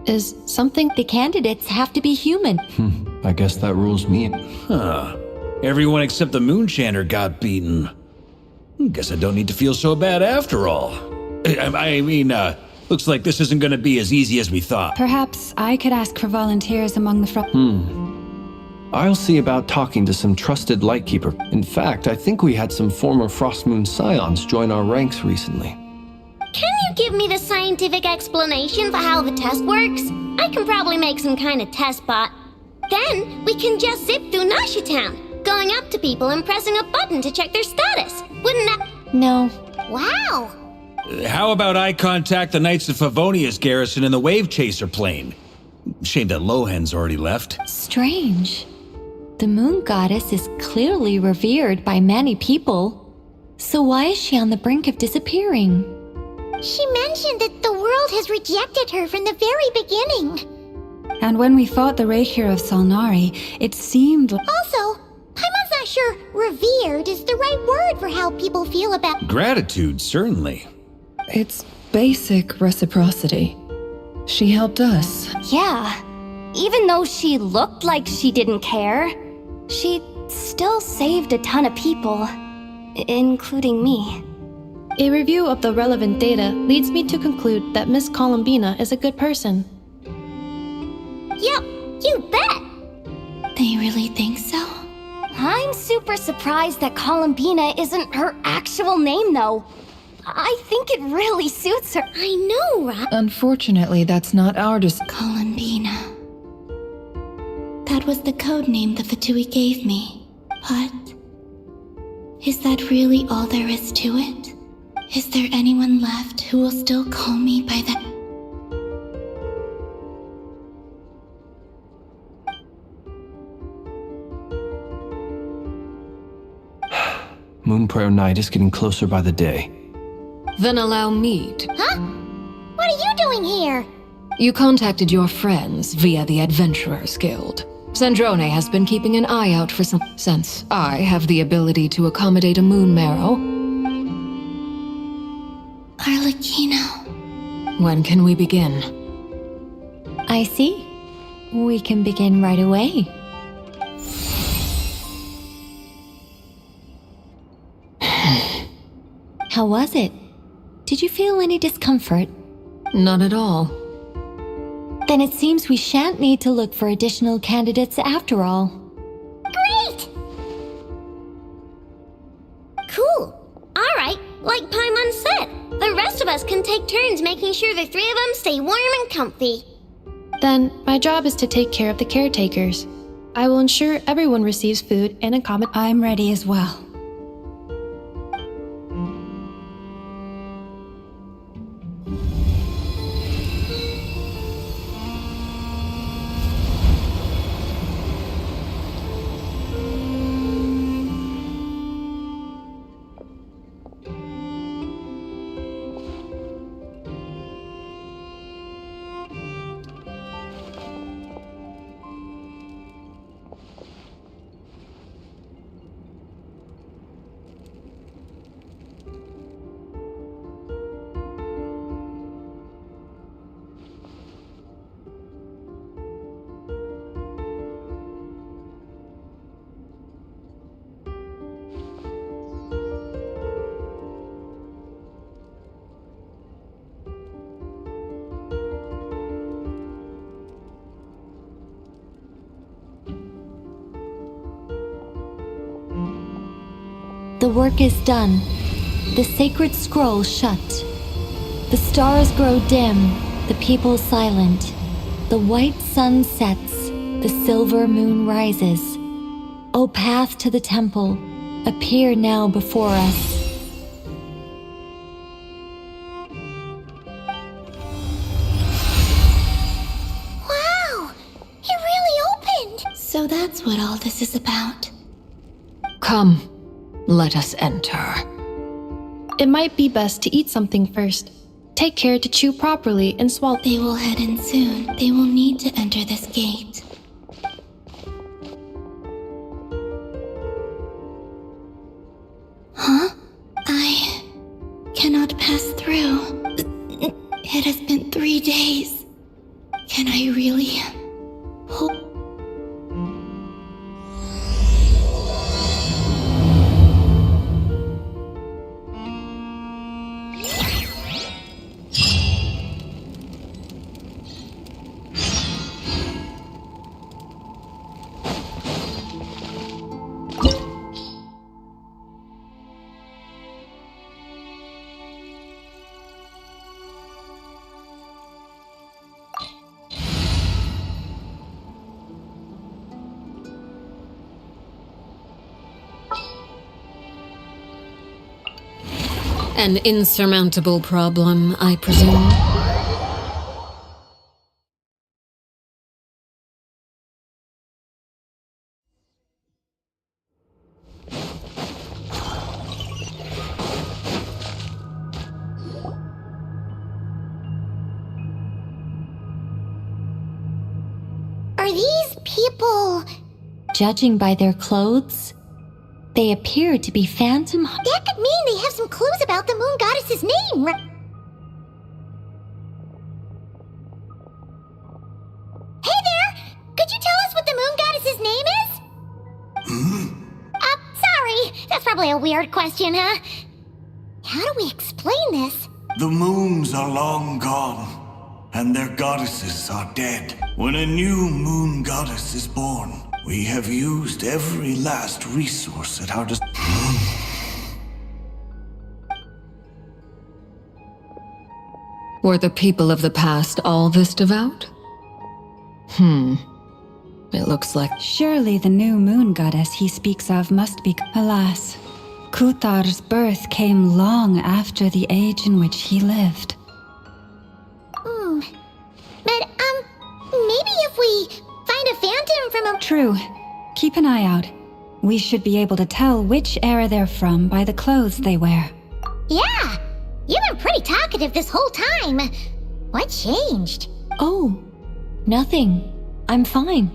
Is something... The candidates have to be human. I guess that rules me. Huh. Everyone except the Moonchanter got beaten. Guess I don't need to feel so bad after all. I mean, looks like this isn't gonna be as easy as we thought. Perhaps I could ask for volunteers among the I'll see about talking to some trusted Lightkeeper. In fact, I think we had some former Frostmoon Scions join our ranks recently. Can you give me the scientific explanation for how the test works? I can probably make some kind of test bot. Then we can just zip through Nasha Town, going up to people and pressing a button to check their status. Wouldn't that... No. Wow. How about I contact the Knights of Favonia's garrison in the Wave Chaser plane? Shame that Lohan's already left. Strange. The moon goddess is clearly revered by many people. So why is she on the brink of disappearing? She mentioned that the world has rejected her from the very beginning. And when we fought the Reikir of Solnari, it seemed... Also, Paimon's not sure revered is the right word for how people feel about... Gratitude, certainly. It's basic reciprocity. She helped us. Yeah. Even though she looked like she didn't care, she still saved a ton of people, including me. A review of the relevant data leads me to conclude that Miss Columbina is a good person. Yep, you bet! They really think so? I'm super surprised that Columbina isn't her actual name, though. I think it really suits her. I know, right? Unfortunately, that's not our Columbina. That was the code name the Fatui gave me. But... is that really all there is to it? Is there anyone left who will still call me by that? Moonprayer Night is getting closer by the day. Then allow me to... Huh? What are you doing here? You contacted your friends via the Adventurers Guild. Zandrone has been keeping an eye out for some... Since I have the ability to accommodate a moon marrow... Arlecchino. When can we begin? I see. We can begin right away. How was it? Did you feel any discomfort? Not at all. Then it seems we shan't need to look for additional candidates after all. Great! Cool. Alright, like Paimon said, the rest of us can take turns making sure the three of them stay warm and comfy. Then, my job is to take care of the caretakers. I will ensure everyone receives food and accommodation. I'm ready as well. The work is done. The sacred scroll shut. The stars grow dim, the people silent. The white sun sets, the silver moon rises. O path to the temple, appear now before us. Wow! It really opened! So that's what all this is about. Come. Let us enter. It might be best to eat something first. Take care to chew properly and swallow. They will head in soon. They will need to enter this gate. Huh? I cannot pass through. It has been 3 days. Can I really hope? An insurmountable problem, I presume. Are these people... Judging by their clothes, they appear to be phantom. That could mean they have some clues about the moon goddess's name, Hey there! Could you tell us what the moon goddess's name is? Sorry. That's probably a weird question, huh? How do we explain this? The moons are long gone, and their goddesses are dead. When a new moon goddess is born, we have used every last resource at our Were the people of the past all this devout? It looks like... Surely the new moon goddess he speaks of must be... Alas, Kuthar's birth came long after the age in which he lived. But, maybe if we find a phantom from a... True. Keep an eye out. We should be able to tell which era they're from by the clothes they wear. Yeah! You've been pretty talkative this whole time. What changed? Oh, nothing. I'm fine.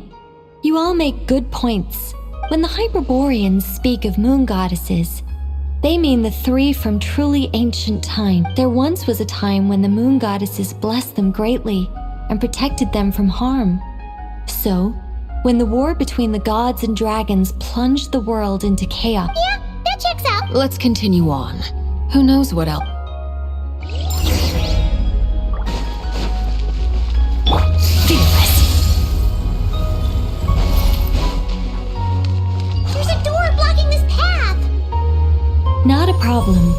You all make good points. When the Hyperboreans speak of moon goddesses, they mean the 3 from truly ancient time. There once was a time when the moon goddesses blessed them greatly and protected them from harm. So, when the war between the gods and dragons plunged the world into chaos... Yeah, that checks out. Let's continue on. Who knows what else? There's a door blocking this path! Not a problem.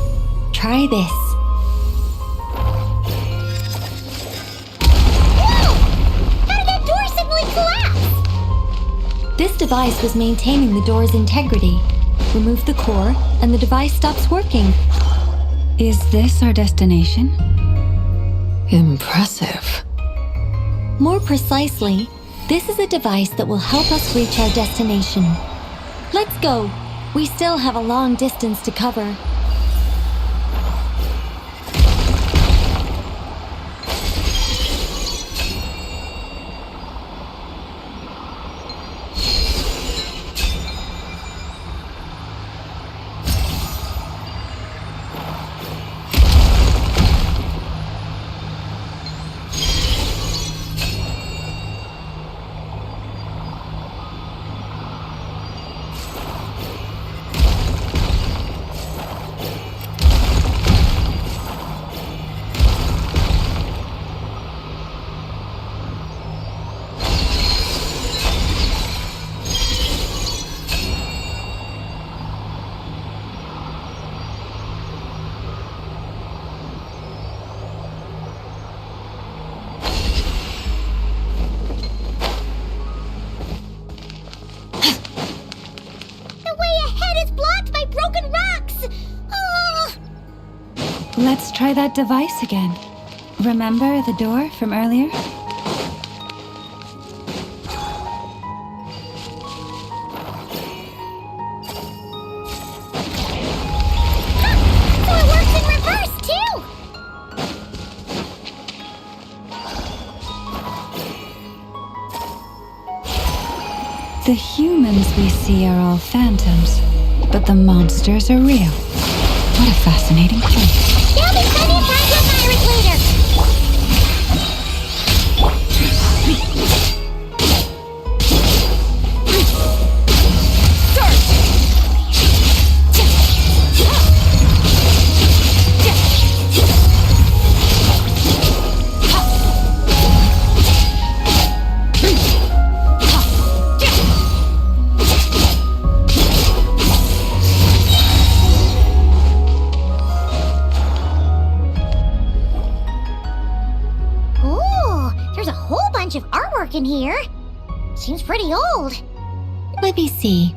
Try this. This device was maintaining the door's integrity. Remove the core, and the device stops working. Is this our destination? Impressive. More precisely, this is a device that will help us reach our destination. Let's go. We still have a long distance to cover. Let's try that device again. Remember the door from earlier? The humans we see are all phantoms, but the monsters are real. What a fascinating place. There'll be plenty of time to admire it later. Of artwork in here. Seems pretty old. Let me see.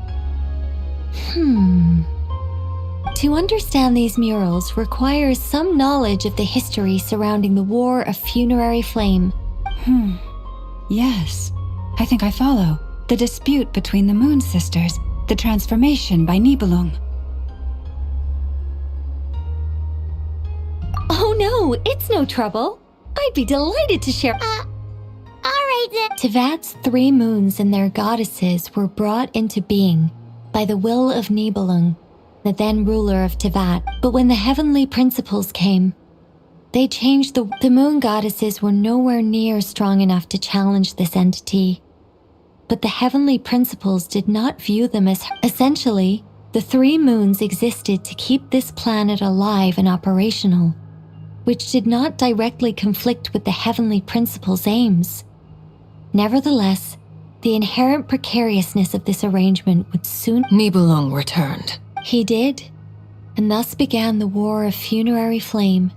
To understand these murals requires some knowledge of the history surrounding the War of Funerary Flame. Yes, I think I follow. The dispute between the Moon Sisters, the transformation by Nibelung. Oh no, it's no trouble. I'd be delighted to share. Alright then. Tevat's 3 moons and their goddesses were brought into being by the will of Nibelung, the then ruler of Tevat. But when the heavenly principles came, they changed the moon goddesses were nowhere near strong enough to challenge this entity. But the heavenly principles did not view them as essentially, the 3 moons existed to keep this planet alive and operational, which did not directly conflict with the heavenly principles' aims. Nevertheless, the inherent precariousness of this arrangement would soon— Nibelung returned. He did, and thus began the War of Funerary Flame,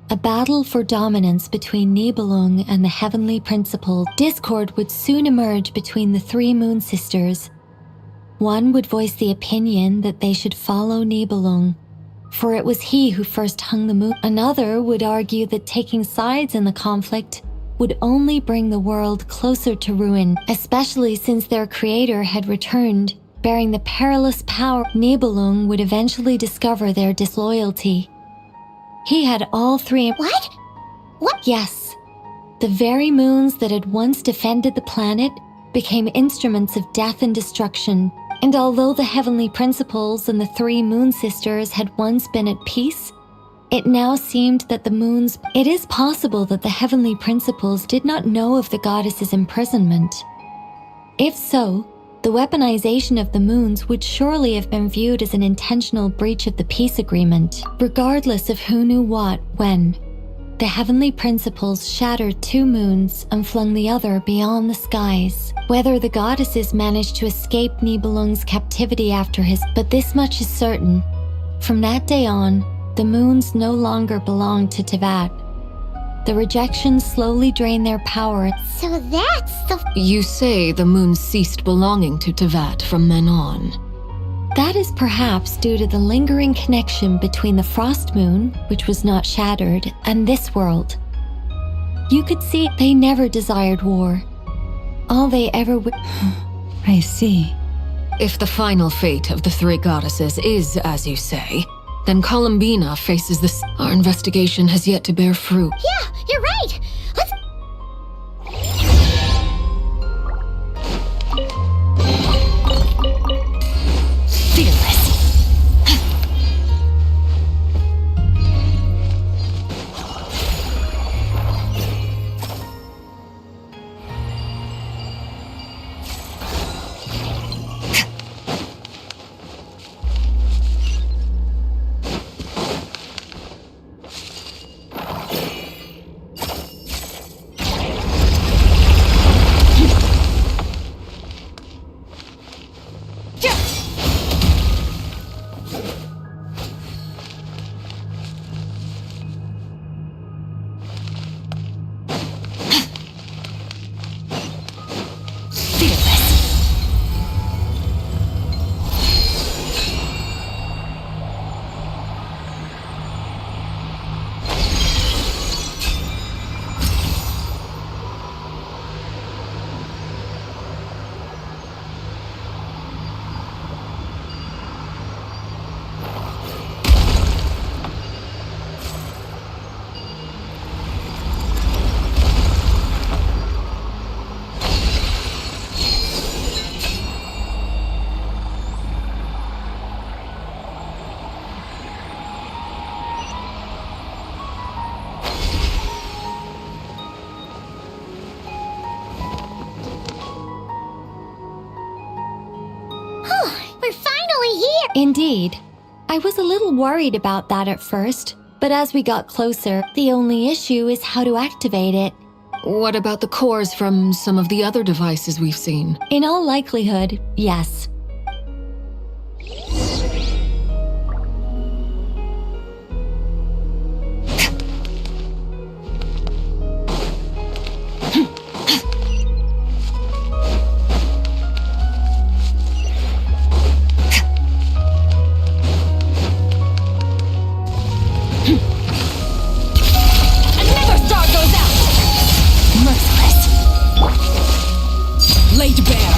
a battle for dominance between Nibelung and the heavenly principle. Discord would soon emerge between the 3 moon sisters. One would voice the opinion that they should follow Nibelung, for it was he who first hung the moon. Another would argue that taking sides in the conflict would only bring the world closer to ruin, especially since their creator had returned, bearing the perilous power. Nibelung would eventually discover their disloyalty. He had all 3— What? Yes. The very moons that had once defended the planet became instruments of death and destruction. And although the heavenly principles and the 3 moon sisters had once been at peace, it now seemed that it is possible that the heavenly principles did not know of the goddess's imprisonment. If so, the weaponization of the moons would surely have been viewed as an intentional breach of the peace agreement. Regardless of who knew what, when, the heavenly principles shattered 2 moons and flung the other beyond the skies. Whether the goddesses managed to escape Nibelung's captivity after but this much is certain. From that day on, the moons no longer belonged to Tevat. The rejection slowly drained their power. So that's the— You say the moons ceased belonging to Tevat from then on. That is perhaps due to the lingering connection between the Frost Moon, which was not shattered, and this world. You could see they never desired war. All they ever would— I see. If the final fate of the 3 goddesses is as you say, then Columbina faces this. Our investigation has yet to bear fruit. Yeah, you're right. Let's— Fearless. Indeed. I was a little worried about that at first, but as we got closer, the only issue is how to activate it. What about the cores from some of the other devices we've seen? In all likelihood, yes. Laid bare.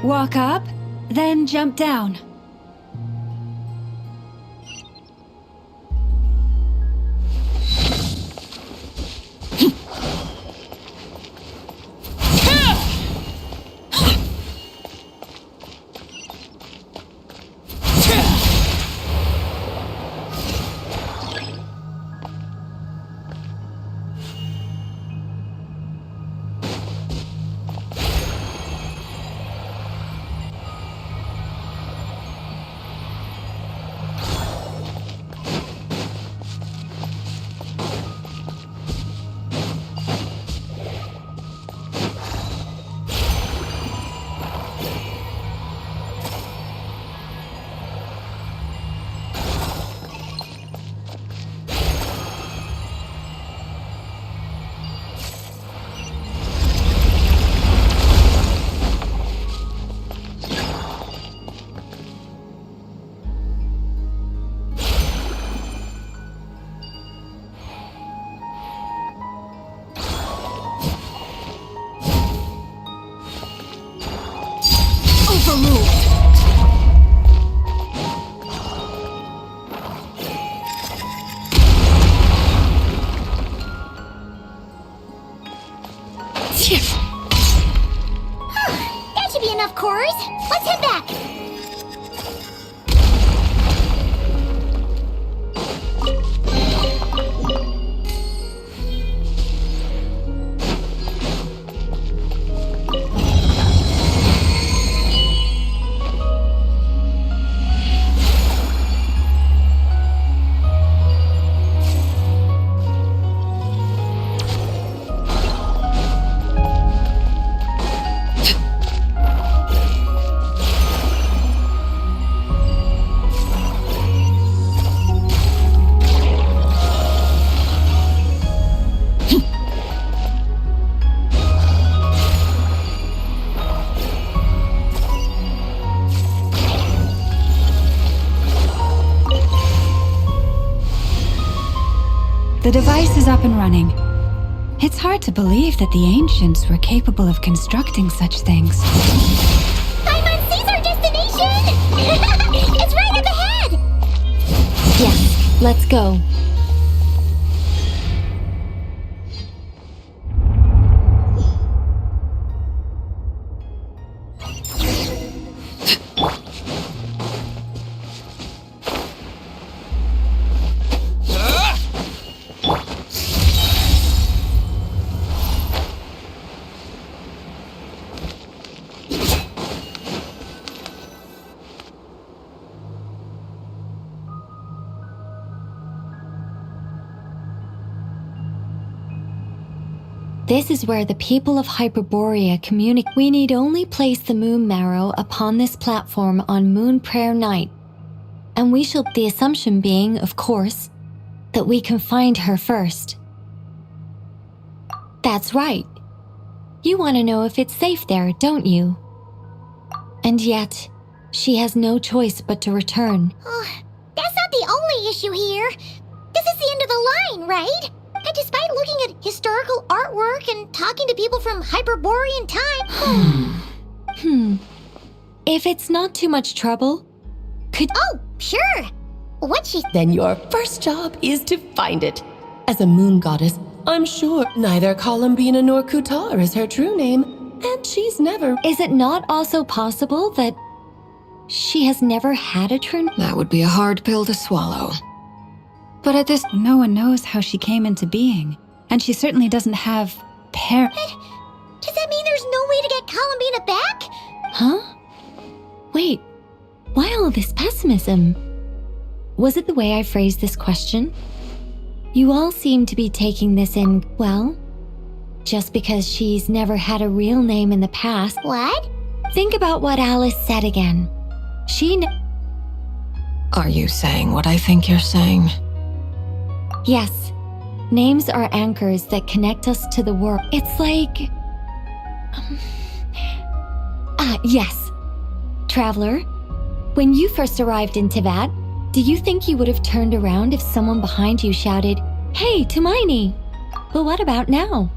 Walk up, then jump down. That should be enough cores. Let's head back. The device is up and running. It's hard to believe that the ancients were capable of constructing such things. Paimon sees our destination! It's right up ahead! Yes, let's go. This is where the people of Hyperborea communicate. We need only place the moon marrow upon this platform on Moon Prayer Night. And we shall, the assumption being, of course, that we can find her first. That's right. You want to know if it's safe there, don't you? And yet, she has no choice but to return. That's not the only issue here. This is the end of the line, right? And despite looking at historical artwork and talking to people from Hyperborean time... If it's not too much trouble, could... Oh, sure! What's she... Then your first job is to find it. As a moon goddess, I'm sure neither Columbina nor Kutar is her true name, and she's never... Is it not also possible that she has never had a true name? That would be a hard pill to swallow. But at this... No one knows how she came into being, and she certainly doesn't have Does that mean there's no way to get Columbina back? Huh? Wait, why all this pessimism? Was it the way I phrased this question? You all seem to be taking this in, well, just because she's never had a real name in the past. What? Think about what Alice said again. Are you saying what I think you're saying? Yes. Names are anchors that connect us to the world. It's like... yes. Traveler, when you first arrived in Teyvat, do you think you would have turned around if someone behind you shouted, "Hey, Tumaini"? But what about now?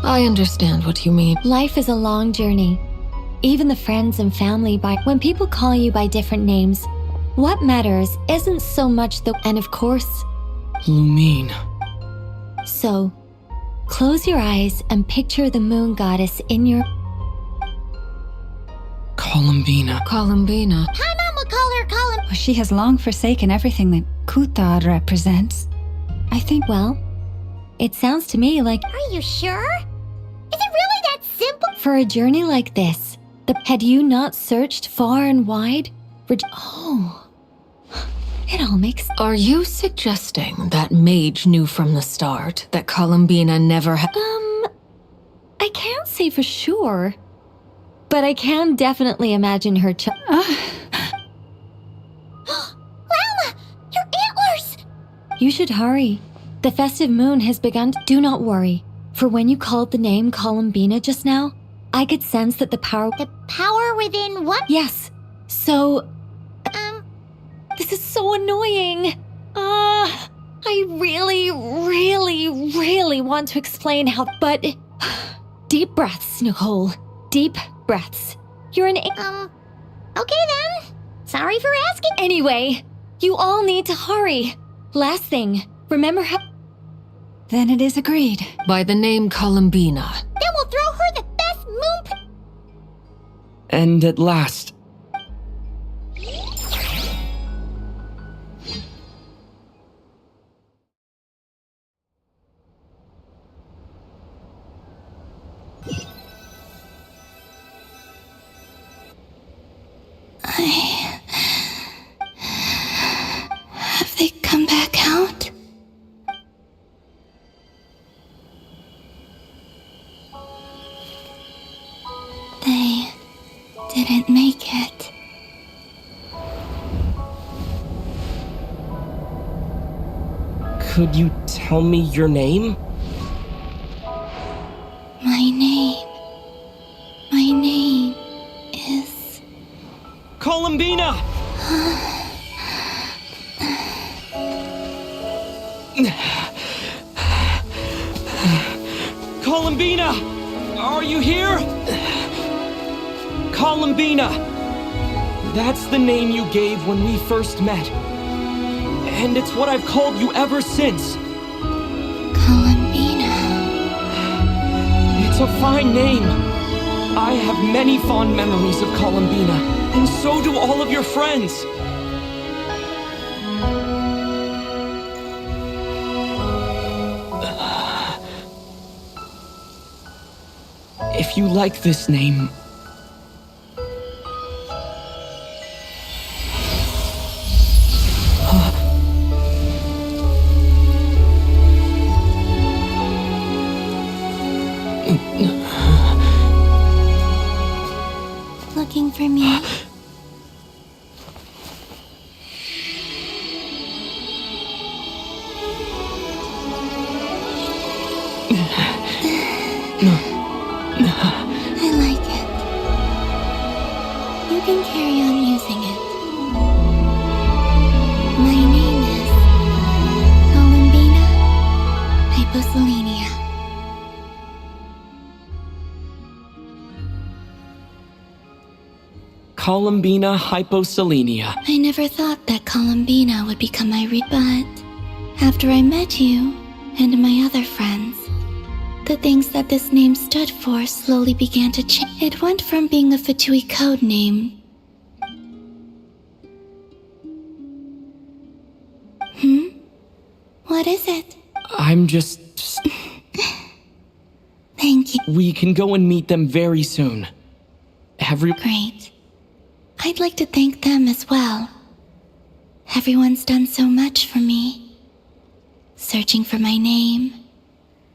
I understand what you mean. Life is a long journey. Even the friends and family when people call you by different names, what matters isn't so much the... And of course... Lumine. So, close your eyes and picture the moon goddess in your... Columbina. Columbina. Hi, Mom will call her Colum... She has long forsaken everything that Kutar represents. I think, well, it sounds to me like... Are you sure? Is it really that simple? For a journey like this, had you not searched far and wide? Oh, it all makes... Are you suggesting that Mage knew from the start that Columbina never had... I can't say for sure, but I can definitely imagine her Lalma! Your antlers! You should hurry. The festive moon has begun. Do not worry, for when you called the name Columbina just now, I could sense that the power... The power within what? Yes. So... This is so annoying. I really, really, really want to explain how... But... Deep breaths, Nicole. Deep breaths. You're an... Okay then. Sorry for asking. Anyway, you all need to hurry. Last thing, remember how... Then it is agreed. By the name Columbina. Then we'll throw her the best moon... And at last... Have they come back out? They didn't make it. Could you tell me your name? My name is... Columbina! Columbina! Are you here? Columbina! That's the name you gave when we first met. And it's what I've called you ever since. Columbina. It's a fine name. I have many fond memories of Columbina, and so do all of your friends. If you like this name... Looking for me? I like it. You can carry on using it. My name is... Columbina hyposelenia. I never thought that Columbina would become my but after I met you and my other friends, the things that this name stood for slowly began to change. It went from being a Fatui code name. What is it? I'm just... Thank you. We can go and meet them very soon. Great. I'd like to thank them as well. Everyone's done so much for me. Searching for my name.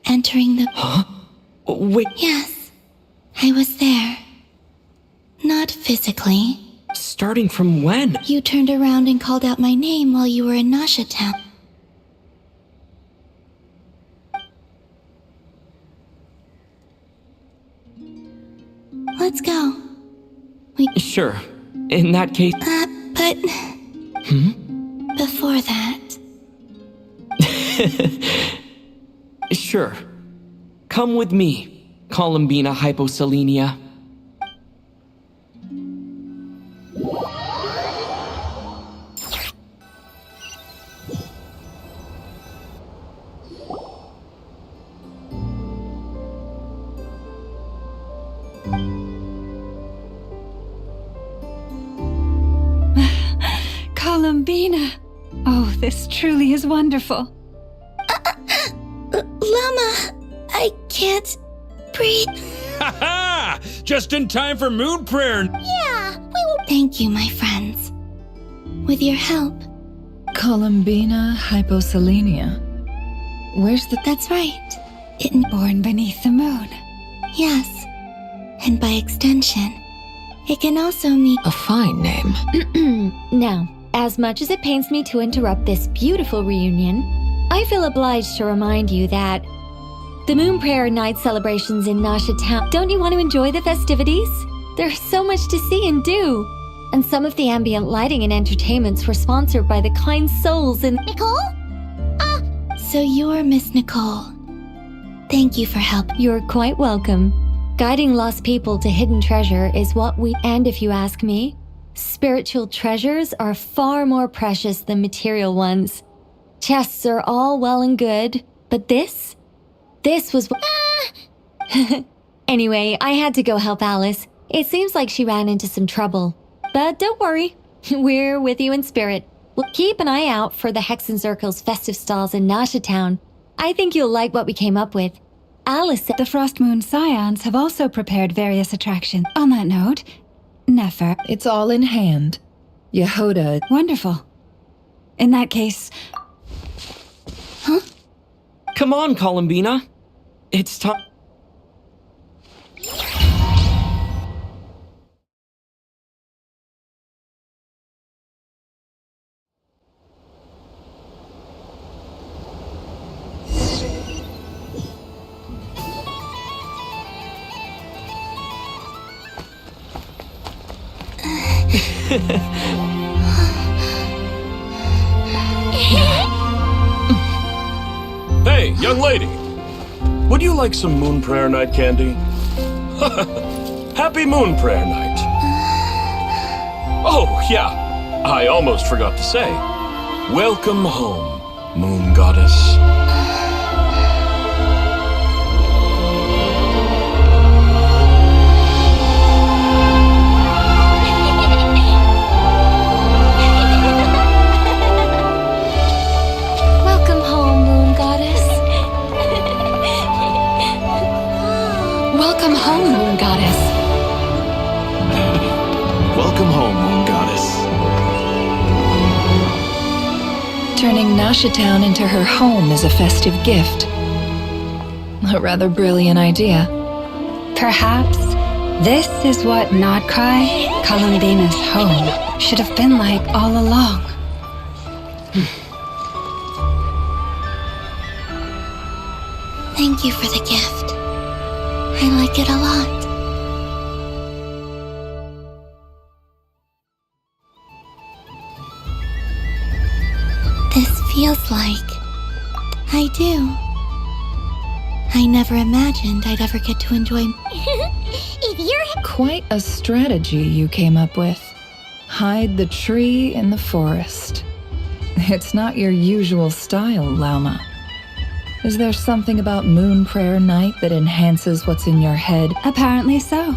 Entering the... Huh? Wait. Yes. I was there. Not physically. Starting from when? You turned around and called out my name while you were in Nasha Town. Let's go. Sure. In that case... But... Before that... Sure. Come with me, Columbina hyposelenia. Columbina! Oh, this truly is wonderful. Llama, I can't breathe. Ha ha! Just in time for moon prayer. Yeah, we will. Thank you, my friends. With your help. Columbina hyposelenia. Where's the... That's right. Born beneath the moon. Yes. And by extension, it can also mean... A fine name. Now, as much as it pains me to interrupt this beautiful reunion, I feel obliged to remind you that the Moon Prayer Night celebrations in Nasha Town. Don't you want to enjoy the festivities? There's so much to see and do. And some of the ambient lighting and entertainments were sponsored by the kind souls in... Nicole? So you're Miss Nicole. Thank you for help. You're quite welcome. Guiding lost people to hidden treasure is what we... And if you ask me, spiritual treasures are far more precious than material ones. Chests are all well and good, but this was... Anyway, I had to go help Alice. It seems like she ran into some trouble. But don't worry, we're with you in spirit. We'll keep an eye out for the Hexencircle's festive stalls in Nasha Town. I think you'll like what we came up with. Alice said... The Frost Moon Scions have also prepared various attractions. On that note, Nefer... It's all in hand. Yehoda... Wonderful. In that case... Huh? Come on, Columbina. It's time... Hey, young lady. Would you like some Moon Prayer Night candy? Happy Moon Prayer Night. Oh, yeah. I almost forgot to say. Welcome home, Moon Goddess. Welcome home, Moon Goddess. Welcome home, Moon Goddess. Welcome home, Moon Goddess. Turning Nasha Town into her home is a festive gift. A rather brilliant idea. Perhaps this is what Nodcry, Columbina's home, should have been like all along. Thank you for the gift. I like it a lot. This feels like... I do. I never imagined I'd ever get to enjoy. If you're Quite a strategy you came up with. Hide the tree in the forest. It's not your usual style, Lauma. Is there something about Moon Prayer Night that enhances what's in your head? Apparently so.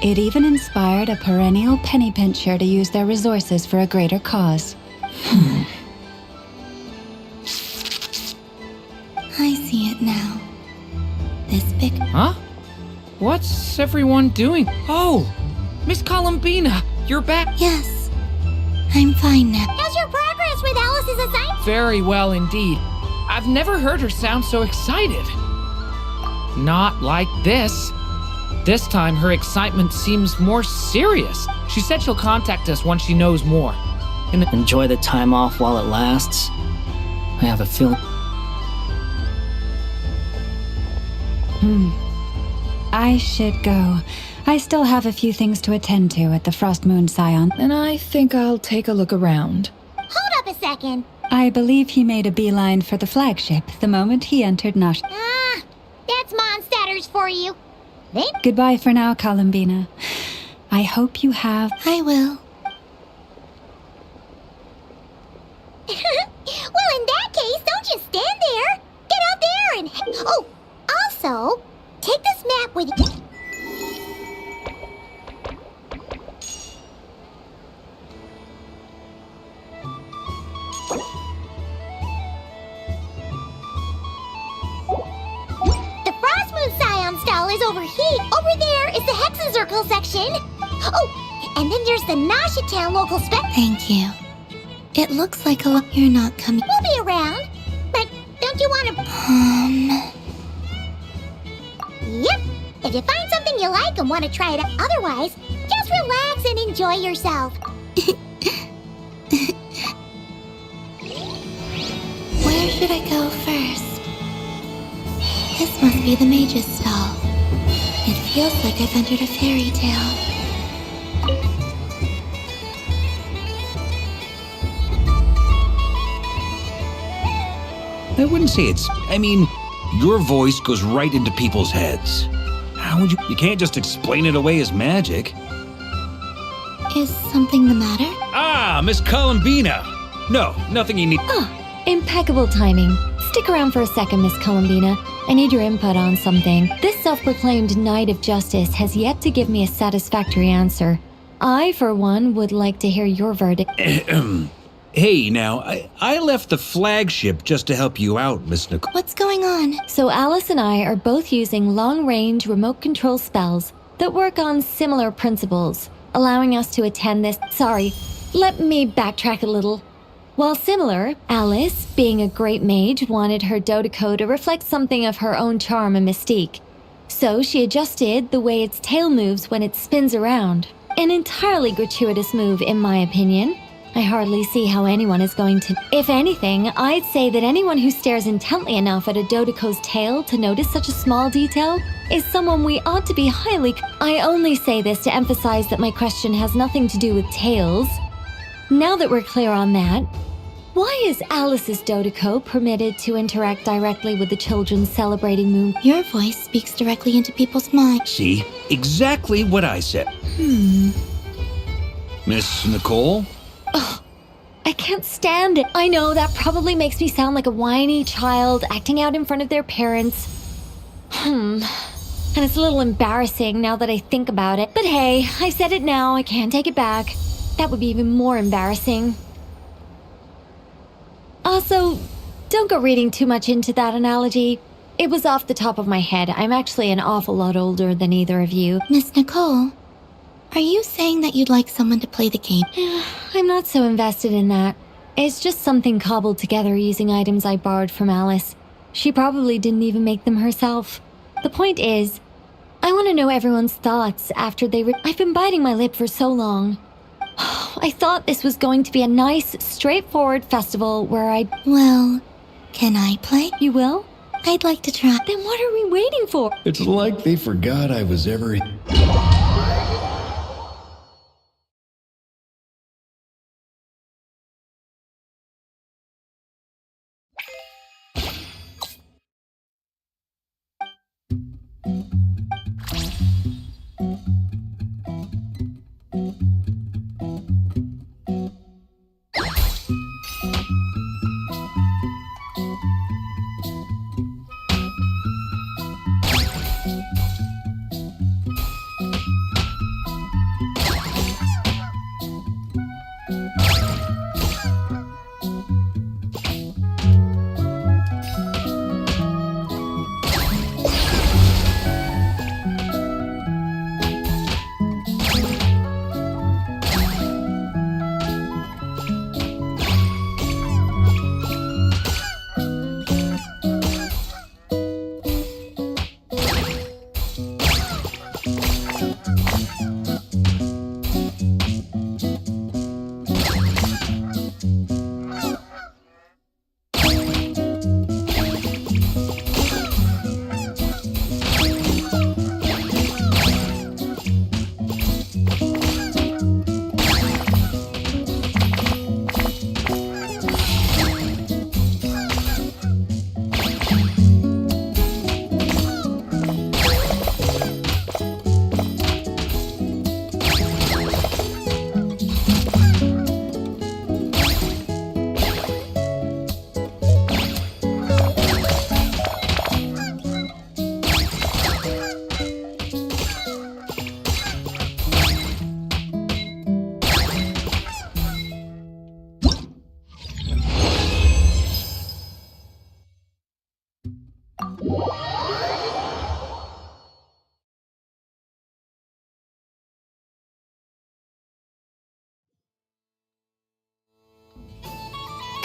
It even inspired a perennial penny pincher to use their resources for a greater cause. I see it now. This big. Huh? What's everyone doing? Oh, Miss Columbina, you're back. Yes, I'm fine now. How's your progress with Alice's assignment? Very well indeed. I've never heard her sound so excited. Not like this. This time, her excitement seems more serious. She said she'll contact us once she knows more. Enjoy the time off while it lasts. I have a feeling. I should go. I still have a few things to attend to at the Frost Moon Scion. And I think I'll take a look around. Hold up a second. I believe he made a beeline for the flagship the moment he entered Nosh. Ah, that's Mondstadters for you. They Goodbye for now, Columbina. I hope you have... I will. Well, in that case, don't just stand there. Get out there and... Oh, also, take this map with you. The Frost Moon Scion stall is over here. Over there is the Hexen Circle section. Oh, and then there's the Nasha Town local spec. Thank you. It looks like a lot. You're not coming. We'll be around. But don't you want to... Yep. If you find something you like and want to try it out, otherwise, just relax and enjoy yourself. Where should I go first? This must be the mage's stall. It feels like I've entered a fairy tale. I wouldn't say it's... I mean, your voice goes right into people's heads. How would you... You can't just explain it away as magic. Is something the matter? Ah, Miss Columbina! No, nothing you need... Oh, impeccable timing. Stick around for a second, Miss Columbina. I need your input on something. This self-proclaimed Knight of Justice has yet to give me a satisfactory answer. I, for one, would like to hear your verdict. Hey, now, I left the flagship just to help you out, Miss Nicole. What's going on? So Alice and I are both using long-range remote control spells that work on similar principles, allowing us to attend this... Sorry, let me backtrack a little. While similar, Alice, being a great mage, wanted her Dodeco to reflect something of her own charm and mystique. So she adjusted the way its tail moves when it spins around. An entirely gratuitous move, in my opinion. I hardly see how anyone is going to... If anything, I'd say that anyone who stares intently enough at a Dodeco's tail to notice such a small detail is someone we ought to be highly... I only say this to emphasize that my question has nothing to do with tails. Now that we're clear on that, why is Alice's Dodeco permitted to interact directly with the children celebrating Moon? Your voice speaks directly into people's minds. See? Exactly what I said. Miss Nicole? I can't stand it. I know that probably makes me sound like a whiny child acting out in front of their parents. And it's a little embarrassing now that I think about it. But hey, I said it now, I can't take it back. That would be even more embarrassing. Also, don't go reading too much into that analogy. It was off the top of my head. I'm actually an awful lot older than either of you. Miss Nicole, are you saying that you'd like someone to play the game? I'm not so invested in that. It's just something cobbled together using items I borrowed from Alice. She probably didn't even make them herself. The point is, I want to know everyone's thoughts after they I've been biting my lip for so long. I thought this was going to be a nice, straightforward festival where I'd... Well, can I play? You will? I'd like to try. Then what are we waiting for? It's like they forgot I was ever...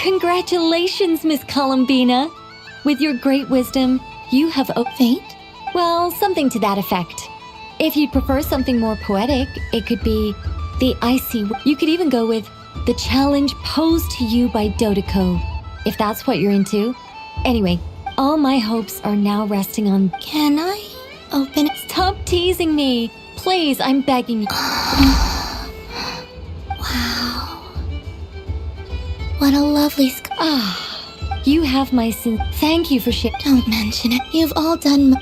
Congratulations, Miss Columbina. With your great wisdom, you have fate? Well, something to that effect. If you'd prefer something more poetic, it could be the icy. You could even go with the challenge posed to you by Dodeko, if that's what you're into. Anyway, all my hopes are now resting on. Can I open it? Stop teasing me. Please, I'm begging you. Wow. What a lovely You have my thank you for Don't mention it. You've all done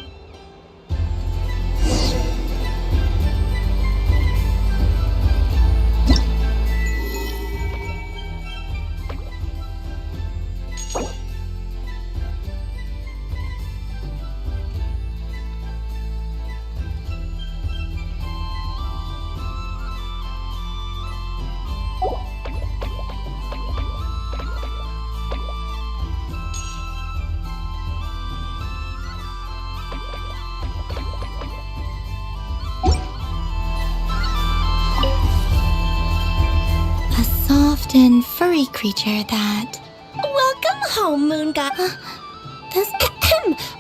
and furry creature that... Welcome home, Moon God.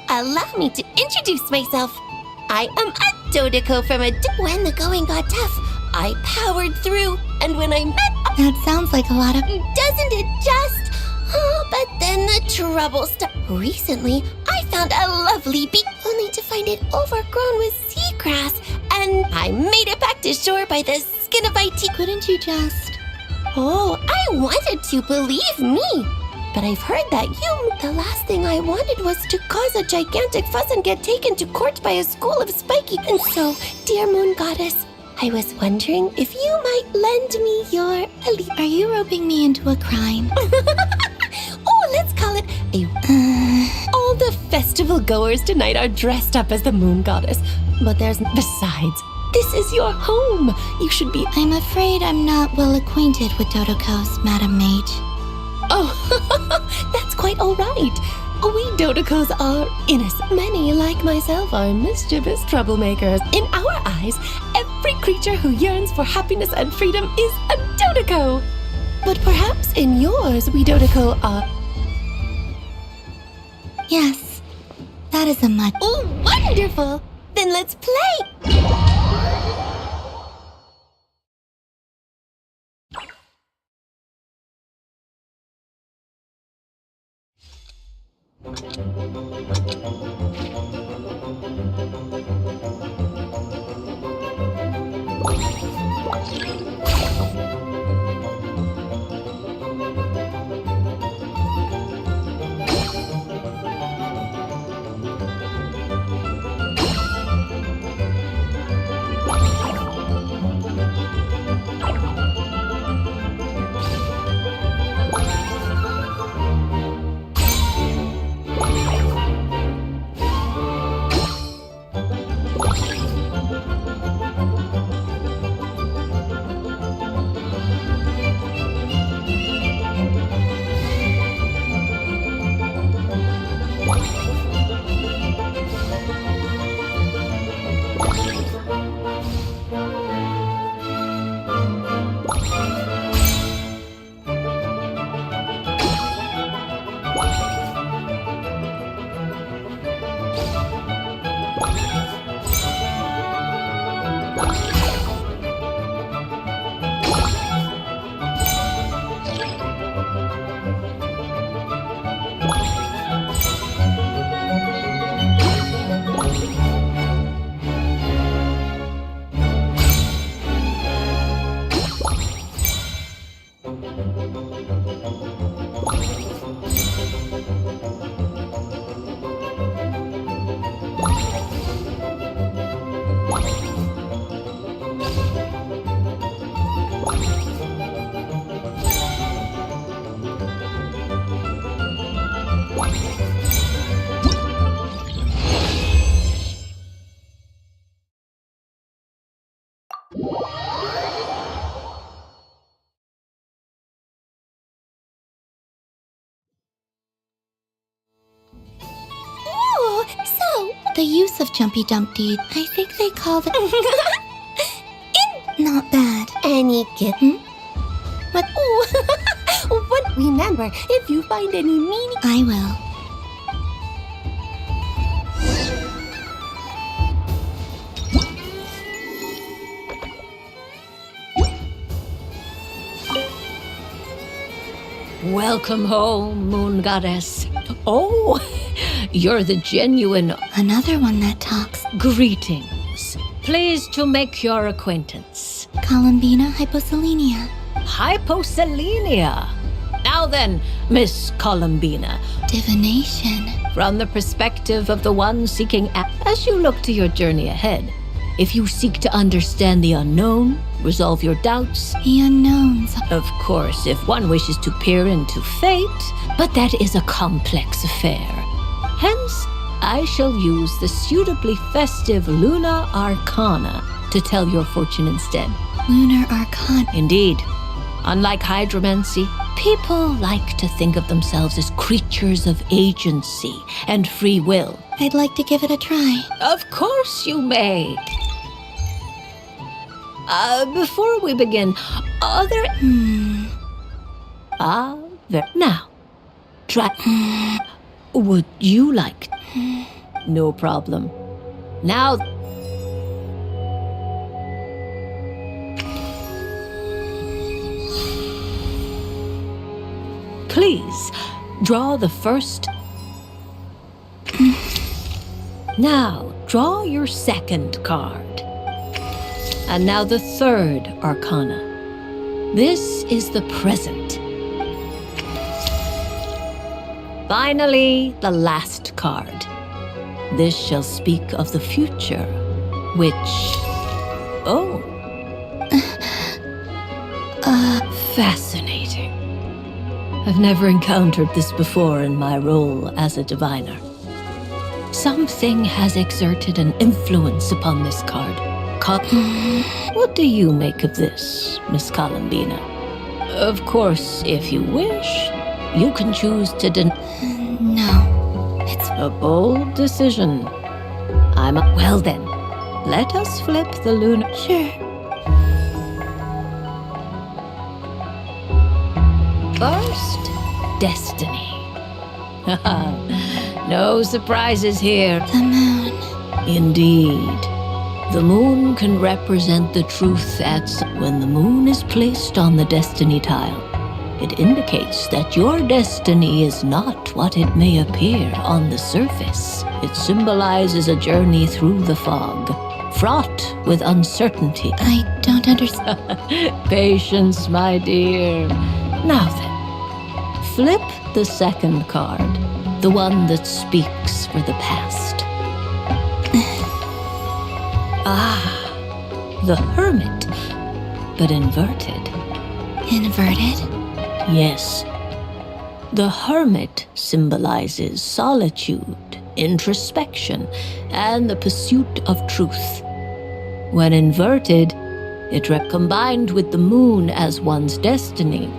Allow me to introduce myself. I am a Dodeko from When the going got tough, I powered through, and when I met... That sounds like a lot of... Doesn't it just? But then the trouble started. Recently, I found a lovely beach, only to find it overgrown with seagrass, and I made it back to shore by the skin of my teeth. Couldn't you just... Oh, I wanted to, believe me. But I've heard that the last thing I wanted was to cause a gigantic fuss and get taken to court by a school of spiky. And so, dear Moon Goddess, I was wondering if you might lend me your... Are you roping me into a crime? Oh, let's call it a... All the festival goers tonight are dressed up as the Moon Goddess. But besides... This is your home. You should be... I'm afraid I'm not well acquainted with Dodekos, Madam Mage. Oh, that's quite all right. We Dodekos are innocent. Many, like myself, are mischievous troublemakers. In our eyes, every creature who yearns for happiness and freedom is a Dodeko. But perhaps in yours, we Dodeko are... Yes, that is a much... Oh, wonderful! Then let's play! The use of Jumpy Dumpty, I think they call it... Not bad. Any kitten? What? What Remember, if you find any meaning... I will. Welcome home, Moon Goddess. Oh, you're the genuine... Another one that talks. Greetings. Pleased to make your acquaintance. Columbina hyposelenia. Hyposelenia. Now then, Miss Columbina. Divination. From the perspective of the one seeking... As you look to your journey ahead, if you seek to understand the unknown, resolve your doubts... The unknowns. Of course, if one wishes to peer into fate, but that is a complex affair. Hence, I shall use the suitably festive Lunar Arcana to tell your fortune instead. Lunar Arcana. Indeed. Unlike hydromancy, people like to think of themselves as creatures of agency and free will. I'd like to give it a try. Of course you may. Before we begin, are there... Now, try... Would you like... No problem. Now... Please, draw the first... Now, draw your second card. And now the third arcana. This is the present. Finally, the last card. This shall speak of the future, which... Oh. Fascinating. I've never encountered this before in my role as a diviner. Something has exerted an influence upon this card. What do you make of this, Miss Columbina? Of course, if you wish, you can choose to No. It's a bold decision. Well then, let us flip the lunar... Sure. First, destiny. No surprises here. The moon. Indeed. The moon can represent the truth when the moon is placed on the destiny tile. It indicates that your destiny is not what it may appear on the surface. It symbolizes a journey through the fog, fraught with uncertainty. I don't understand. Patience, my dear. Now then, flip the second card, the one that speaks for the past. The Hermit, but inverted. Inverted? Yes. The Hermit symbolizes solitude, introspection, and the pursuit of truth. When inverted, it combined with the moon as one's destiny.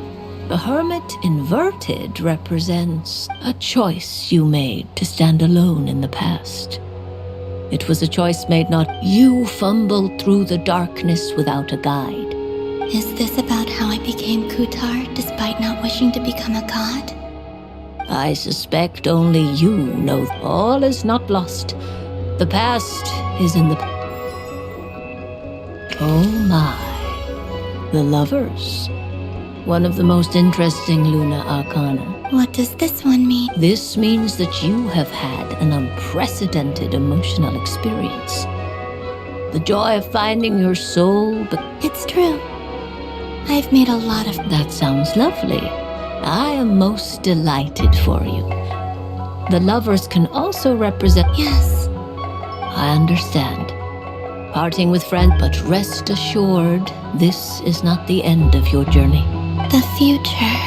The Hermit inverted represents a choice you made to stand alone in the past. It was a choice made not you fumbled through the darkness without a guide. Is this about how I became Kutar despite not wishing to become a god? I suspect only you know all is not lost. The past is in the... Oh my. The Lovers. One of the most interesting Lunar Arcana. What does this one mean? This means that you have had an unprecedented emotional experience. The joy of finding your soul, but... It's true. I've made a lot of... That sounds lovely. I am most delighted for you. The Lovers can also represent... Yes. I understand. Parting with friends, but rest assured, this is not the end of your journey. The future.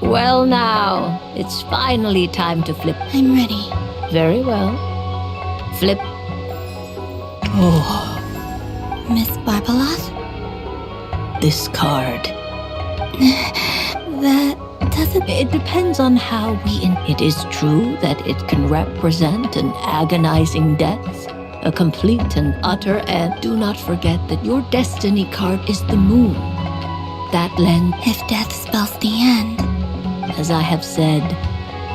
Well now, it's finally time to flip. I'm ready. Very well. Flip. Oh. Miss Barbaloth? This card. That doesn't... It depends on how It is true that it can represent an agonizing death, a complete and utter end. Do not forget that your destiny card is the moon. that lens. If death spells the end. As I have said,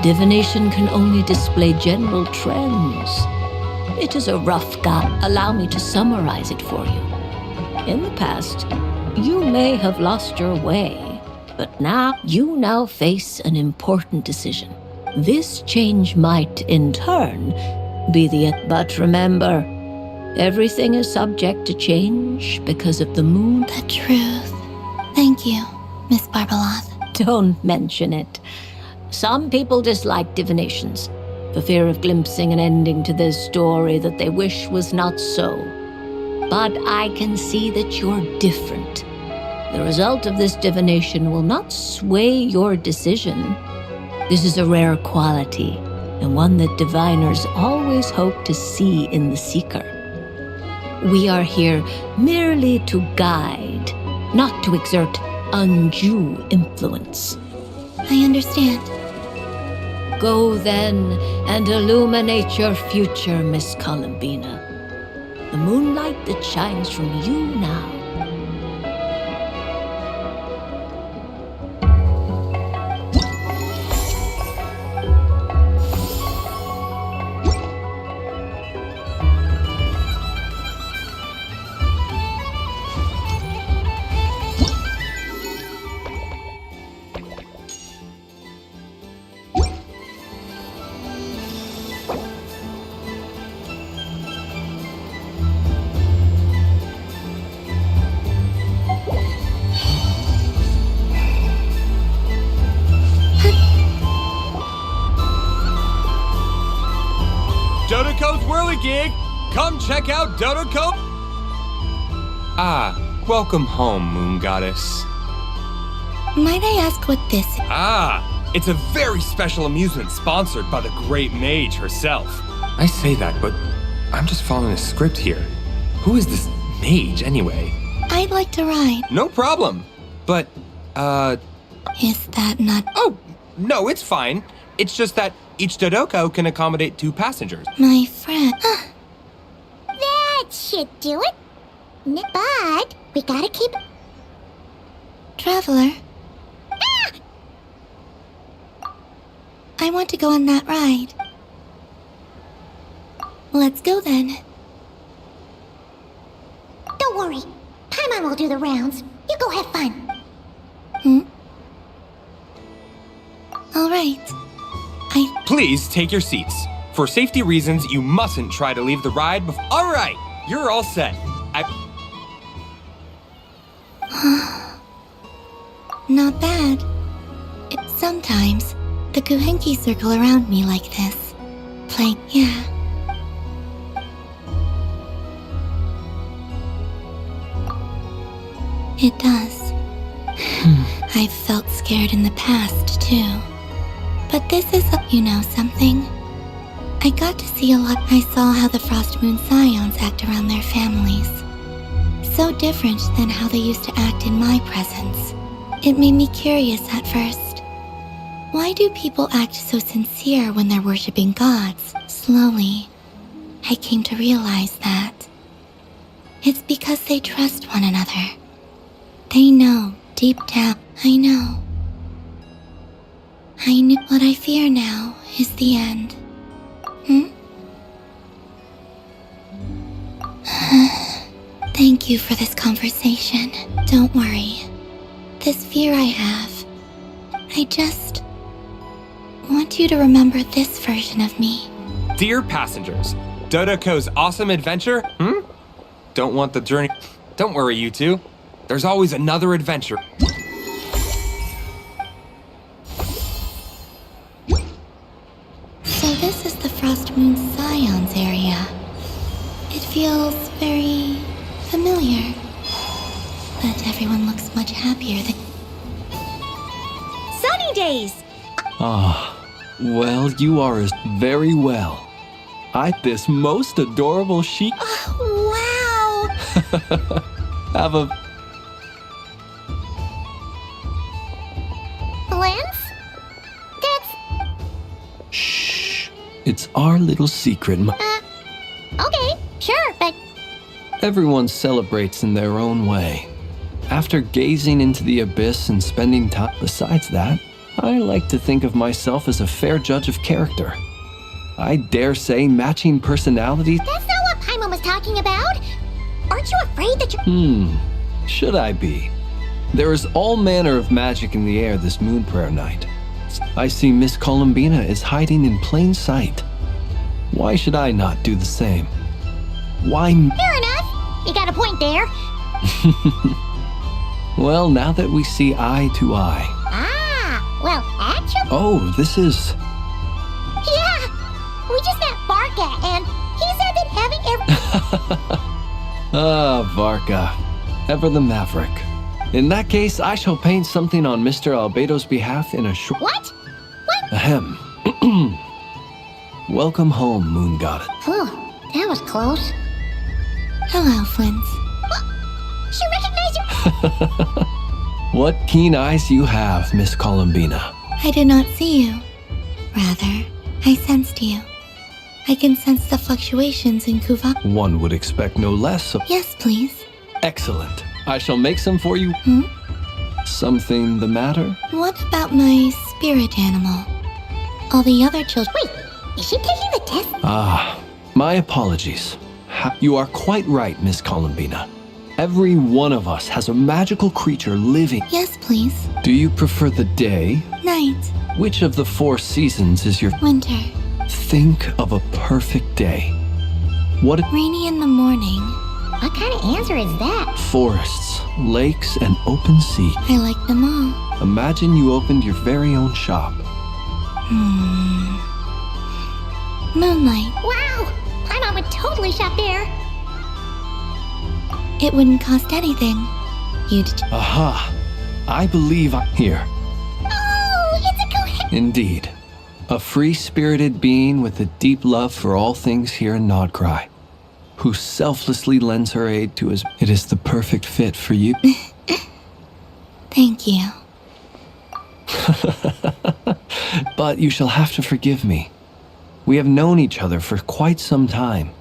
divination can only display general trends. It is a rough guide. Allow me to summarize it for you. In the past, you may have lost your way, but now you face an important decision. This change might, in turn, be the end. But remember, everything is subject to change because of the moon. The truth. Thank you, Miss Barbeloth. Don't mention it. Some people dislike divinations, for fear of glimpsing an ending to their story that they wish was not so. But I can see that you're different. The result of this divination will not sway your decision. This is a rare quality, and one that diviners always hope to see in the seeker. We are here merely to guide, not to exert undue influence. I understand. Go then and illuminate your future, Miss Columbina. The moonlight that shines from you now. Dodoco's Whirligig! Come check out Dodoco! Ah, welcome home, Moon Goddess. Might I ask what this is? Ah, it's a very special amusement sponsored by the great mage herself. I say that, but I'm just following a script here. Who is this mage, anyway? I'd like to ride. No problem. But, Is that not... Oh, no, it's fine. It's just that each Dodoco can accommodate 2 passengers. My friend... That should do it. But we gotta keep... Traveler? I want to go on that ride. Let's go then. Don't worry. Paimon will do the rounds. You go have fun. All right. Please take your seats. For safety reasons, you mustn't try to leave the ride before... All right, you're all set. Not bad. Sometimes, the Kuhenki circle around me like this. Yeah. It does. I've felt scared in the past, too. But this is, you know something? I got to see a lot. I saw how the Frost Moon Scions act around their families. So different than how they used to act in my presence. It made me curious at first. Why do people act so sincere when they're worshipping gods? Slowly, I came to realize that it's because they trust one another. They know, deep down, I know. I knew what I fear now is the end. Thank you for this conversation. Don't worry. This fear I have, I just want you to remember this version of me. Dear passengers, Dodoco's awesome adventure, Don't want the journey... Don't worry, you two. There's always another adventure. So this is the Frost Moon Scions area. It feels very familiar. But everyone looks much happier than... Sunny days! Well, you are as very well. This most adorable chic... Wow! Have a... Lens? That's... Shh. It's our little secret. Okay, sure, but... Everyone celebrates in their own way. After gazing into the abyss and spending time, besides that, I like to think of myself as a fair judge of character. I dare say matching personalities. That's not what Paimon was talking about. Aren't you afraid that you... Should I be? There is all manner of magic in the air this moon prayer night. I see Miss Columbina is hiding in plain sight. Why should I not do the same? Why? Fair enough. You got a point there. Well, now that we see eye to eye. Well, actually... Oh, this is... Yeah! We just met Varka, and he said that having Varka. Ever the maverick. In that case, I shall paint something on Mr. Albedo's behalf in a short... What? Ahem. Welcome home, Moon Goddess. Whew, that was close. Hello, Flint. She recognized you! What keen eyes you have, Miss Columbina. I did not see you. Rather, I sensed you. I can sense the fluctuations in Kuva. One would expect no less of... Yes, please. Excellent. I shall make some for you. Something the matter? What about my spirit animal? All the other children... Wait, is she taking the test? My apologies. You are quite right, Miss Columbina. Every one of us has a magical creature living. Yes, please. Do you prefer the day? Night. Which of the 4 seasons is your... Winter. Think of a perfect day. Rainy in the morning. What kind of answer is that? Forests, lakes, and open sea. I like them all. Imagine you opened your very own shop. Moonlight. Wow! Paimon would totally shop there. It wouldn't cost anything. You'd... Aha! I believe I'm here. Oh, it's a Indeed. A free-spirited being with a deep love for all things here in Nodcry, who selflessly lends her aid to his... It is the perfect fit for you. Thank you. But you shall have to forgive me. We have known each other for quite some time.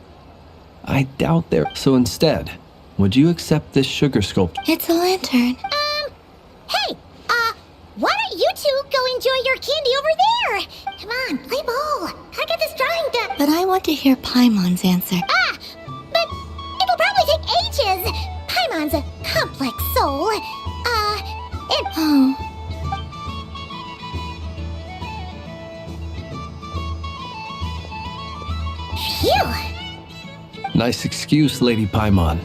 I doubt there... So instead, would you accept this sugar sculpture? It's a lantern. Hey, why don't you two go enjoy your candy over there? Come on, play ball. I got this drawing done. But I want to hear Paimon's answer. But it'll probably take ages. Paimon's a complex soul. Oh. Phew. Nice excuse, Lady Paimon.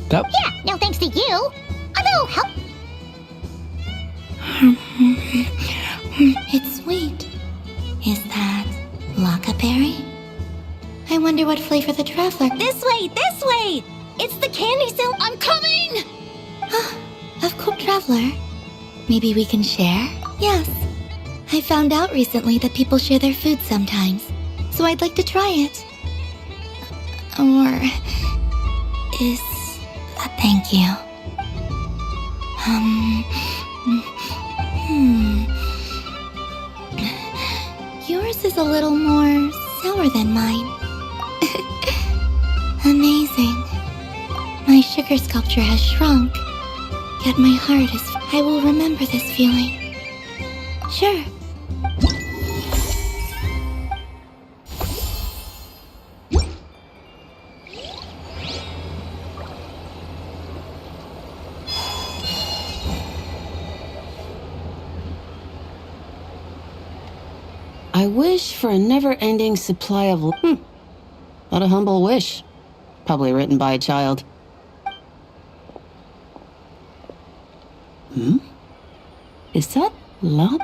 That... Yeah, no thanks to you. Although, help... It's sweet. Is that Lockaberry? I wonder what flavor the traveler... This way! This way! It's the candy cell! I'm coming! Of course, traveler. Maybe we can share? Yes. I found out recently that people share their food sometimes, so I'd like to try it. Or... is... thank you. Yours is a little more sour than mine. Amazing. My sugar sculpture has shrunk, yet my heart is... I will remember this feeling. Sure. I wish for a never-ending supply of... What a humble wish. Probably written by a child. Is that love?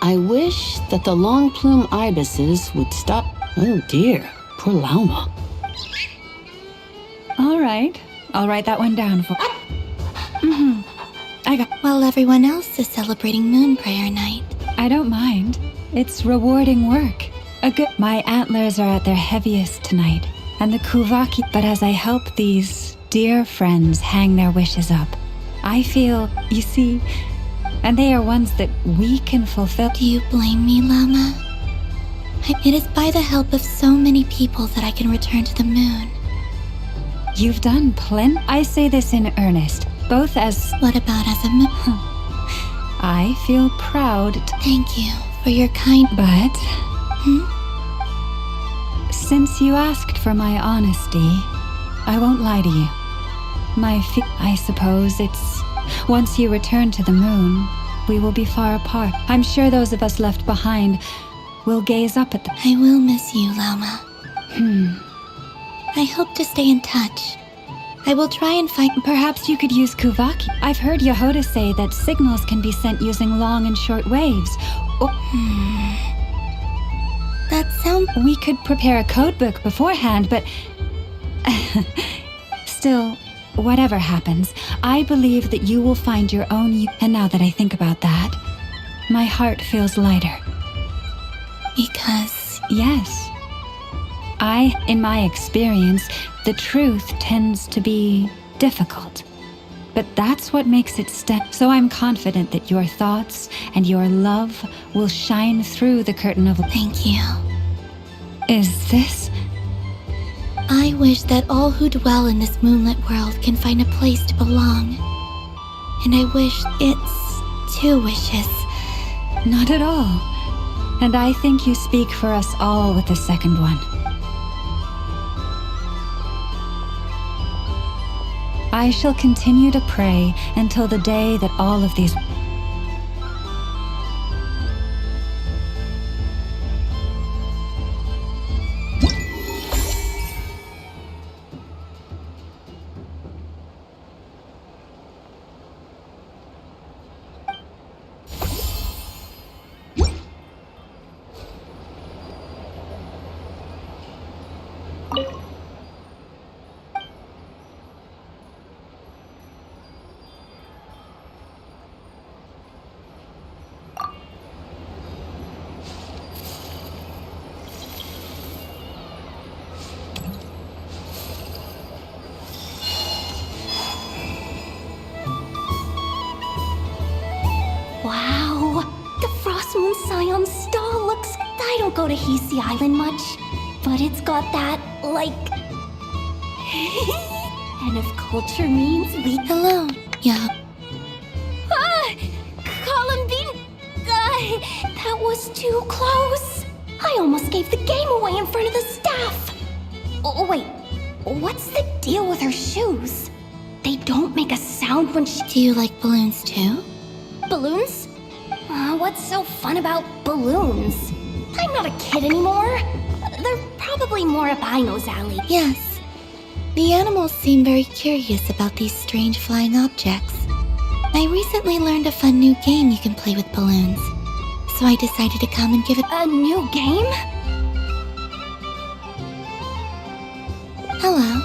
I wish that the long plume ibises would stop. Oh dear, poor Lauma. All right, I'll write that one down for... I got... While everyone else is celebrating Moon Prayer Night. I don't mind. It's rewarding work. My antlers are at their heaviest tonight, and the Kuvaki... But as I help these dear friends hang their wishes up. I feel, you see, and they are ones that we can fulfill. Do you blame me, Llama? It is by the help of so many people that I can return to the moon. You've done plenty. I say this in earnest, both as... What about as a moon? I feel proud to... Thank you for your kind... But... Since you asked for my honesty, I won't lie to you. I suppose it's... Once you return to the moon, we will be far apart. I'm sure those of us left behind will gaze up at the... I will miss you, Llama. I hope to stay in touch. I will try and find... Perhaps you could use Kuvaki. I've heard Yehoda say that signals can be sent using long and short waves. That sounds... We could prepare a codebook beforehand, but... Still, whatever happens, I believe that you will find your own... And now that I think about that, my heart feels lighter. Because... Yes. In my experience, the truth tends to be difficult. But that's what makes it So I'm confident that your thoughts and your love will shine through the curtain of... Thank you. Is this... I wish that all who dwell in this moonlit world can find a place to belong. And I wish it's 2 wishes. Not at all. And I think you speak for us all with the second one. I shall continue to pray until the day that all of these... Wow, the Frost Moon Scion stall looks... I don't go to Hisi Island much, but it's got that, like... And if culture means we... Hello. Yeah. Columbine... that was too close. I almost gave the game away in front of the staff. Oh, wait. What's the deal with her shoes? They don't make a sound when she... Do you like balloons too? Balloons? What's so fun about balloons? I'm not a kid anymore. They're probably more up Aino's alley. Yes. The animals seem very curious about these strange flying objects. I recently learned a fun new game you can play with balloons. So I decided to come and give it... A new game? Hello.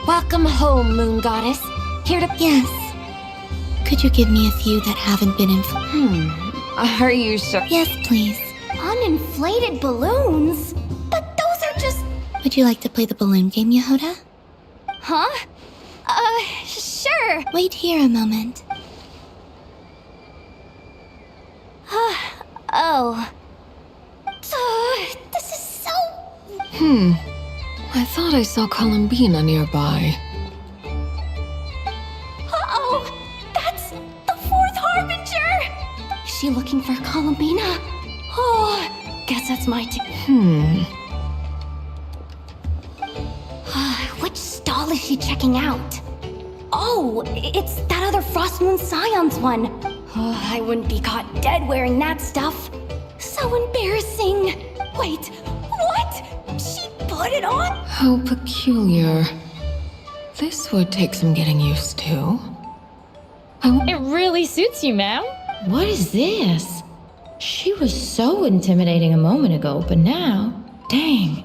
Welcome home, Moon Goddess. Here to... Yes. Could you give me a few that haven't been Are you sure? Yes, please. Uninflated balloons? But those are just... Would you like to play the balloon game, Yehoda? Huh? Sure. Wait here a moment. Oh. This is so... I thought I saw Columbina nearby. Uh-oh! That's the 4th Harbinger! Is she looking for Columbina? Oh, guess that's my Which stall is she checking out? Oh, it's that other Frost Moon Scions one. Oh, I wouldn't be caught dead wearing that stuff. So embarrassing. Wait, what? She put it on? How peculiar. This would take some getting used to. It really suits you, ma'am. What is this? She was so intimidating a moment ago, but now, dang.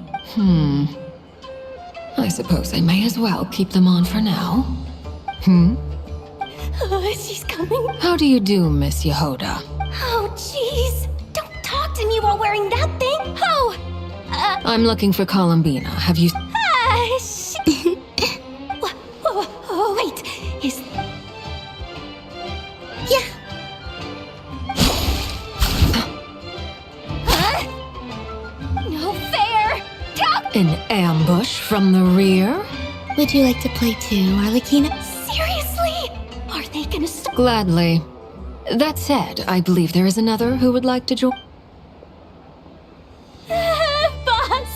I suppose I may as well keep them on for now. She's coming. How do you do, Miss Yehoda? Oh, jeez. Don't talk to me while wearing that thing. Oh! I'm looking for Columbina. Have you... An ambush from the rear? Would you like to play too, Arlecchina? Seriously? Are they gonna stop? Gladly. That said, I believe there is another who would like to join. Boss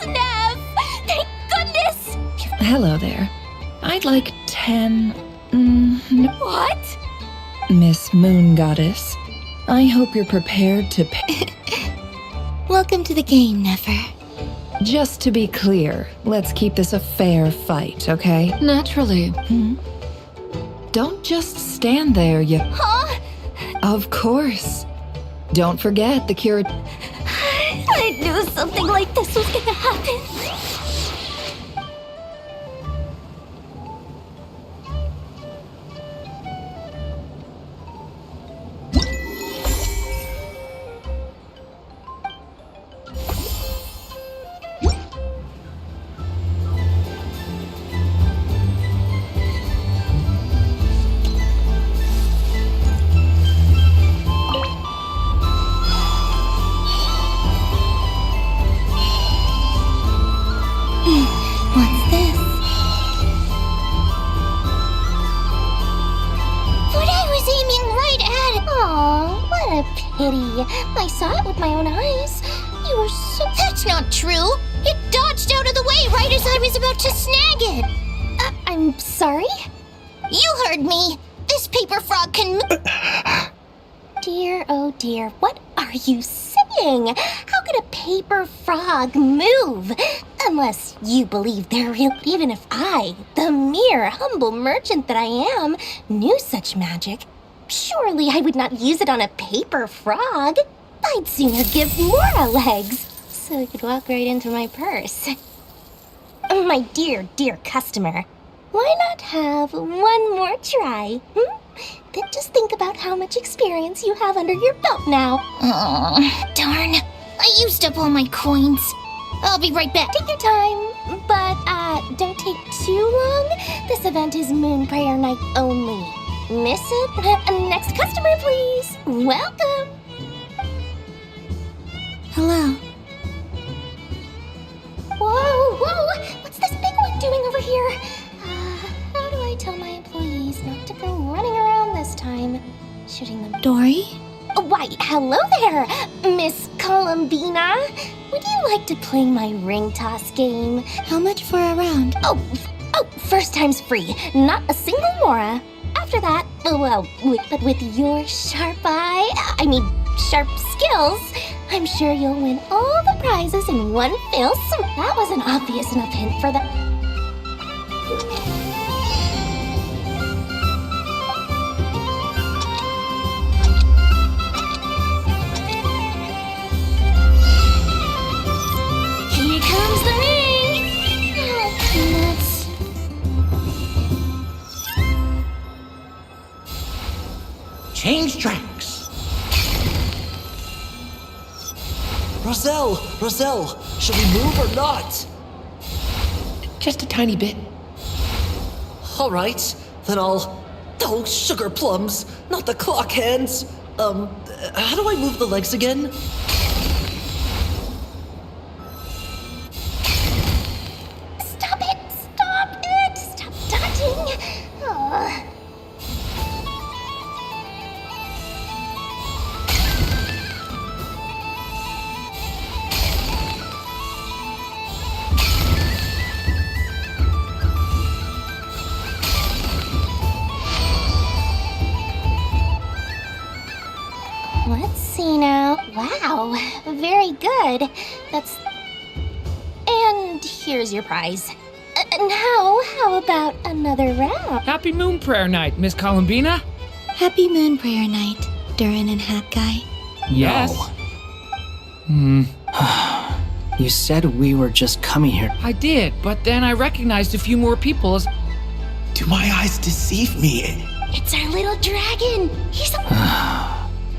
Nev! Thank goodness! Hello there. I'd like 10. What? Miss Moon Goddess. I hope you're prepared to pay. Welcome to the game, Nefer. Just to be clear, let's keep this a fair fight, okay? Naturally. Don't just stand there, you. Huh? Of course. Don't forget the cure. I knew something like this was gonna happen. What's this? What I was aiming right at. Aw, what a pity. I saw it with my own eyes. You were so. That's not true. It dodged out of the way right as I was about to snag it. I'm sorry? You heard me. This paper frog can. Dear, oh dear, what are you saying? How could a paper frog move? Unless you believe they're real. Even if I, the mere humble merchant that I am, knew such magic, surely I would not use it on a paper frog. I'd sooner give Mora legs, so it could walk right into my purse. My dear, dear customer, why not have one more try? Then just think about how much experience you have under your belt now. Aw, darn. I used up all my coins. I'll be right back. Take your time, but don't take too long. This event is Moon Prayer Night only. Miss it? Next customer, please. Welcome. Hello. Whoa! What's this big one doing over here? How do I tell my employees not to go running around this time? Shooting them. Dory? Why, hello there, Miss Columbina. Would you like to play my ring toss game? How much for a round? Oh, first time's free. Not a single Mora. After that, well, but with your sharp sharp skills, I'm sure you'll win all the prizes in one fell swoop. That was an obvious enough hint for the... Here comes the ring! Oh, nuts. Change tracks! Roselle, should we move or not? Just a tiny bit. All right, then I'll... Oh, sugar plums, not the clock hands. How do I move the legs again? Stop it! Stop dodging! Aw. Let's see now. Wow, very good. And here's your prize. Now, how about another round? Happy Moon Prayer Night, Miss Columbina. Happy Moon Prayer Night, Durin and Hat Guy. Yes. You said we were just coming here. I did, but then I recognized a few more people as... Do my eyes deceive me? It's our little dragon. He's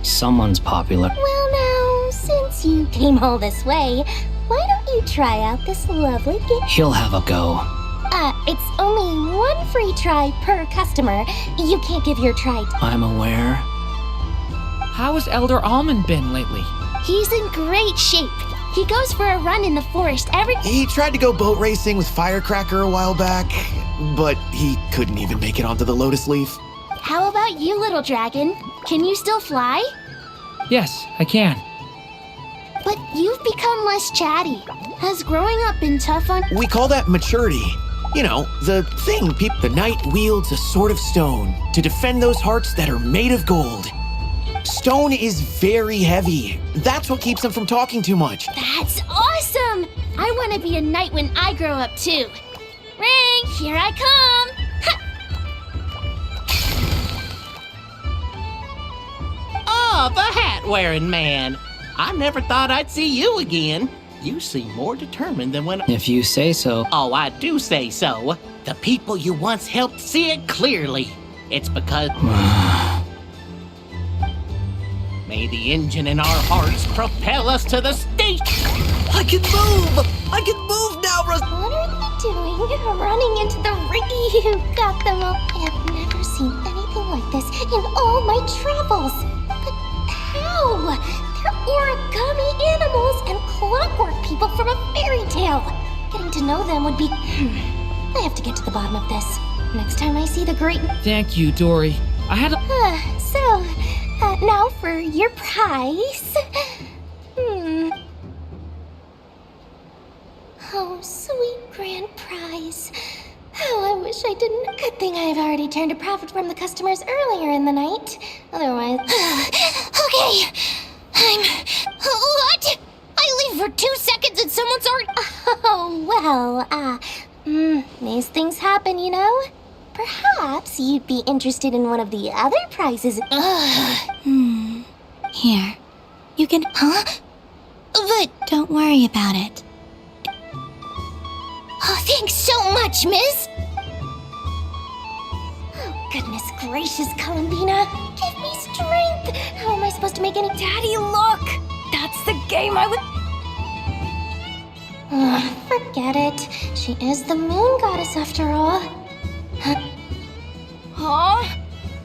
Someone's popular. Well now, since you came all this way, why don't you try out this lovely gift? He'll have a go. It's only one free try per customer. You can't give your try. I'm aware. How has Elder Almond been lately? He's in great shape. He goes for a run in the forest every— He tried to go boat racing with Firecracker a while back, but he couldn't even make it onto the Lotus Leaf. How about you, little dragon? Can you still fly? Yes, I can. But you've become less chatty. Has growing up been tough on— We call that maturity. You know, the thing the knight wields a sword of stone to defend those hearts that are made of gold. Stone is very heavy. That's what keeps him from talking too much. That's awesome! I want to be a knight when I grow up too. Ring, here I come! Oh, the hat-wearing man. I never thought I'd see you again. You seem more determined than when— If you say so. Oh, I do say so. The people you once helped see it clearly. It's because— May the engine in our hearts propel us to the stage. I can move! I can move now, What are they doing? Running into the ring? You got them all. I have never seen anything like this in all my travels. But how? They're origami animals and clockwork people from a fairy tale. Getting to know them would be— I have to get to the bottom of this. Next time I see the great— Thank you, Dory. I had a— So, now for your prize. Oh, sweet grand prize. Oh, I wish I didn't. Good thing I've already turned a profit from the customers earlier in the night. Otherwise— Okay, what? I leave for 2 seconds and someone's already— Oh, well, these things happen, you know? Perhaps you'd be interested in one of the other prizes. Here. You can— Huh? But— Don't worry about it. Oh, thanks so much, miss! Oh, goodness gracious, Columbina. Give me strength! How am I supposed to make any— Daddy, look! That's the game I would— Forget it. She is the moon goddess after all. Huh?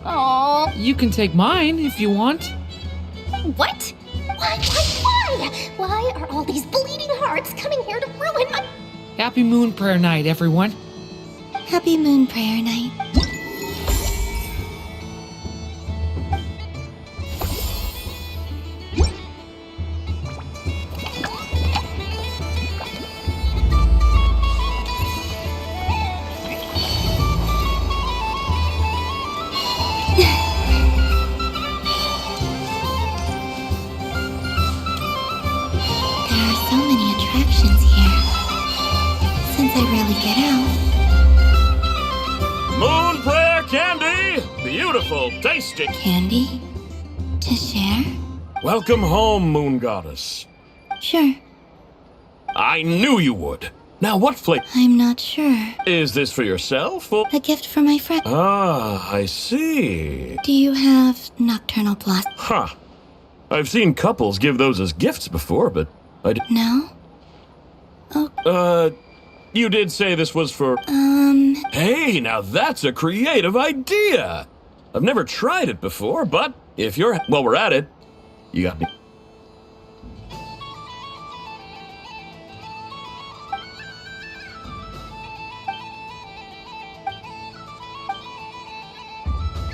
Oh. You can take mine if you want. What? Why are all these bleeding hearts coming here to ruin my— Happy Moon Prayer Night, everyone. Happy Moon Prayer Night. There are so many attractions here. Since I rarely get out. Moon prayer candy! Beautiful, tasty. Candy? To share? Welcome home, Moon Goddess. Sure. I knew you would. Now, what flavor? I'm not sure. Is this for yourself or— A gift for my friend. Ah, I see. Do you have nocturnal blossom? Huh. I've seen couples give those as gifts before, but I d— No? You did say this was for— Hey, now that's a creative idea! I've never tried it before, but if you're— Well, we're at it. You got me.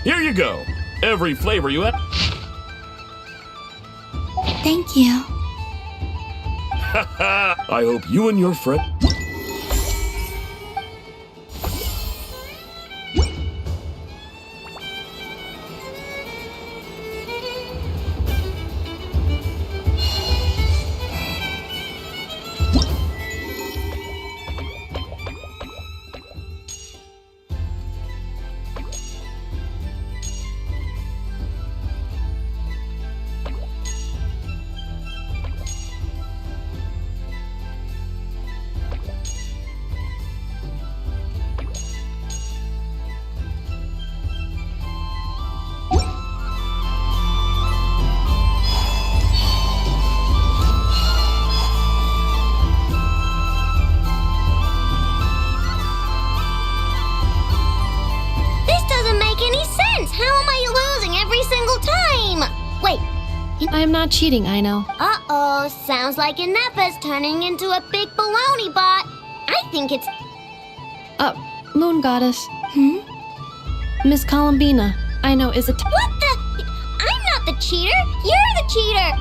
Here you go. Every flavor you have. Thank you. I hope you and your friend— I am not cheating, I know. Uh-oh, sounds like Inepa's turning into a big baloney bot. I think it's... Moon Goddess. Miss Columbina, I know, is a... What the... I'm not the cheater. You're the cheater.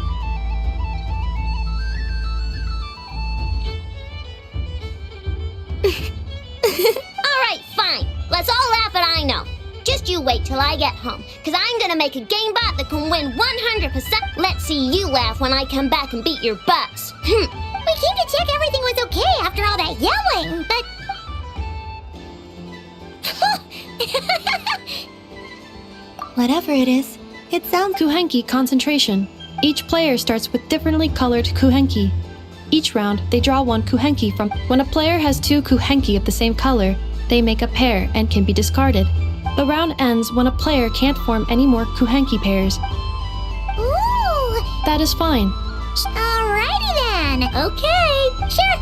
Alright, fine. Let's all laugh at I know. Just you wait till I get home, because I'm gonna make a game bot that can win 100%. Let's see you laugh when I come back and beat your butts. We came to check everything was okay after all that yelling, but... Whatever it is, it sounds... Kuhenki concentration. Each player starts with differently colored Kuhenki. Each round, they draw one Kuhenki from... When a player has two Kuhenki of the same color, they make a pair and can be discarded. The round ends when a player can't form any more Kuhenki pairs. Ooh! That is fine. Alrighty then. Okay, sure.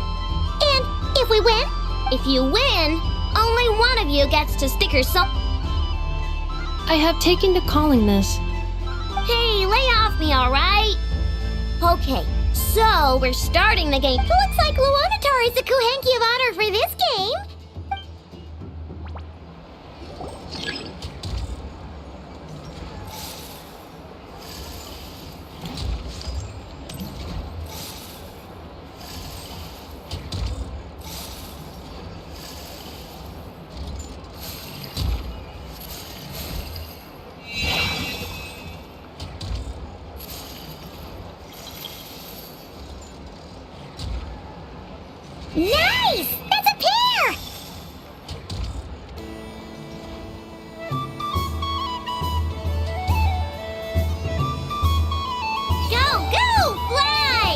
And if we win? If you win, only one of you gets to sticker some... I have taken to calling this. Hey, lay off me, alright? Okay, so we're starting the game. Looks like Luonatar is the Kuhenki of honor for this game. Nice! That's a pair! Go, go, fly!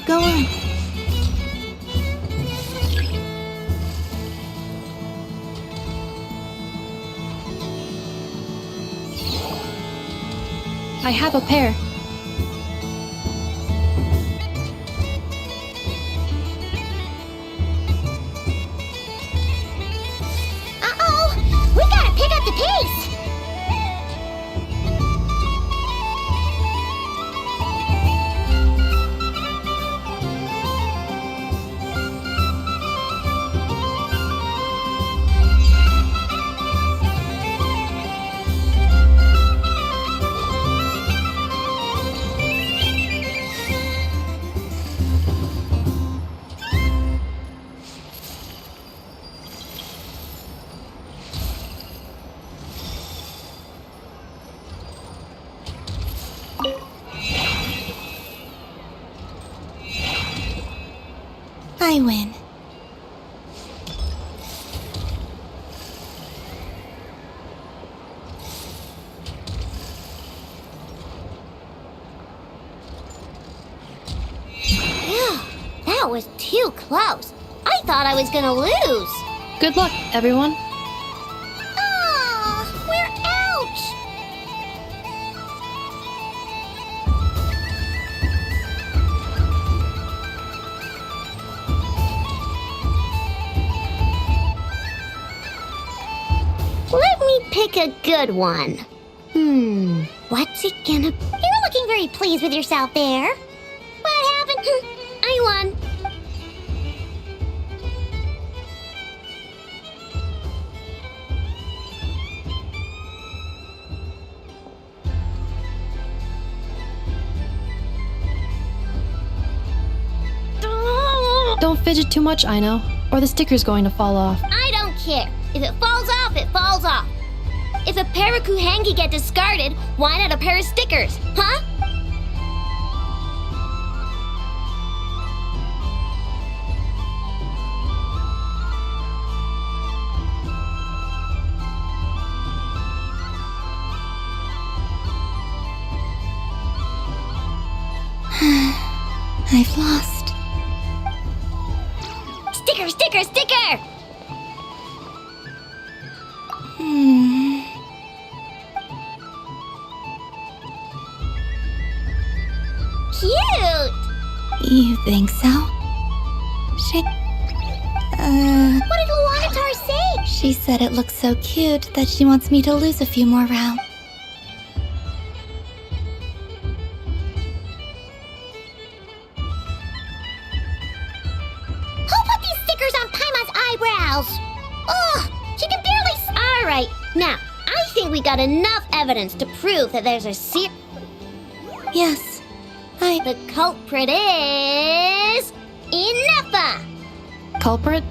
Go on. I have a pair. Uh-oh! We gotta pick up the pace! I win. That was too close. I thought I was gonna lose. Good luck, everyone. Aw, we're out! Let me pick a good one. What's it gonna... You're looking very pleased with yourself there. What happened? I won. Don't fidget too much, I know, or the sticker's going to fall off. I don't care. If it falls off, it falls off. If a pair of Kuhenki get discarded, why not a pair of stickers, huh? I've lost. Sticker, sticker, sticker! cute! You think so? What did Luanatar say? She said it looks so cute that she wants me to lose a few more rounds. Who put these stickers on Paimon's eyebrows? Ugh, she can barely Alright, now, I think we got enough evidence to prove that there's a Yes, The culprit is... Ineffa! Culprit?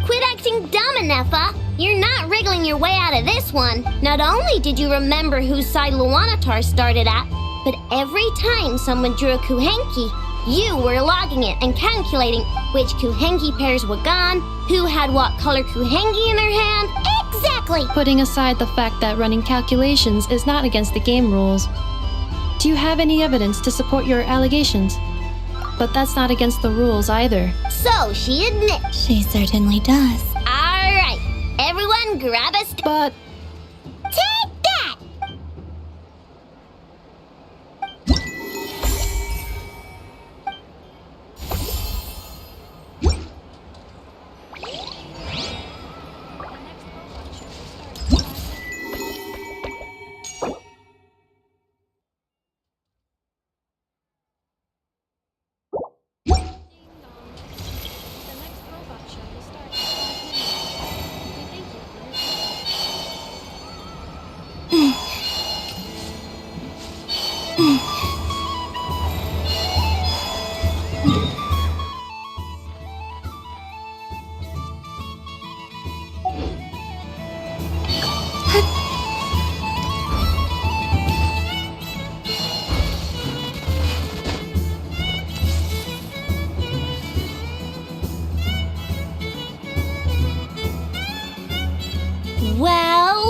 Quit acting dumb, Ineffa! You're not wriggling your way out of this one. Not only did you remember whose side Luanatar started at, but every time someone drew a Kuhenki, you were logging it and calculating which Kuhenki pairs were gone, who had what color Kuhenki in their hand. Exactly! Putting aside the fact that running calculations is not against the game rules, do you have any evidence to support your allegations? But that's not against the rules either. So she admits. She certainly does. Alright, everyone grab a But... Take that!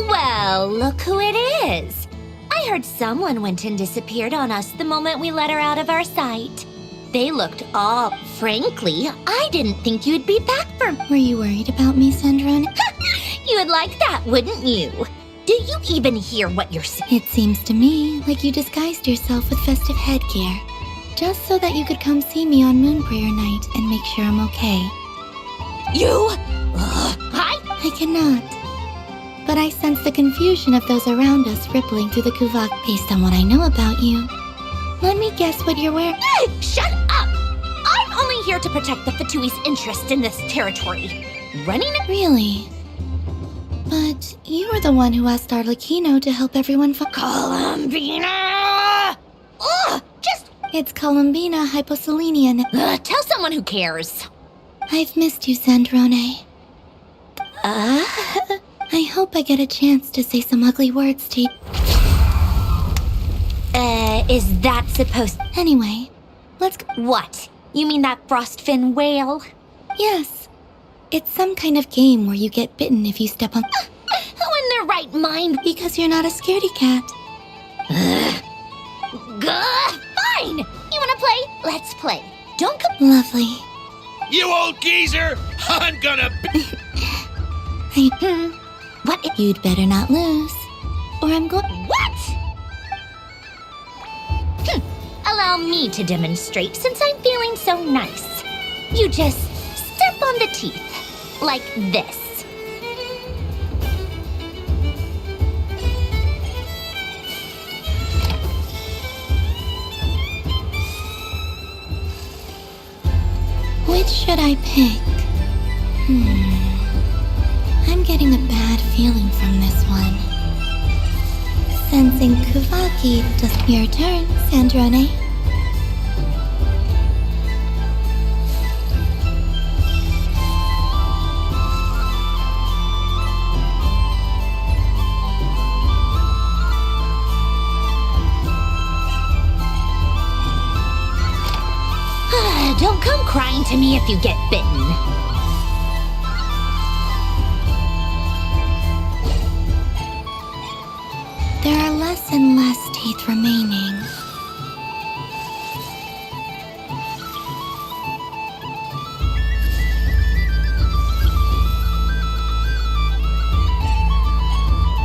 Well, look who it is. I heard someone went and disappeared on us the moment we let her out of our sight. They looked all... Frankly, I didn't think you'd be back for... Were you worried about me, Sandrone? You would like that, wouldn't you? Do you even hear what you're saying? It seems to me like you disguised yourself with festive headgear, just so that you could come see me on Moon Prayer Night and make sure I'm okay. You? I cannot. But I sense the confusion of those around us rippling through the Kuvak based on what I know about you. Let me guess what you're wearing. Shut up! I'm only here to protect the Fatui's interest in this territory. Running? Really? But you were the one who asked Arlecchino to help everyone Columbina! Ugh! It's Columbina hyposelenian. Tell someone who cares. I've missed you, Sandrone. I hope I get a chance to say some ugly words to you. Is that supposed... Anyway, let's go. What? You mean that frostfin whale? Yes. It's some kind of game where you get bitten if you step on... Who in their right mind? Because you're not a scaredy cat. Fine! You wanna play? Let's play. Don't come... Lovely. You old geezer! I'm gonna... What if you'd better not lose? Or I'm going... What? Allow me to demonstrate since I'm feeling so nice. You just step on the teeth. Like this. Which should I pick? I'm getting a bad feeling from this one. Sensing Kuvaki, just your turn, Sandrone. Don't come crying to me if you get bitten. There are less and less teeth remaining.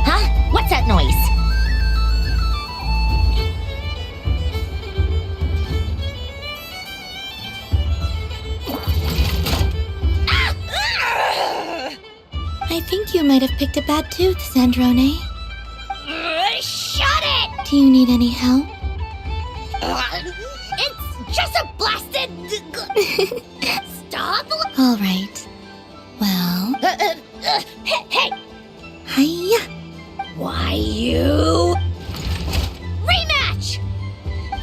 Huh? What's that noise? I think you might have picked a bad tooth, Sandrone. Shut it! Do you need any help? It's just a blasted... Stop! All right. Well... Hey! Hiya! Why you... Rematch!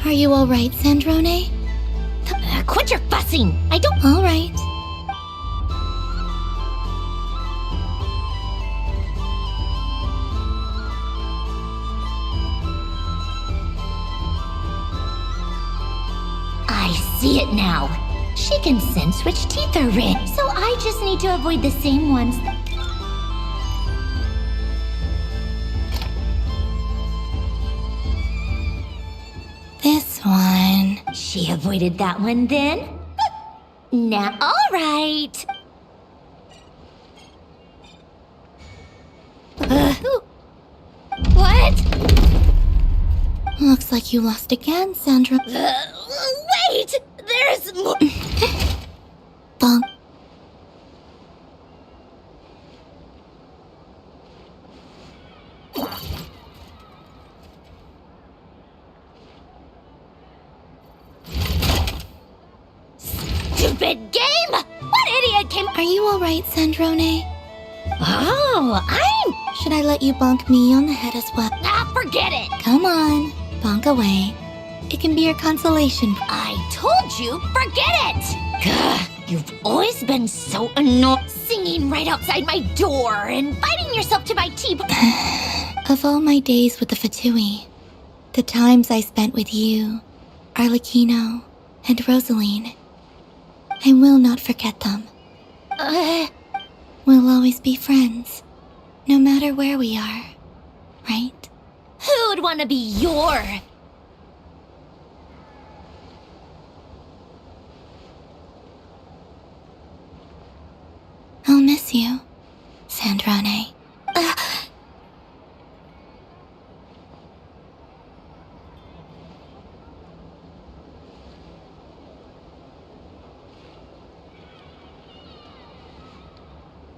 Are you all right, Sandrone? Quit your fussing! I don't... All right. I see it now. She can sense which teeth are in, so I just need to avoid the same ones. This one. She avoided that one then? Now, all right. What? Looks like you lost again, Sandra. Wait! There's more. Bonk. Stupid game! What idiot came... Are you all right, Sandrone? Oh, I'm... Should I let you bonk me on the head as well? Ah, forget it! Come on, bonk away. It can be your consolation. I told you, forget it! Gah, you've always been so annoying. Singing right outside my door, inviting yourself to my tea... Of all my days with the Fatui, the times I spent with you, Arlecchino, and Rosaline, I will not forget them. We'll always be friends, no matter where we are, right? Who'd want to be your... I'll miss you, Sandrone.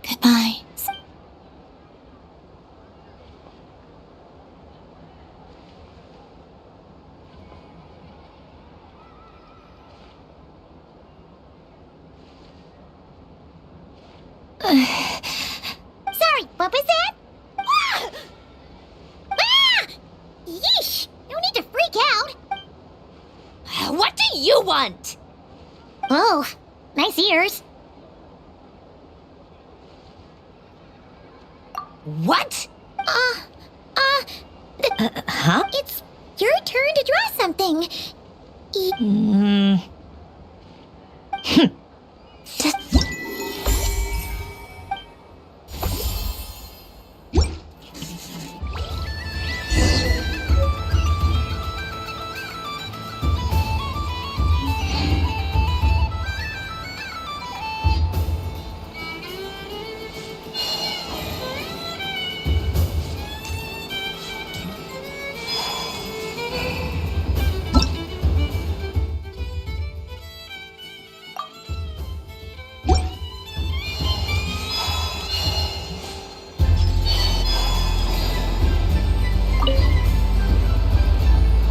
Goodbye. Sorry, what was that? Ah! Ah! Yeesh! No need to freak out. What do you want? Oh, nice ears. What? Huh? It's your turn to draw something.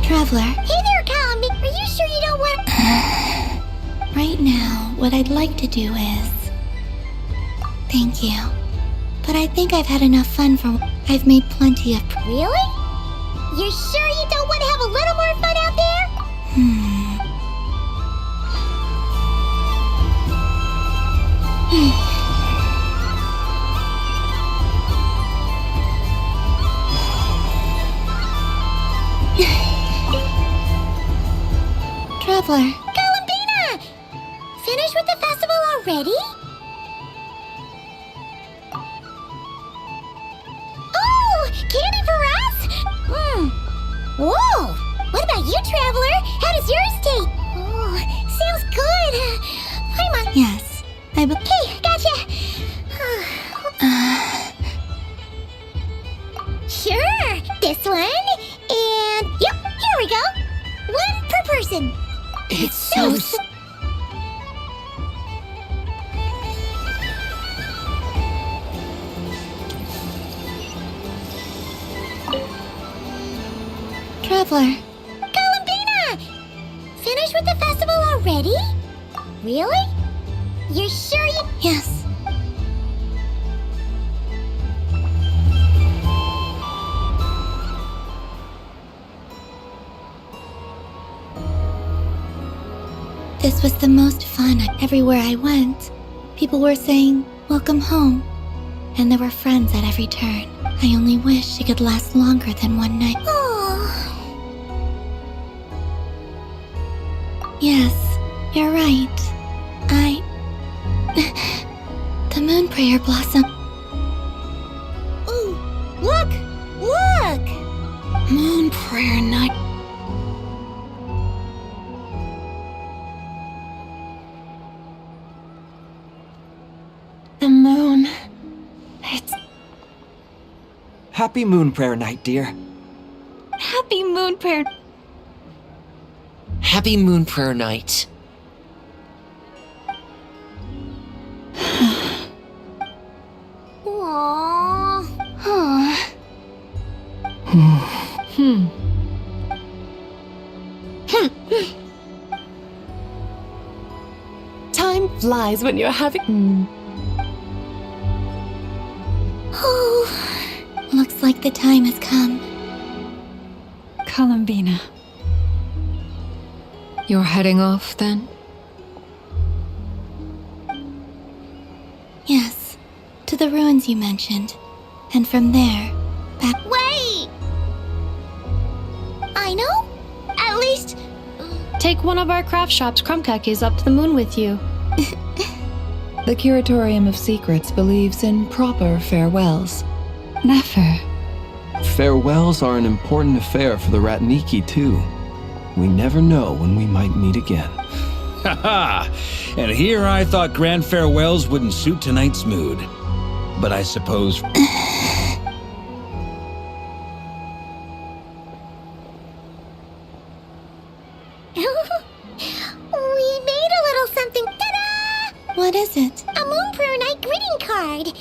Traveler. Hey there, Columby. Are you sure you don't want... Right now, what I'd like to do is... Thank you. But I think I've had enough fun for... I've made plenty of... Really? You're sure you don't want to have a little more fun out there? Traveler. Columbina! Finished with the festival already? Oh! Candy for us? Whoa! What about you, Traveler? How does yours taste? Oh, sounds good. I'm on... Yes, I will... Okay, gotcha. Sure, this one, and yep, here we go. One per person. It's so... over. Columbina! Finished with the festival already? Really? You're sure you... Yes. This was the most fun. Everywhere I went, people were saying, "Welcome home." And there were friends at every turn. I only wish it could last longer than one night. Yes, you're right. The moon prayer blossom. Ooh, look! Look! Moon prayer night. The moon. It's... Happy Moon Prayer Night, dear. Happy moon prayer. Happy Moon Prayer Night. Aww. Time flies when you're having... Oh, looks like the time has come. Columbina. You're heading off then? Yes, to the ruins you mentioned. And from there, back. Wait! I know? At least... Take one of our craft shop's crumb cookies up to the moon with you. The Curatorium of Secrets believes in proper farewells. Never. Farewells are an important affair for the Ratniki, too. We never know when we might meet again. Haha! And here I thought grand farewells wouldn't suit tonight's mood. But I suppose... We made a little something. Ta-da! What is it? A Moon Prayer Night greeting card.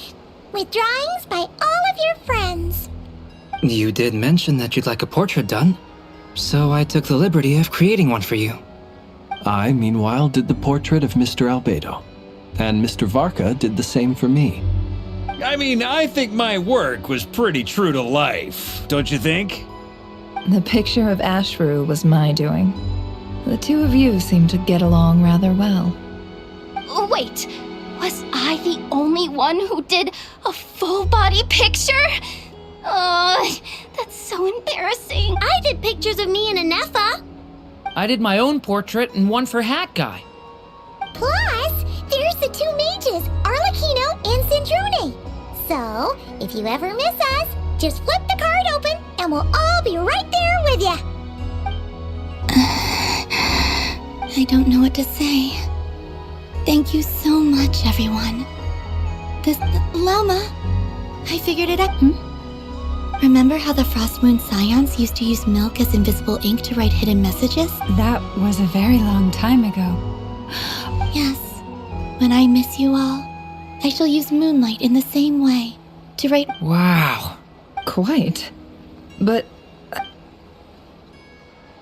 With drawings by all of your friends. You did mention that you'd like a portrait done, so I took the liberty of creating one for you. I, meanwhile, did the portrait of Mr. Albedo. And Mr. Varka did the same for me. I mean, I think my work was pretty true to life, don't you think? The picture of Ashru was my doing. The two of you seem to get along rather well. Wait, was I the only one who did a full body picture? That's so embarrassing. I did pictures of me and Anefa. I did my own portrait and one for Hat Guy. Plus, there's the two mages, Arlecchino and Sandrone. So, if you ever miss us, just flip the card open and we'll all be right there with you. I don't know what to say. Thank you so much, everyone. This... Llama, I figured it out. Remember how the Frost Moon Scions used to use milk as invisible ink to write hidden messages? That was a very long time ago. Yes. When I miss you all, I shall use moonlight in the same way to write... Wow. Quite. But...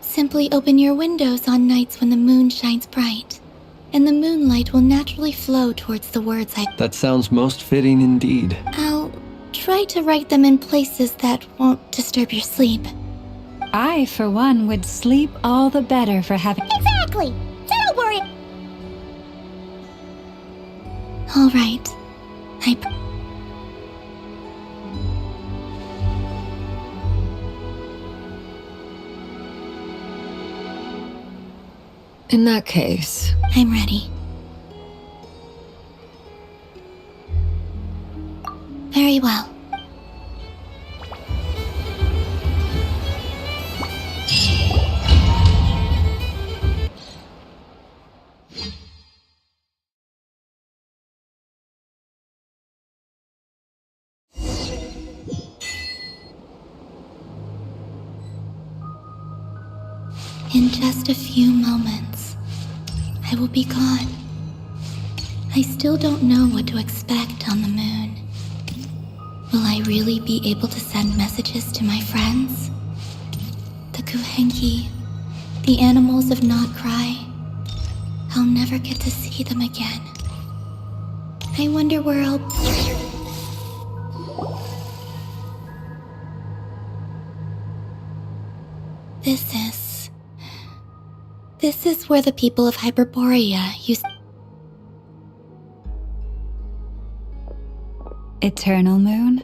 Simply open your windows on nights when the moon shines bright, and the moonlight will naturally flow towards the words I... That sounds most fitting indeed. I'll try to write them in places that won't disturb your sleep. I, for one, would sleep all the better for having... Exactly! So don't worry. All right. In that case... I'm ready. Very well. In just a few moments, I will be gone. I still don't know what to expect on the moon. Will I really be able to send messages to my friends? The The Kuhenki, the animals of Not Cry. I'll never get to see them again. I wonder where I'll... This is where the people of Hyperborea used... Eternal moon,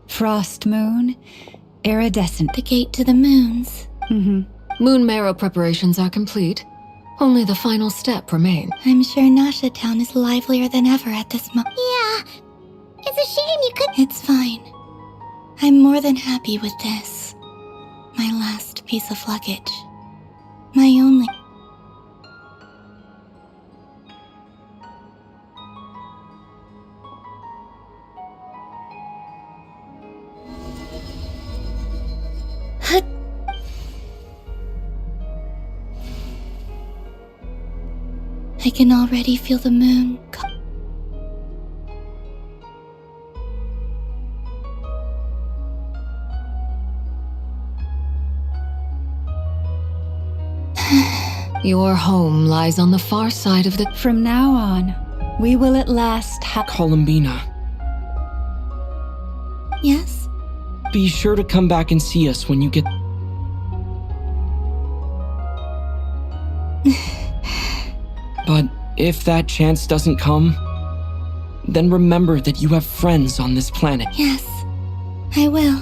frost moon, iridescent. The gate to the moons. Moon marrow preparations are complete. Only the final step remains. I'm sure Nasha Town is livelier than ever at this moment. Yeah. It's a shame you could... It's fine. I'm more than happy with this. My last piece of luggage. My only... I can already feel the moon. Your home lies on the far side of the... From now on, we will at last have... Columbina, Yes? be sure to come back and see us when you get... But if that chance doesn't come, then remember that you have friends on this planet. Yes, I will.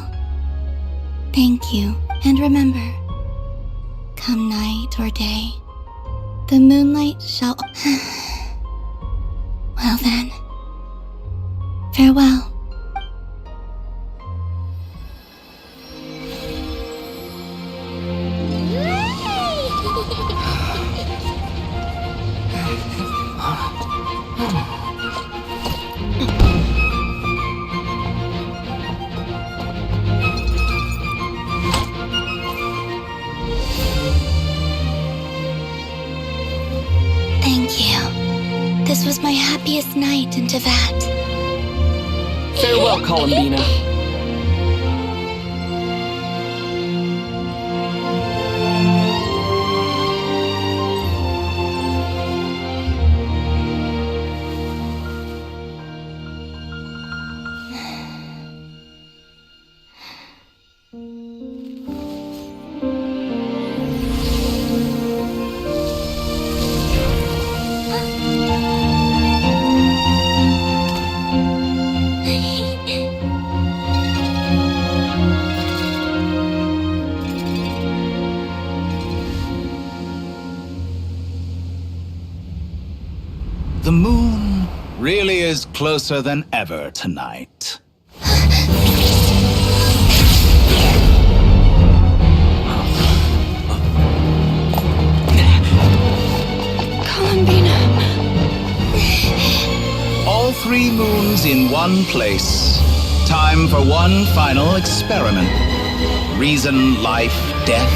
Thank you. And remember, come night or day, the moonlight shall... Well then, farewell. Thank you. This was my happiest night in Tevat. Farewell, Columbina. The moon really is closer than ever tonight. Columbina. All 3 moons in one place. Time for one final experiment. Reason, life, death,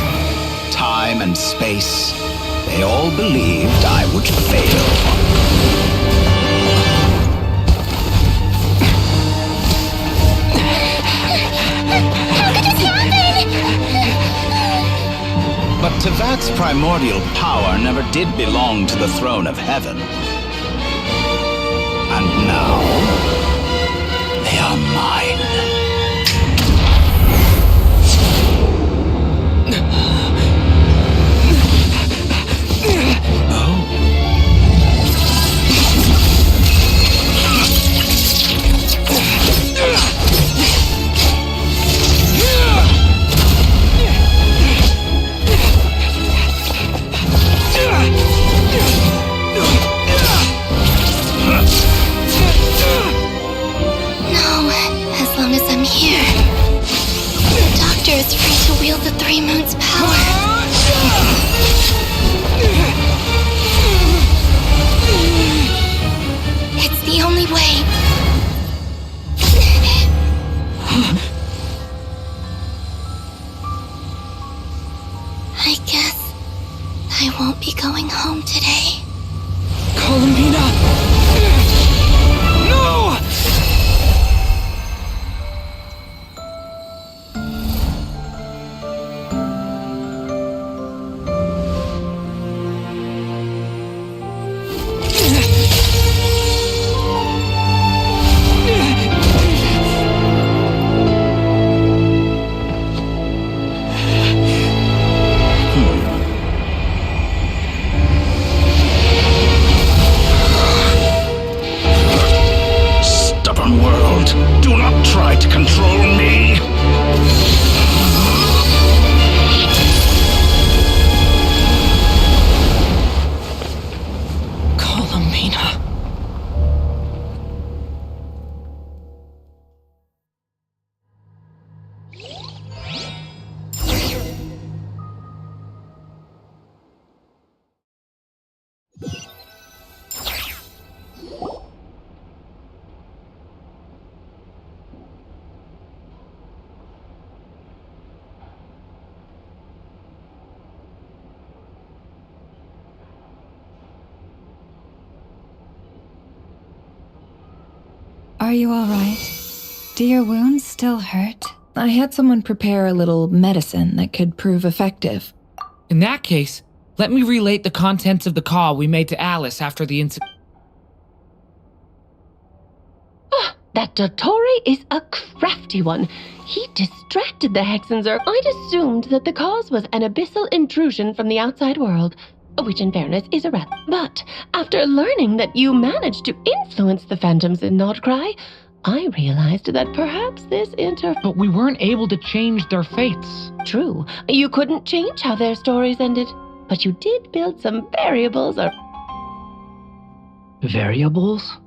time, and space. They all believed I would fail. But Tevat's primordial power never did belong to the throne of heaven. And now, they are mine. Is free to wield the 3 moons' power. It's the only way. I guess I won't be going home today. Columbina! No! Are you all right? Do your wounds still hurt? I had someone prepare a little medicine that could prove effective. In that case, let me relate the contents of the call we made to Alice after the incident. That Dottore is a crafty one. He distracted the Hexenzer. I'd assumed that the cause was an abyssal intrusion from the outside world, which in fairness is irrelevant. But after learning that you managed to influence the phantoms in Nordcry, I realized that perhaps this But we weren't able to change their fates. True, you couldn't change how their stories ended, but you did build some variables or... Variables?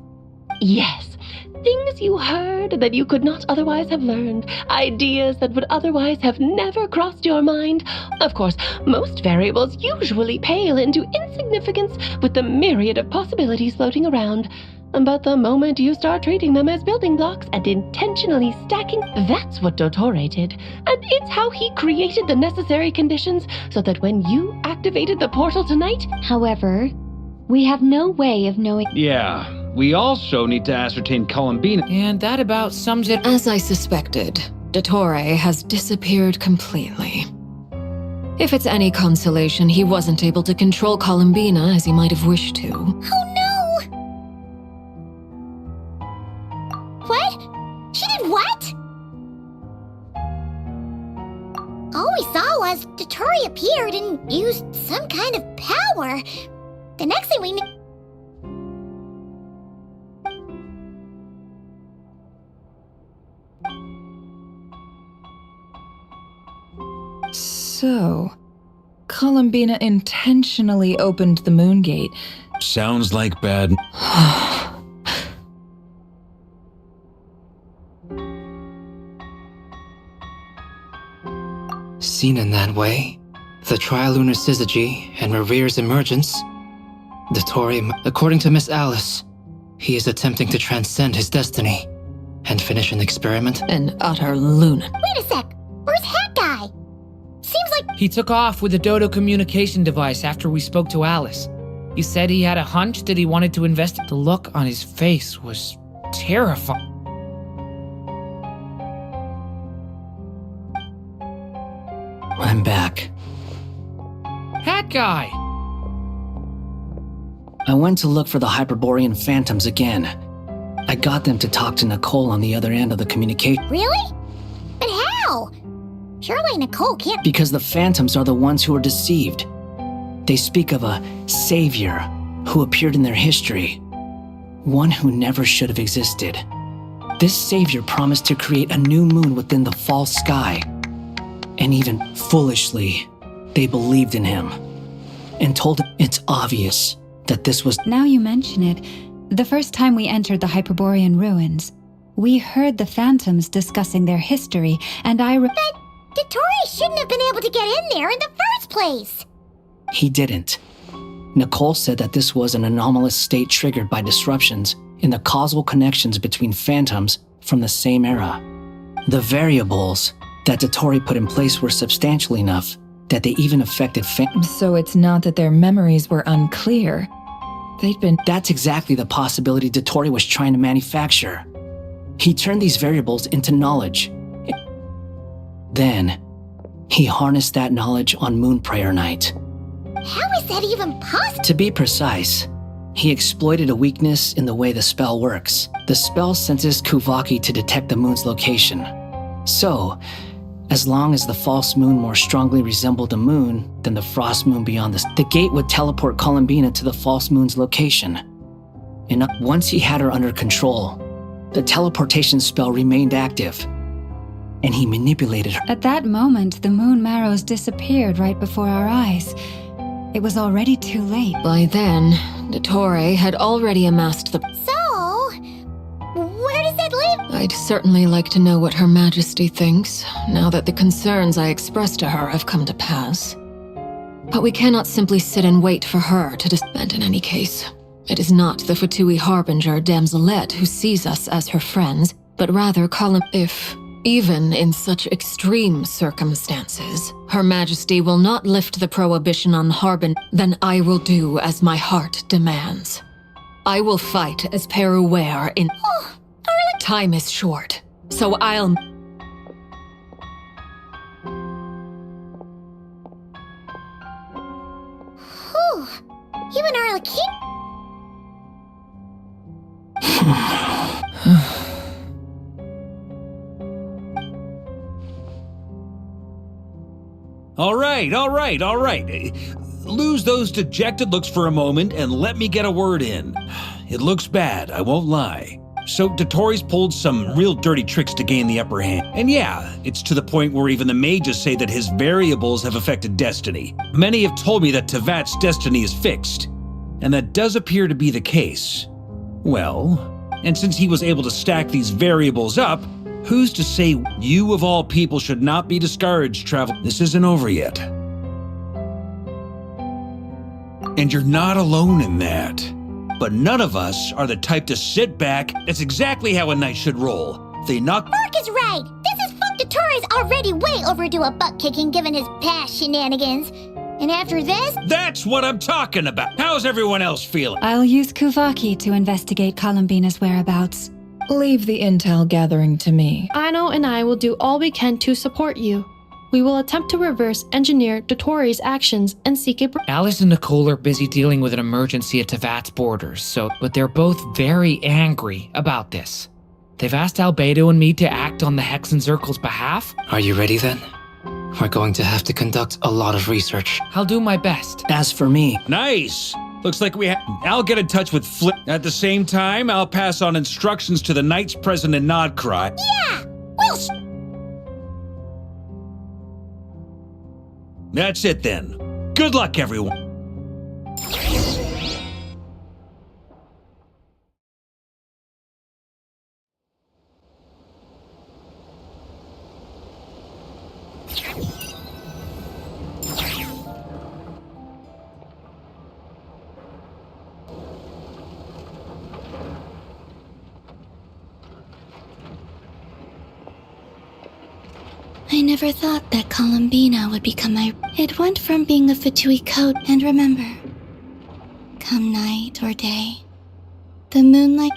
Yes. Things you heard that you could not otherwise have learned. Ideas that would otherwise have never crossed your mind. Of course, most variables usually pale into insignificance with the myriad of possibilities floating around. But the moment you start treating them as building blocks and intentionally stacking, that's what Dottore did. And it's how he created the necessary conditions so that when you activated the portal tonight... However, we have no way of knowing... Yeah. We also need to ascertain Columbina. And that about sums it. As I suspected, Dottore has disappeared completely. If it's any consolation, he wasn't able to control Columbina as he might have wished to. Oh no! What? She did what? All we saw was Dottore appeared and used some kind of power. The next thing we knew... So, Columbina intentionally opened the moon gate. Sounds like bad. Seen in that way, the trilunar syzygy and Revere's emergence, Dottore, according to Miss Alice, he is attempting to transcend his destiny and finish an experiment. An utter lunatic. Wait a sec! Where's Hat Guy? Seems like... He took off with the Dodo communication device after we spoke to Alice. He said he had a hunch that he wanted to investigate. The look on his face was terrifying. I'm back. Hat Guy! I went to look for the Hyperborean phantoms again. I got them to talk to Nicole on the other end of the communication. Really? But how? Surely Nicole can't... Because the phantoms are the ones who are deceived. They speak of a savior who appeared in their history. One who never should have existed. This savior promised to create a new moon within the false sky. And even foolishly, they believed in him. And told him it's obvious that this was... Now you mention it, the first time we entered the Hyperborean ruins, we heard the phantoms discussing their history, and But Dottore shouldn't have been able to get in there in the first place! He didn't. Nicole said that this was an anomalous state triggered by disruptions in the causal connections between phantoms from the same era. The variables that Dottore put in place were substantial enough that they even affected So it's not that their memories were unclear. They'd been... That's exactly the possibility Dottore was trying to manufacture. He turned these variables into knowledge. Then, he harnessed that knowledge on Moon Prayer Night. How is that even possible? To be precise, he exploited a weakness in the way the spell works. The spell senses Kuvaki to detect the moon's location. So, as long as the false moon more strongly resembled a moon than the frost moon beyond the gate would teleport Columbina to the false moon's location. And once he had her under control, the teleportation spell remained active, and he manipulated her. at that moment, the moon marrows disappeared right before our eyes. It was already too late. By then, Dottore had already amassed the... So, where does that leave? I'd certainly like to know what Her Majesty thinks, now that the concerns I expressed to her have come to pass. But we cannot simply sit and wait for her to and in any case, it is not the Fatui Harbinger Damselette who sees us as her friends, but rather if, even in such extreme circumstances, Her Majesty will not lift the prohibition on then I will do as my heart demands. I will fight as Peruware in... Time is short, so I'll... Whew. You and Arla keep... All right. Lose those dejected looks for a moment and let me get a word in. It looks bad, I won't lie. So Dotori's pulled some real dirty tricks to gain the upper hand. And yeah, it's to the point where even the mages say that his variables have affected destiny. Many have told me that Tevat's destiny is fixed, and that does appear to be the case. Well, and since he was able to stack these variables up, who's to say you of all people should not be discouraged, Travel? This isn't over yet. And you're not alone in that. But none of us are the type to sit back. That's exactly how a knight should roll. They knock— Mark is right! This is Fuck Dotori's already way overdue a butt-kicking given his past shenanigans. And after this— That's what I'm talking about! How's everyone else feeling? I'll use Kuvaki to investigate Columbina's whereabouts. Leave the intel gathering to me. Aino and I will do all we can to support you. We will attempt to reverse engineer Dotori's actions and seek a— Alice and Nicole are busy dealing with an emergency at Tevat's borders, but they're both very angry about this. They've asked Albedo and me to act on the Hexenzirkel's behalf. Are you ready then? We're going to have to conduct a lot of research. I'll do my best. As for me... Nice! Looks like I'll get in touch with Flip. At the same time, I'll pass on instructions to the knights present in Nodcry. Yeah! We'll That's it then. Good luck, everyone. I never thought that Columbina would become my... It went from being a Fatui coat, and remember, come night or day, the moonlight...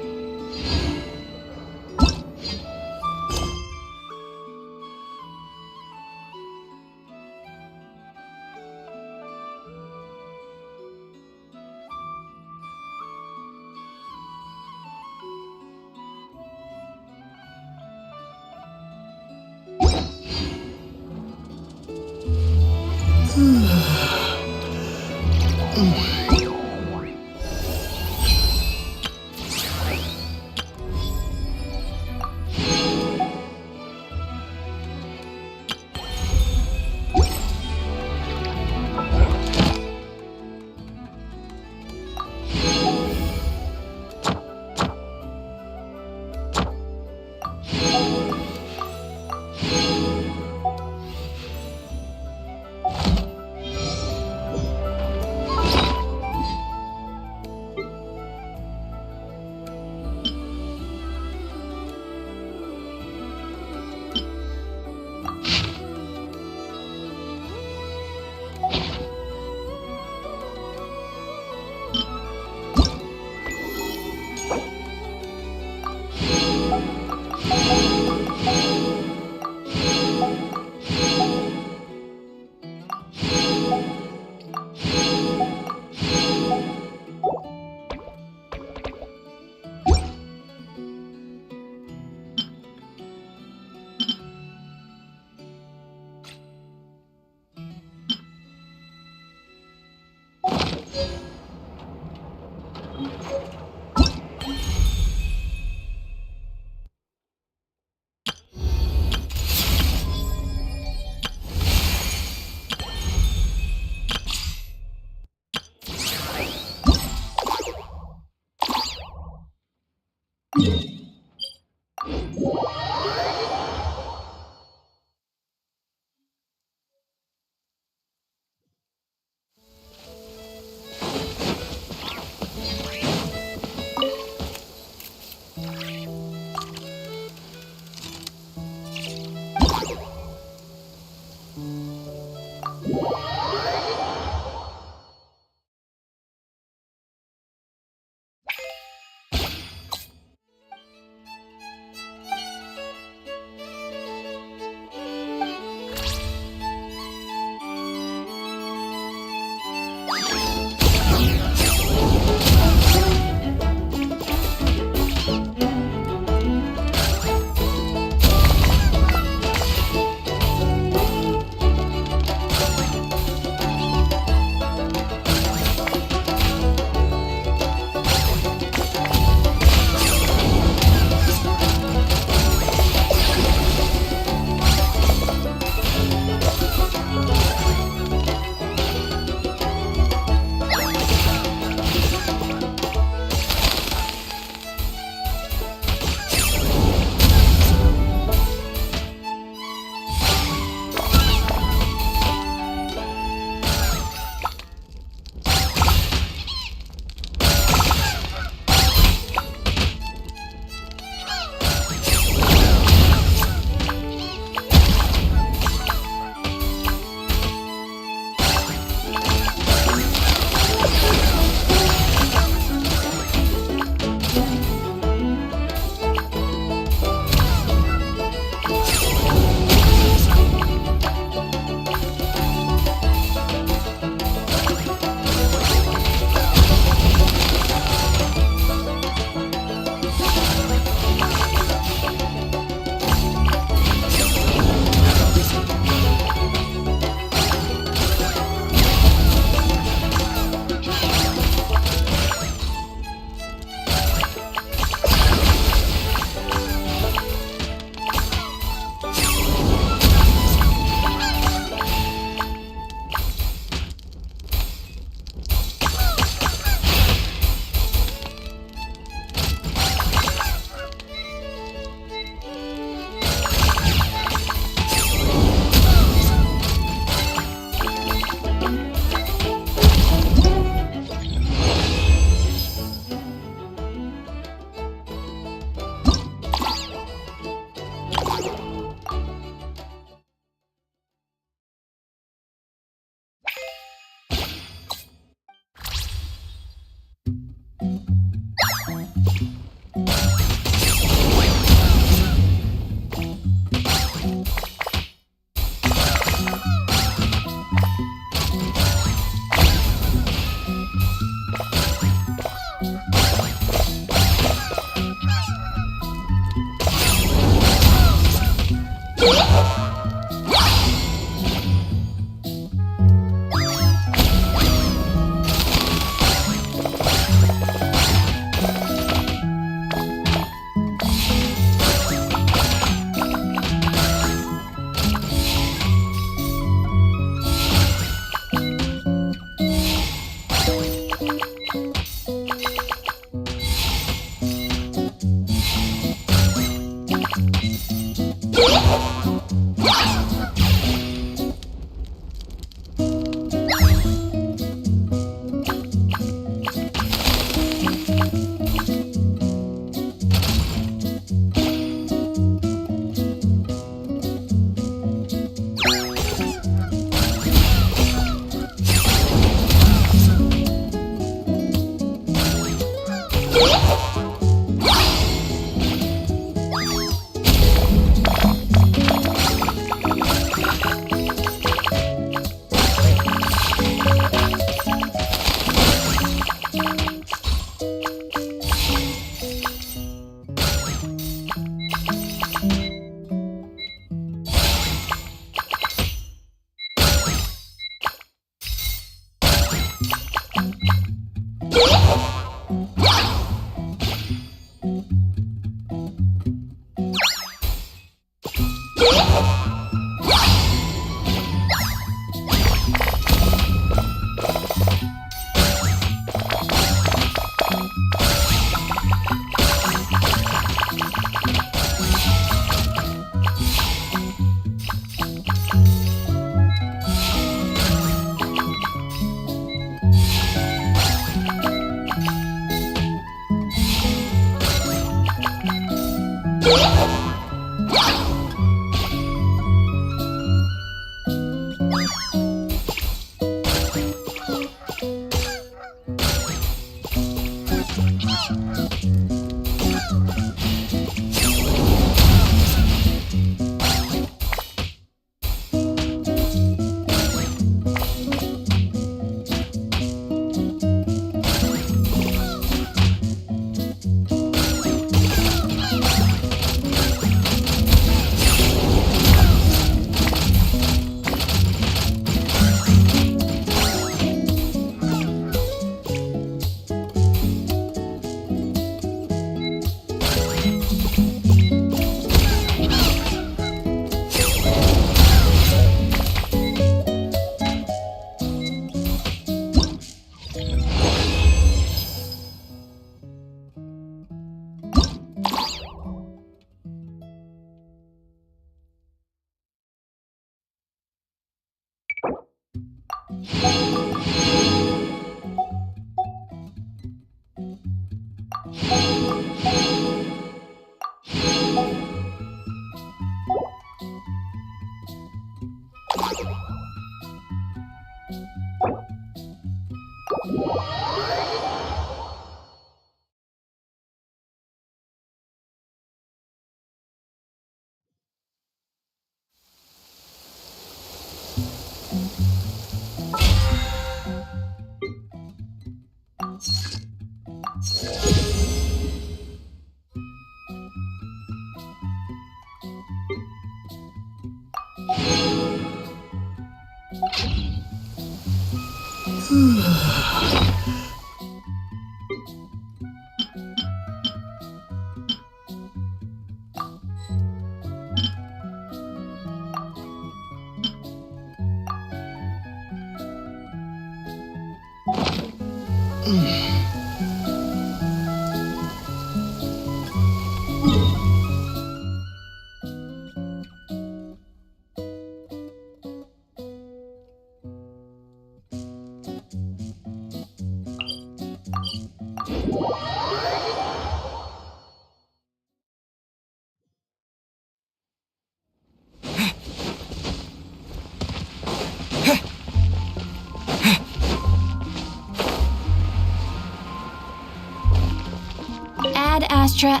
Ad Astra.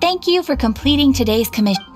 Thank you for completing today's commission.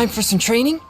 Time for some training?